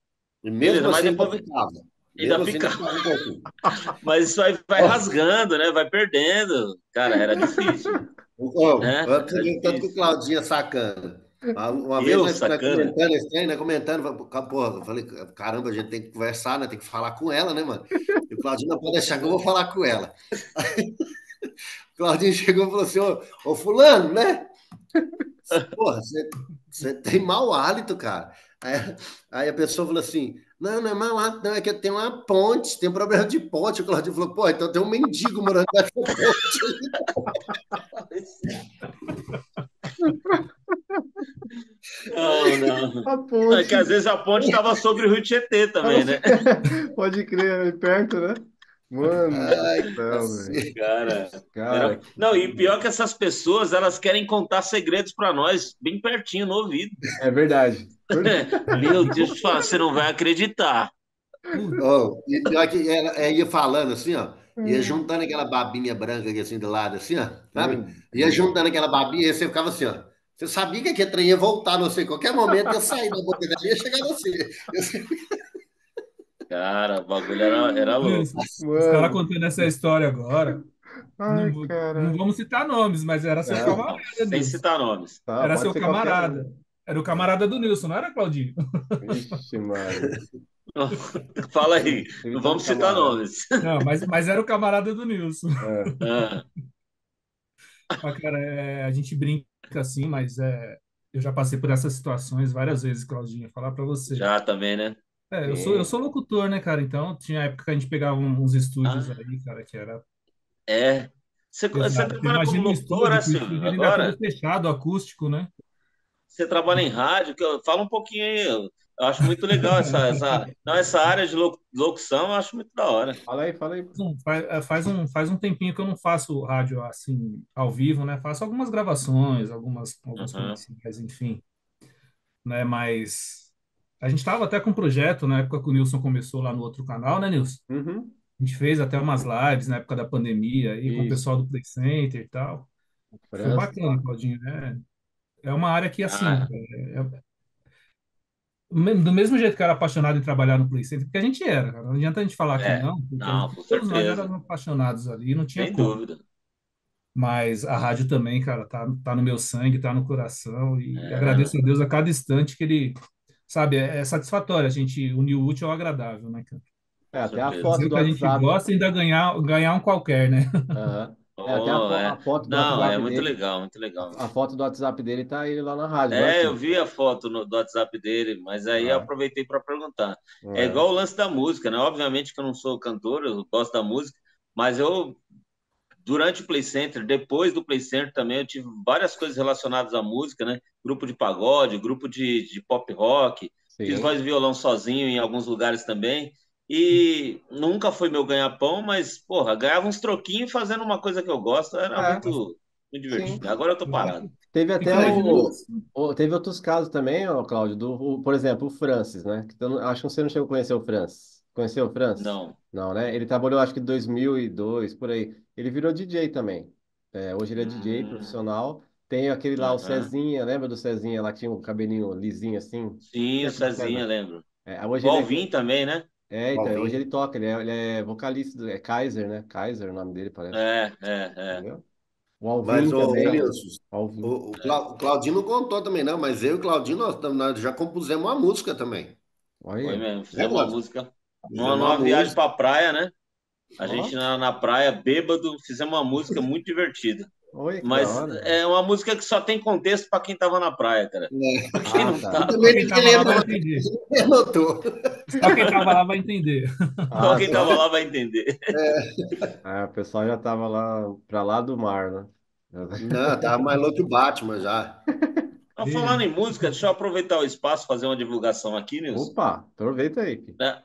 E Beleza, mesmo mas assim ainda depois ficava. ainda Mesmo assim ainda ficava. ficava um pouquinho. Mas isso aí vai Ó, rasgando, né? Vai perdendo. Cara, era difícil, ó, né? pra você Era ver o tanto que o difícil. Claudinho é sacana. Uma vez Eu, nós sacana. comentando esse trem, né? Comentando, porra, eu falei, caramba, a gente tem que conversar, né? Tem que falar com ela, né, mano? E o Claudinho não pode deixar que eu vou falar com ela. O Claudinho chegou e falou assim: ô fulano, né? Porra, você tem mau hálito, cara. Aí, aí a pessoa falou assim: não, não é mau hálito, não, é que tem uma ponte, tem um problema de ponte. O Claudinho falou: pô, então tem um mendigo morando nessa ponte. Não, não. A Não, é que ponte. às vezes a ponte estava sobre o Rio Tietê também, né? Pode crer, ali perto, né? Mano do Ai, céu, velho. cacete. Cara, Cara, não, e pior que essas pessoas, elas querem contar segredos para nós, bem pertinho no ouvido. é verdade. É, Meu e Deus, você não vai acreditar. putz, Oh, e pior que ela ia falando assim, ó, ia juntando aquela babinha branca aqui assim do lado, assim, ó, sabe? Meu Ia Deus. juntando aquela babinha e você ficava assim, ó. Você sabia que aquele trem ia voltar, não sei, qualquer momento ia sair da boca dela e ia chegar a você. Cara, o bagulho era olha louco. isso, os caras Mano. contando essa história agora. Não, Ai, não cara. vamos citar nomes, mas era seu Não, camarada, Não, sem Nilson. citar nomes. tá, Era pode seu ser qualquer um. camarada. Era o camarada do Nilson, não era, Claudinho? Vixe, Maria. Fala aí, Teve não tanto vamos citar camarada. nomes. Não, mas era o camarada do Nilson. É. Ah, Mas, cara, a gente brinca assim, mas eu já passei por essas situações várias vezes, Claudinho. Falar pra você. já também, né? Eu sou Sim. locutor, né, cara? Então tinha época que a gente pegava uns estúdios Ah, aí, cara, que era é. Você pesado. Você trabalha como imagina um locutor, estúdio, né, que o Silvio? estúdio ele ainda é todo Agora? fechado, acústico, né? Você trabalha em rádio, fala um pouquinho aí. Eu acho muito legal não, essa área de locução, eu acho muito da hora. Fala aí. Faz um tempinho que eu não faço rádio assim ao vivo, né? Faço algumas gravações, alguns Uhum. comerciais, enfim, né? Mas a gente estava até com um projeto na época que o Nilson começou lá no outro canal, né, Nilson? Uhum. A gente fez até umas lives na época da pandemia aí com o Isso. pessoal do Play Center e tal. Foi França. bacana, Claudinho, né? É uma área que, assim, Ah, do mesmo jeito que eu era apaixonado em trabalhar no Play Center, porque a gente era, cara. Não adianta a gente falar que não, porque não, com todos nós éramos certeza. apaixonados ali, não tinha Sem como. dúvida. Mas a rádio também, cara, tá no meu sangue, tá no coração, e É, agradeço a Deus a cada instante que ele, sabe, é satisfatório a gente unir o útil ao agradável, né, cara? É, com até a certeza. Fazer foto o do que a gente WhatsApp. gosta e ainda ganhar um qualquer, né? Aham. É, até Oh, a foto do não, é WhatsApp muito dele. legal, muito legal. A foto do WhatsApp dele tá ele lá na rádio, não é, É, eu filho? vi a foto do WhatsApp dele, mas aí eu Ah, aproveitei para perguntar. É é. igual o lance da música, né? Obviamente que eu não sou cantor, eu gosto da música, mas durante o Play Center, depois do Play Center também, eu tive várias coisas relacionadas à música, né? Grupo de pagode, grupo de pop rock, fiz Sim. voz e violão sozinho em alguns lugares também. E nunca foi meu ganha-pão, mas, porra, ganhava uns troquinhos fazendo uma coisa que eu gosto, era É, muito sim. divertido. Agora eu tô parado. Teve até Fico imaginando assim. teve outros casos também, ó, Cláudio, por exemplo, o Francis, né? Que acho que você não chegou a conhecer o Francis. Conheceu o Francis? Não. Não, né? Ele trabalhou, acho que em 2002, por aí. Ele virou DJ também. É, hoje ele é DJ Hum, profissional. Tem aquele lá, o aham. Cezinha, lembra do Cezinha lá que tinha um cabelinho lisinho assim? Sim, o Lembra do Cezinha, César? lembro. É, hoje O ele Alvin também, né? então, hoje Alvin. ele toca, ele é vocalista, é Kaiser, né? Kaiser, é o nome dele, parece. É. Entendeu? O Mas, Alvin ô também. Nilson, Alvin. O Claudinho não contou também, não, mas eu e o Claudinho, nós já compusemos uma música também. Foi Olha. mesmo. Né, Fizemos uma Claudinho? música Fizemos uma numa viagem música. pra praia, né? A Ó, gente na praia, bêbado, fizemos uma música muito divertida. olha que da Mas hora. é uma música que só tem contexto pra quem tava na praia, cara. Né? Pra quem Ah, não tá. E Só também tava, quem ninguém tava lá lembra, vai mas entender. ninguém anotou. Só quem tava lá vai entender. só Ah, quem tava só. lá vai entender. O pessoal já tava lá pra lá do mar, né? Não, tava mais louco que o Batman já. Mas falando E, em música, deixa eu aproveitar o espaço e fazer uma divulgação aqui, Nilson. Opa, aproveita aí, filho. Né?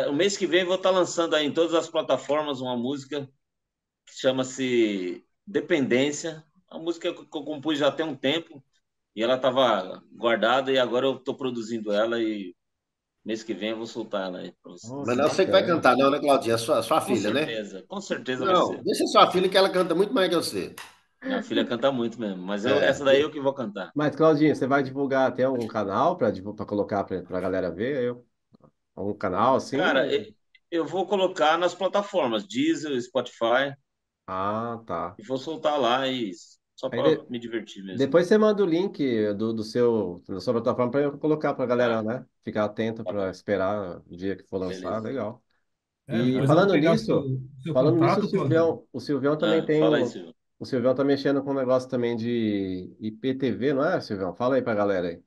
o mês que vem eu vou estar lançando aí em todas as plataformas uma música que chama-se Dependência. Uma música que eu compus já tem um tempo e ela estava guardada e agora eu estou produzindo ela e mês que vem eu vou soltar ela aí para você. Oh, Mas que não é você que vai bacana. cantar, não, né, Claudinha? É sua filha, né? Com certeza vai Não, ser. deixa sua filha que ela canta muito mais que você. Minha filha canta muito mesmo, mas É. essa daí eu que vou cantar. Mas, Claudinha, você vai divulgar, tem algum canal para colocar para a galera ver? Algum canal assim? Cara, eu vou colocar nas plataformas Deezer, Spotify Ah, tá. e vou soltar lá e só Aí para me divertir mesmo. depois você manda o link da sua plataforma para eu colocar para a galera, Tá, né? Ficar atento tá para bom. esperar o dia que for lançar. Beleza. Legal. E Tá Depois eu vou bom. pegar seu falando nisso, contato, Claudinho. O Silvião também tem Fala aí, um. Silvio. O Silvião tá mexendo com um negócio também de IPTV, não é, Silvião? Fala aí pra galera aí.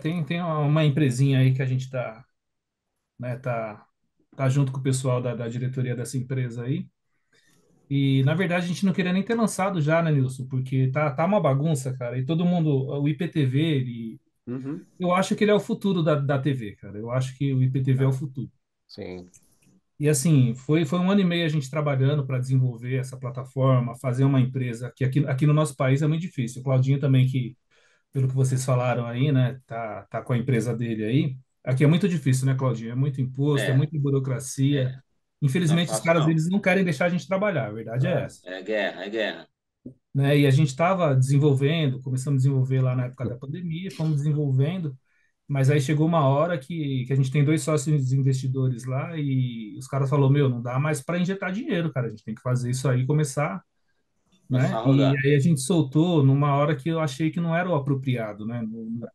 Tem uma empresinha aí que a gente tá, né, tá junto com o pessoal da diretoria dessa empresa aí. E, na verdade, a gente não queria nem ter lançado já, né, Nilson? Porque tá uma bagunça, cara. E todo mundo, o IPTV, Uhum. eu acho que ele é o futuro da TV, cara. Eu acho que o IPTV é o Ah, futuro. sim. E assim, foi um ano e meio a gente trabalhando para desenvolver essa plataforma, fazer uma empresa que aqui no nosso país é muito difícil. O Claudinho também, que, pelo que vocês falaram aí, né, tá com a empresa dele aí. Aqui é muito difícil, né, Claudinho? É muito imposto, é É, muita burocracia. é. Não é Infelizmente, os fácil, caras, não. eles não querem deixar a gente trabalhar, a verdade é É. essa. É guerra, é guerra. Né? E a gente estava desenvolvendo, começamos a desenvolver lá na época da pandemia, fomos desenvolvendo, mas aí chegou uma hora que a gente tem dois sócios investidores lá e os caras falaram, meu, não dá mais para injetar dinheiro, cara, a gente tem que fazer isso aí, e começar, Começar né? a E rodar. aí a gente soltou numa hora que eu achei que não era o apropriado, né?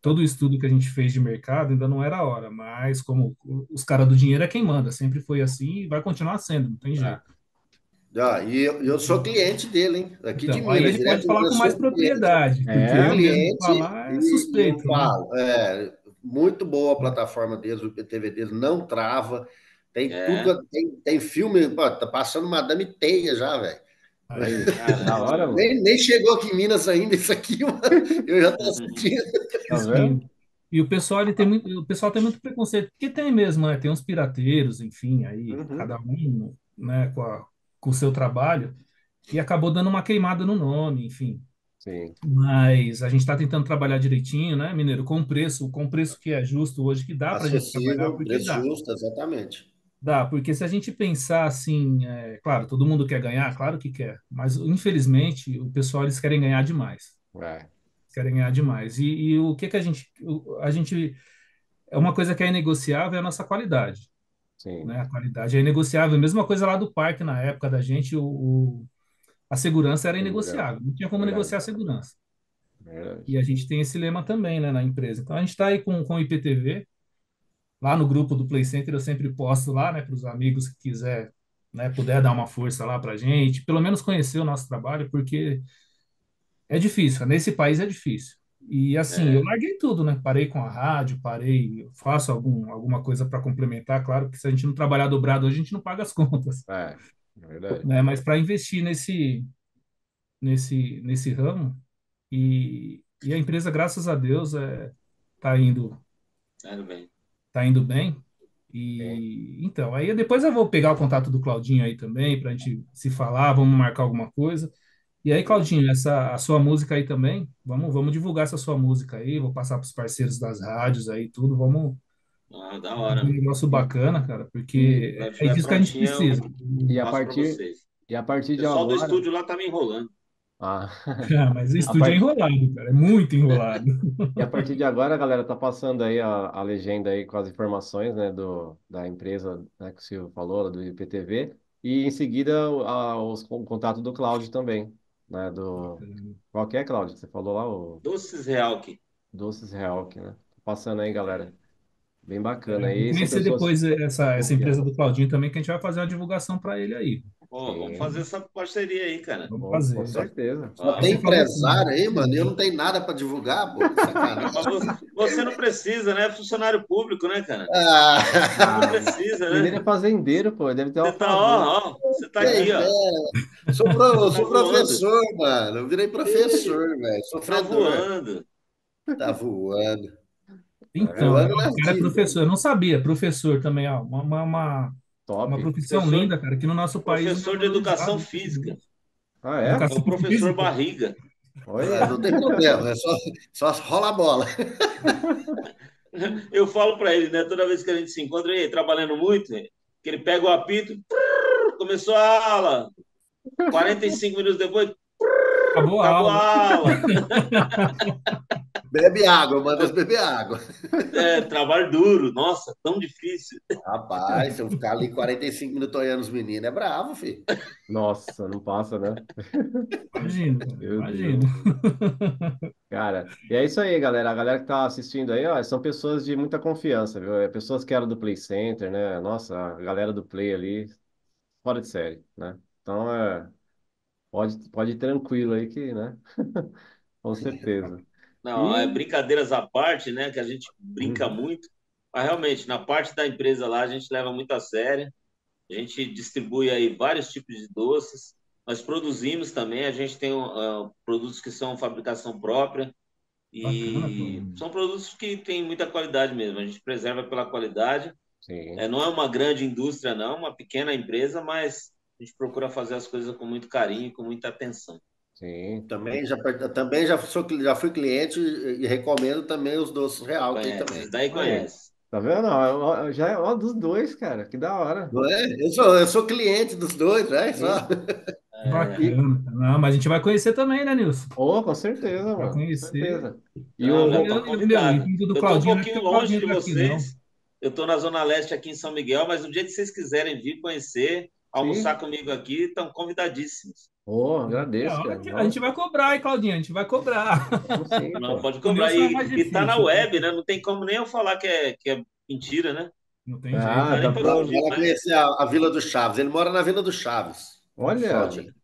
Todo o estudo que a gente fez de mercado ainda não era a hora, mas como os caras do dinheiro é quem manda, sempre foi assim e vai continuar sendo, não tem jeito. Ah, e eu sou cliente dele, hein? Aqui de Então, aí Minas, ele pode direto, falar eu com mais sou cliente. propriedade, porque É, eu mesmo Cliente falar é e eu suspeito, né? falo, muito boa a plataforma deles, o IPTV deles, não trava, tem É, tudo, tem filme, pô, tá passando Madame Teia já, velho. aí. Da caramba, hora, meu. mano. Nem chegou aqui em Minas ainda isso aqui, mano. Eu já tô assistindo. Tá vendo? Sim. E o pessoal tem muito preconceito, porque tem mesmo, né? Tem uns pirateiros, enfim, aí Uhum. cada um, né, com o seu trabalho, e acabou dando uma queimada no nome, enfim. Sim. Mas a gente está tentando trabalhar direitinho, né, Mineiro? Com o preço que é justo hoje, que dá para a gente trabalhar, Acessível, porque preço dá. justo, exatamente. Dá, porque se a gente pensar assim, claro, todo mundo quer ganhar, claro que quer, mas infelizmente o pessoal eles querem ganhar demais. É, Querem ganhar demais. E o que que a gente é uma coisa que é inegociável é a nossa qualidade, sim. né? A qualidade é inegociável. Mesma coisa lá do parque na época da gente, a segurança era Segurança. inegociável, não tinha como Verdade. negociar a segurança. E Verdade. a gente tem esse lema também, né, na empresa. Então a gente está aí com o IPTV, lá no grupo do Play Center eu sempre posto lá, né, para os amigos que quiser, né, puder dar uma força lá para gente, pelo menos conhecer o nosso trabalho, porque é difícil, nesse país é difícil. E assim, eu É, larguei tudo, né? Parei com a rádio, parei, eu faço alguma coisa para complementar, claro que se a gente não trabalhar dobrado hoje, a gente não paga as contas, Verdade. né? Mas para investir nesse ramo, e a empresa, graças a Deus, tá indo, tá indo bem. tá indo bem. Sim. E então, aí depois eu vou pegar o contato do Claudinho aí também, para a gente se falar, vamos marcar alguma coisa. E aí, Beleza. Claudinho, a sua música aí também, vamos divulgar essa sua música aí, vou passar para os parceiros das rádios aí, tudo, vamos Ah, da fazer um hora. negócio bacana, cara, E, porque Quando é estiver disso que a gente prontinha, eu precisa. e a passo para partir, vocês. e a partir O de pessoal do agora. estúdio lá tá me enrolando. Ah, Ah, mas o a estúdio é par- enrolado, cara, é muito enrolado. E a partir de agora, galera, tá passando aí a legenda aí com as informações, né, da empresa, né, que o Silvio falou, do IPTV, e em seguida o contato do Cláudio também, né, qual que é, Cláudio? Você falou lá, o Doces Real aqui. Doces Real, né? Tô passando aí, É, galera. Bem bacana. Vou E são conhecer pessoas depois essa confiáveis. empresa do Claudinho também, que a gente vai fazer uma divulgação para ele aí. pô, vamos fazer Sim, essa parceria aí, cara. Vamos com fazer. certeza. Só Aí tem você falou empresário assim, aí, mano, e eu não tenho nada para divulgar, pô, que Ah, mas sacanagem. você não precisa, né? É funcionário público, né, cara? Ah, Você não Ah, precisa, menino é né? fazendeiro, pô, deve ter uma Você tá, fazenda. você tá É, aqui, tem ó. ideia. Você Eu tá sou voando. professor, mano. Eu virei professor, velho. Tá Sofredor. voando. Tá voando. Então, Voando o nas cara é dívidas. professor, eu não sabia, professor também, ó, Top. uma profissão Professor, linda, cara, que no nosso país não é professor de educação valorizado. física. Ah, é? É o Educação professor física. barriga. Olha. Não tem problema, só rola a bola. Eu falo para ele, né? Toda vez que a gente se encontra, aí, trabalhando muito, que ele pega o apito, começou a aula. 45 minutos depois, Acabou a acabou aula. a aula. Bebe água, manda eles beber água. É, trabalho duro, nossa, tão difícil. Rapaz, se eu ficar ali 45 minutos olhando os meninos, é bravo, filho. Nossa, não passa, né? Imagina, cara, Meu imagina. Deus. Cara, e é isso aí, galera. A galera que tá assistindo aí, ó, são pessoas de muita confiança, viu? É pessoas que eram do Play Center, né? Nossa, a galera do Play ali, fora de série, né? Então, pode ir tranquilo aí que, né? Com certeza. Não, é E, brincadeiras à parte, né? Que a gente brinca uhum, muito. Mas realmente, na parte da empresa lá, a gente leva muito a sério. A gente distribui aí vários tipos de doces. Nós produzimos também, a gente tem produtos que são fabricação própria Bacana, e Claudinho. são produtos que têm muita qualidade mesmo. A gente preserva pela qualidade. sim, Não é uma grande indústria, não, uma pequena empresa, mas a gente procura fazer as coisas com muito carinho, com muita atenção. sim. Já fui cliente e recomendo também os doces real que tem Conhece, também. isso daí Aí, conhece. tá vendo? Ó, já é ó, dos dois, cara. Que da hora. Não é? Eu sou cliente dos dois, é só. Sim. Que E, bacana. Não, mas a gente vai conhecer também, né, Nilson? oh, com certeza, Vai mano. Com conhecer. certeza. E Não, já E, estão o. meu, e convidados. tudo do Eu estou um Claudinho não é porque pouquinho o longe Claudinho de tá aqui, não. vocês. Eu estou na Zona Leste aqui em São Miguel, mas no dia que vocês quiserem vir conhecer, almoçar Sim. comigo aqui, estão convidadíssos. Oh, É, agradeço, cara. a gente vai Nossa, cobrar, hein, Claudinho? A gente vai cobrar. vamos sim, Não, pô. pode O cobrar. Nilson é mais E tá na difícil. web, né? Não tem como nem eu falar que é mentira, né? Não tem Não jeito. Ah, dá tá nem para Vai pronto. fugir, lá mas conhecer a Vila do Chaves. Ele mora na Vila do Chaves, o Olha, Claudinho.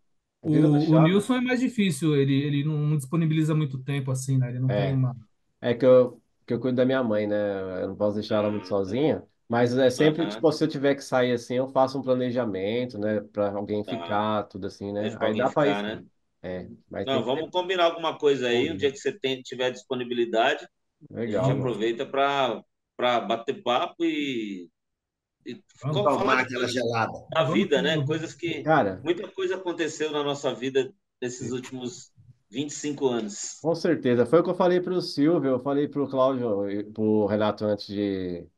Vila do O Chaves. Nilson é mais difícil, ele não disponibiliza muito tempo assim, né? Ele não tem É, uma. é que eu cuido da minha mãe, né? Eu não posso deixar ela muito ah, sozinha. Mas é sempre, aham, tipo, se eu tiver que sair assim, eu faço um planejamento, né? Pra alguém tá. ficar, tudo assim, né? Mesmo para Aí alguém dá pra ir ficar, né? sim. É, mas tem Não, que ser vamos combinar alguma coisa aí. Um dia combina. que você tiver disponibilidade, a gente Legal, mano. aproveita para bater papo e Vamos, falar Tomar de aquela coisas gelada. da vamos vida, sim, né? vamos. Coisas que Cara, muita coisa aconteceu na nossa vida nesses últimos 25 anos. com certeza. Foi o que eu falei pro Silvio, eu falei pro Cláudio e pro Renato antes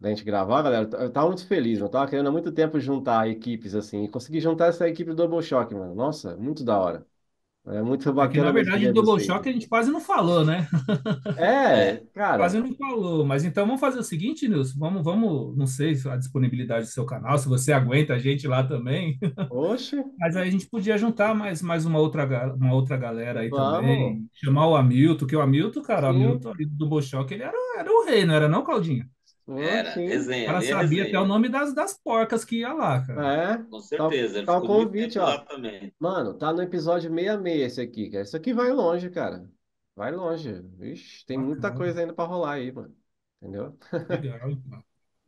da gente gravar, galera. Eu tava muito feliz, eu tava querendo há muito tempo juntar equipes assim, e consegui juntar essa equipe do Double Shock, mano. Nossa, muito da hora. É muito É que, na bacana mesmo verdade, ver de Double vocês. Shock a gente quase não falou, né? É, É, Quase cara, não falou. Mas então vamos fazer o seguinte, Nilson. Não sei a disponibilidade do seu canal, se você aguenta a gente lá também. oxe, Mas aí a gente podia juntar mais uma outra galera aí vamos, também. Chamar o Hamilton, que o Hamilton, cara, o sim, Hamilton ali do Double Shock, ele era o rei, não era não, Claudinho? era sim. O resenha, cara ali é sabia até o resenha. nome das porcas que ia lá, cara. É, Com tá, certeza, ele tá o ficou muito convite, tempo ó. lá também. Mano, tá no episódio 66 esse aqui, cara. Isso aqui vai longe, cara. Vai longe. Vixe, tem muita Bacana, coisa ainda pra rolar aí, mano. Entendeu? legal, então.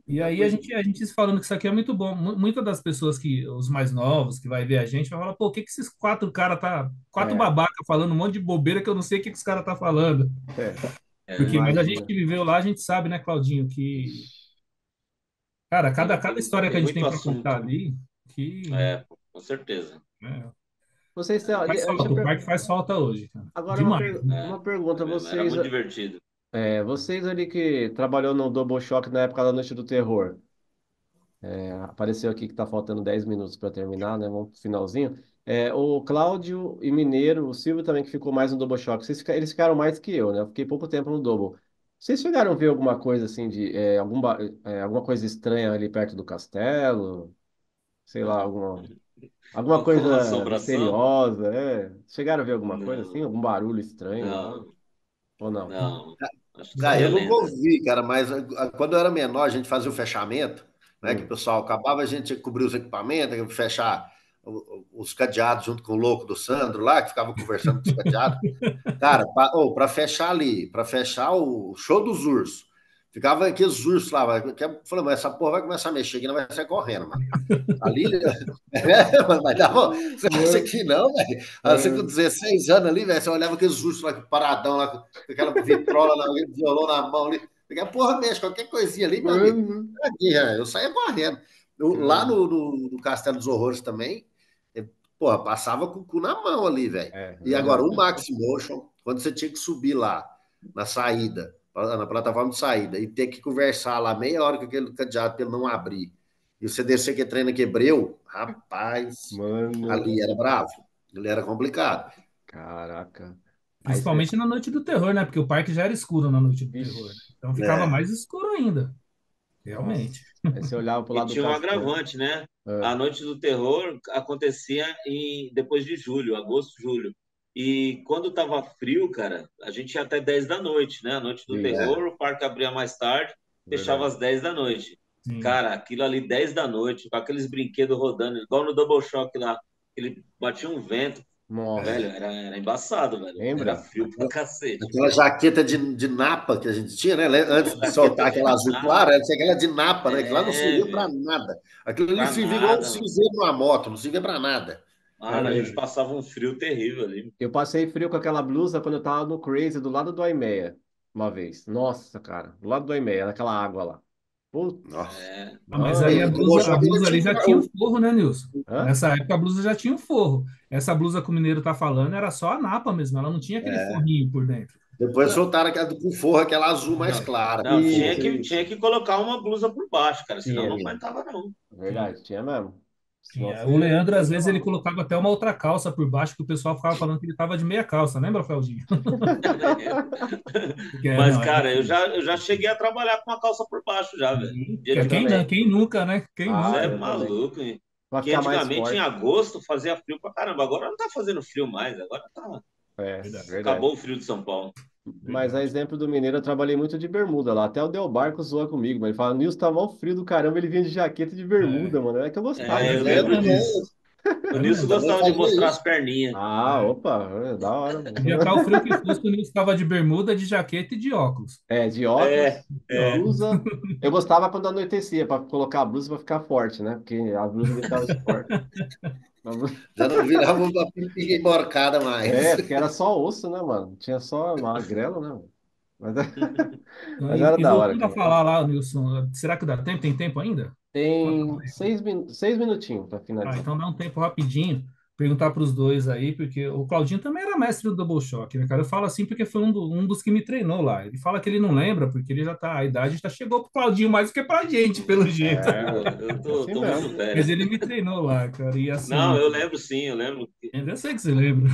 E Muita aí coisa. a gente falando que isso aqui é muito bom. Muitas das pessoas os mais novos, que vai ver a gente, vai falar, pô, o que que esses quatro cara tá, quatro É, babaca falando um monte de bobeira que eu não sei o que que os cara tá falando. é, Mas a gente imagina. que viveu lá, a gente sabe, né, Claudinho, que, cara, cada história que Tem a gente muito tem para assunto. contar ali, que, Com certeza. né, Vocês têm, ó, faz deixa falta, eu o parque faz falta hoje, cara. agora Demais. uma É pergunta. mesmo, era muito divertido. Vocês ali que trabalhou no Double Shock na época da Noite do Terror, apareceu aqui que tá faltando 10 minutos para terminar, né? Vamos pro finalzinho. O Cláudio e Mineiro, o Silvio também que ficou mais no Double Shock. Eles ficaram mais que eu, né? Eu fiquei pouco tempo no Double. Vocês chegaram a ver alguma coisa assim alguma coisa estranha ali perto do castelo? Sei lá, alguma Alguma coisa assombração? misteriosa, Chegaram a ver alguma coisa assim? Não, Algum barulho estranho lá? não, Ou não? não. Acho que isso Ah, aí é eu nunca lenda. ouvi, cara, mas quando eu era menor, a gente fazia o fechamento, né? Que o Hum. pessoal acabava, a gente tinha que cobrir os equipamentos, fechar os cadeados junto com o louco do Sandro lá, que ficava conversando com os cadeados. Cara, para fechar ali, para fechar o show dos ursos, ficava aqueles ursos lá, eu falei, mas essa porra vai começar a mexer aqui, não vai sair correndo, mano. Ali, mas dava, você acha É, que não, velho? Você com é, 16 anos ali, velho, você olhava aqueles ursos lá, paradão lá, com aquela vitrola, aquele violão na mão ali. Porque a porra mexe, qualquer coisinha ali, meu amigo. Mano, Eu saía correndo. Lá cara. no Castelo dos Horrores também, porra, passava com o cu na mão ali, velho. E agora, Realmente. o Max Motion, quando você tinha que subir lá na saída, na plataforma de saída, e ter que conversar lá meia hora com aquele cadeado para ele não abrir, e você descer que treina quebreu, rapaz, Mano, ali era bravo. Ele era complicado. caraca. Aí você, Principalmente na noite do terror, né? Porque o parque já era escuro na noite do terror, né? vixe, Então ficava É. mais escuro ainda, nossa. realmente. Aí você olhava pro E lado do tinha um castelo. agravante, né? Ah, A Noite do Terror acontecia depois de julho, agosto, julho. E quando estava frio, cara, a gente ia até 10 da noite, né? A Noite do isso, É. Terror, o parque abria mais tarde, fechava verdade. às 10 da noite. Sim. Cara, aquilo ali, 10 da noite, com aqueles brinquedos rodando, igual no Double Shock lá, ele batia um vento, velho, Nossa, era embaçado, velho. Era lembra? frio pra cacete. Aquela jaqueta de napa que a gente tinha, né? Antes de Jaqueta soltar de aquela azul napa. clara, era aquela de napa, né? Que lá não É, servia para velho. nada. Aquilo ali Pra servia igual um nada, mano. cinzeiro numa moto, não servia para nada. Mano, a gente É, passava um frio terrível ali. eu passei frio com aquela blusa quando eu tava no Crazy, do lado do Aimeia, uma vez. Nossa, cara, do lado do Aimeia, naquela água lá. Putz, Nossa. É, Ah, mas E aí mano. o Double a Shock ainda blusa tinha ali já tinha um forro, né, Nilson? Hã? Nessa época a blusa já tinha um forro. Essa blusa que o mineiro tá falando era só a napa mesmo, ela não tinha aquele forrinho por dentro. Depois Não, soltaram aquela com forro, aquela azul mais É, clara. Com não, forro. isso. tinha que colocar uma blusa por baixo, cara, senão não Tinha, aguentava, não. tinha, verdade, tinha mesmo. Senão tinha. O você Leandro, às vezes, ele congelava. colocava até uma outra calça por baixo, que o pessoal ficava falando que ele tava de meia calça, lembra, Feldinho? Porque, Mas, não, era cara, assim. eu já cheguei a trabalhar com uma calça por baixo já, velho. Dia Eu de Quem, também. quem nunca, né? Quem Você Ah, é nunca? eu também. maluco, hein? Pra Que ficar mais antigamente em forte. agosto fazia frio pra caramba. Agora não tá fazendo frio mais. Agora tá. É, Verdade, verdade. Acabou o frio de São Paulo. Mas a verdade. exemplo do Mineiro, eu trabalhei muito de bermuda lá. Até o Del Barco zoa comigo, mas ele fala, Nilson, tá mal frio do caramba, ele vinha de jaqueta e de bermuda, É, mano. É que eu gostava é, É, eu isso também, aí lembro mano. Também, disso. O eu Nilson lembro. também gostava de fazia mostrar as isso. perninhas. Ah, É. opa, é da hora, mano. Podia estar o frio que fosse, o Nilson ficava de bermuda, de jaqueta e de óculos. É, de É, óculos, De é. óculos. blusa. Eu gostava quando anoitecia, pra colocar a blusa pra ficar forte, né? Porque a blusa deixava de forte. A blusa- Já não virava uma pipiga emborcada mais. É, porque era só osso, né, mano? Tinha só magrelo, né, mano? Mas, mas era E da hora, voltando a cara. falar lá, Nilson, será que dá tempo? Tem tempo ainda? Quanto Tem seis minutinhos para Ah, finalizar. então dá um tempo rapidinho. Perguntar para os dois aí, porque o Claudinho também era mestre do Double Shock, né, cara? Eu falo assim porque foi um dos que me treinou lá. Ele fala que ele não lembra, porque ele já tá, a idade já chegou pro Claudinho mais do que pra gente, pelo jeito. Pô, É, assim tô muito mesmo. velho. Mas ele me treinou lá, cara. E Não, assim, eu lembro sim, eu lembro que eu sei que você lembra.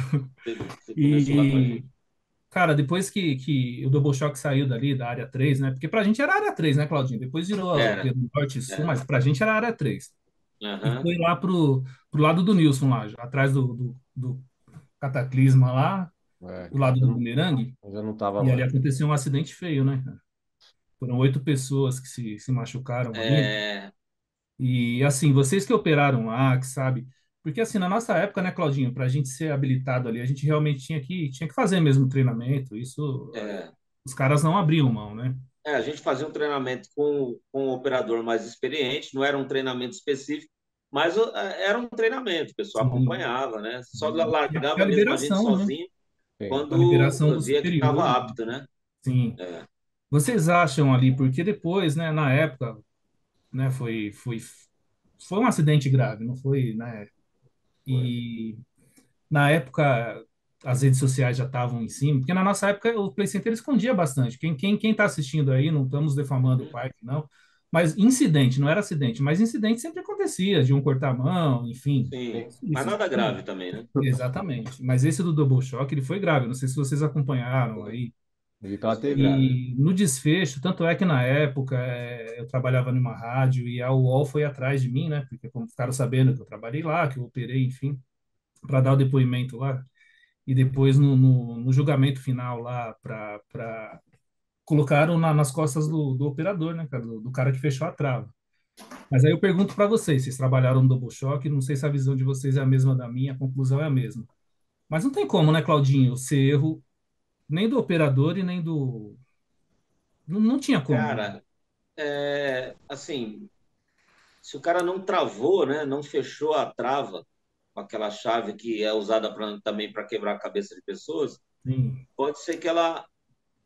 você começou lá com a E, gente. cara, depois que o Double Shock saiu dali, da área 3, né? Porque pra gente era área 3, né, Claudinho? Depois virou Era, pelo Norte e Sul, era. mas pra gente era área 3. E Aham. foi lá pro lado do Nilson, lá, já, atrás do Cataclisma lá, É, do lado eu do não, Bumerangue. eu já não tava E ali mais. aconteceu um acidente feio, né, cara? Foram 8 pessoas que se machucaram ali. É, E assim, vocês que operaram lá, que sabe. Porque assim, na nossa época, né, Claudinho, para a gente ser habilitado ali, a gente realmente tinha que fazer mesmo treinamento. Isso, é. os caras não abriam mão, né? A gente fazia um treinamento com um operador mais experiente, não era um treinamento específico, mas era um treinamento, o pessoal Sim. acompanhava, né? Só Tinha que ter a largava mesmo a gente liberação, né? sozinho Sim. A liberação quando do via que superior. estava apto, né? Sim. É, Vocês acham ali, porque depois, né, na época, né, foi um acidente grave, não foi, né? Foi. E na época as redes sociais já estavam em cima, porque na nossa época o Play Center escondia bastante. Quem tá assistindo aí, não estamos defamando o uhum, parque, não. Mas incidente, não era acidente, mas incidente sempre acontecia, de um cortar a mão, enfim. sim, Sim. mas Isso nada tinha. grave também, né? Exatamente. Mas esse do Double Shock, ele foi grave. Não sei se vocês acompanharam Foi, aí. Vi pela foi TV. grave. E no desfecho, tanto é que na época eu trabalhava numa rádio e a UOL foi atrás de mim, né? Porque como ficaram sabendo que eu trabalhei lá, que eu operei, enfim, para dar o depoimento lá. E depois no julgamento final lá, colocaram nas costas do operador, né, cara? Do cara que fechou a trava. Mas aí eu pergunto para vocês trabalharam no Double Shock, não sei se a visão de vocês é a mesma da minha, a conclusão é a mesma. Mas não tem como, né, Claudinho, ser erro nem do operador e nem do. Não, não tinha como, né? Cara, assim, se o cara não travou, né, não fechou a trava com aquela chave que é usada também para quebrar a cabeça de pessoas, Sim, pode ser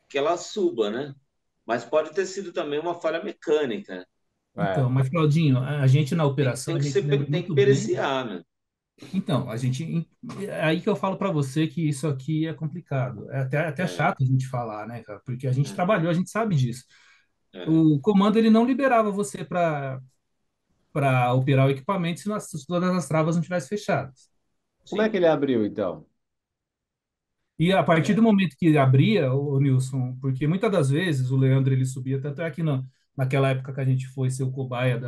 que ela suba, né? Mas pode ter sido também uma falha mecânica. Então, É. mas Claudinho, a gente na operação, a gente lembra Tem que muito bem. periciar, né? Então, a gente. É aí que eu falo para você que isso aqui é complicado. É até É, chato a gente falar, né, cara? Porque a gente uhum, trabalhou, a gente sabe disso. é. O comando ele não liberava você para operar o equipamento se todas as travas não estivessem fechadas. Como é que Sim. ele abriu, então? E a partir É, do momento que abria, o Nilson, porque muitas das vezes o Leandro ele subia, tanto é que naquela época que a gente foi ser o cobaia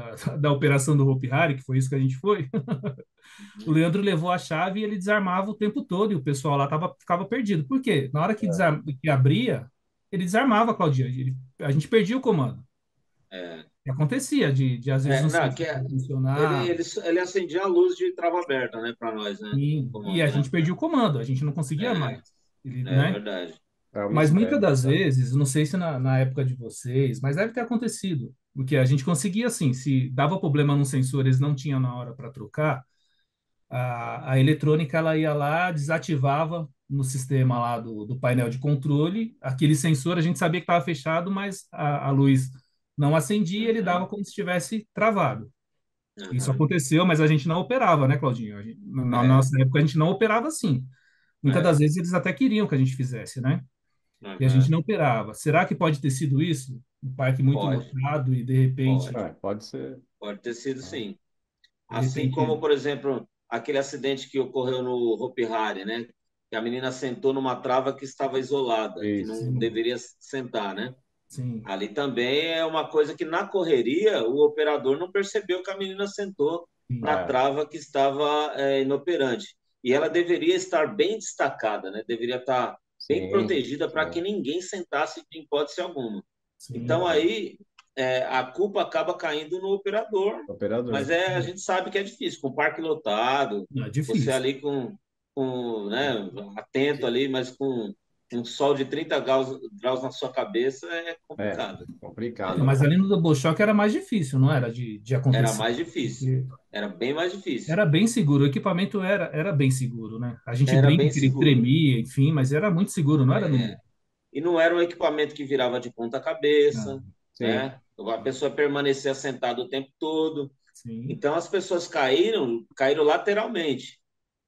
da operação do Hopi Hari, que foi isso que a gente foi, o uhum, Leandro levou a chave e ele desarmava o tempo todo, e o pessoal lá ficava perdido. Por quê? Na hora que abria, ele desarmava, Claudia. A gente perdia o comando. é. E acontecia de às vezes um Não, sensor não funcionar, ele acendia a luz de trava aberta, né, para nós, né? O e a comando, né? gente perdia o comando, a gente não conseguia É, mais. Ele, é né? verdade. É um Mas muitas mistério. das vezes, não sei se na época de vocês, mas deve ter acontecido. Porque a gente conseguia, assim, se dava problema num sensor, eles não tinham na hora para trocar, a eletrônica ela ia lá, desativava no sistema lá do painel de controle, aquele sensor a gente sabia que estava fechado, mas a luz não acendia, ele dava Uhum, como se estivesse travado. Isso uhum, aconteceu, mas a gente não operava, né, Claudinho? Na é, nossa época a gente não operava assim. Muitas das é, vezes eles até queriam que a gente fizesse, né? E a gente uhum. não operava. Será que pode ter sido isso? Um parque muito Pode, lotado e de repente, pode. É, pode ser. Pode ter sido sim. de Assim como, repente, por exemplo, aquele acidente que ocorreu no Hopi Hari, né? Que a menina sentou numa trava que estava isolada, que Isso. não sim, deveria sentar, né? sim, Ali também é uma coisa que na correria o operador não percebeu que a menina sentou sim, na É, trava que estava inoperante. E ela deveria estar bem destacada, né? Deveria estar bem sim, protegida para que sim. ninguém sentasse em hipótese alguma. Então sim. É, aí a culpa acaba caindo no operador, mas operador. a gente sabe que é difícil, com o parque lotado, Não, é você difícil. ali né, atento ali, mas com um sol de 30 graus na sua cabeça é É, complicado. complicado. Não, mas É, ali no Double Shock era mais difícil, não era de era acontecer. mais difícil, Porque era bem mais difícil, era bem seguro, o equipamento era bem seguro, né? A gente era brinca bem que ele seguro. tremia, enfim, mas era muito seguro, não era no. E não era um equipamento que virava de ponta Não, cabeça, Sim, né? A pessoa permanecia sentada o tempo todo. sim, Então as pessoas caíram lateralmente.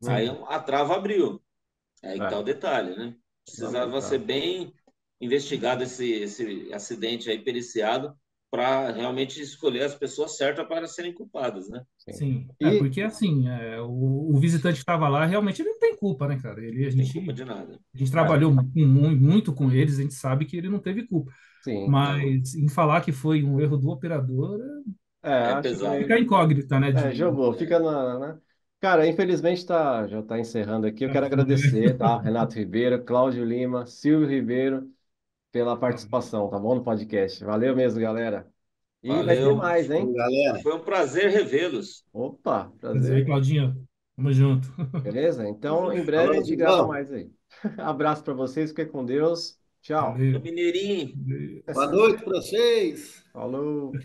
Aí uhum. a trava abriu. É aí que tá É, o detalhe, né? Precisava ser lamentável. bem investigado esse acidente aí, periciado, para realmente escolher as pessoas certas para serem culpadas, né? Sim. sim. É, E, porque assim, o visitante que estava lá, realmente ele não tem culpa, né, cara? Não tem culpa de nada. A gente é, trabalhou muito com eles, a gente sabe que ele não teve culpa. sim. Não, Mas em falar que foi um erro do operador, É, é acho que pesado. fica incógnita, né? jogou, fica na, né? Cara, infelizmente já está encerrando aqui. Eu Já quero foi, agradecer, tá? Renato Ribeiro, Cláudio Lima, Silvio Ribeiro, pela tá. participação, tá bom? No podcast. Valeu mesmo, galera. E vai ter Valeu. mais, hein? Galera, Foi um prazer revê-los. Opa, Prazer aí, prazer. Claudinho. Tamo junto. Beleza? Então, em breve a falou, gente grava Silvão. mais aí. Abraço para vocês, fiquem com Deus. Tchau. Ô, Valeu. Mineirinho. Boa noite para vocês. Falou.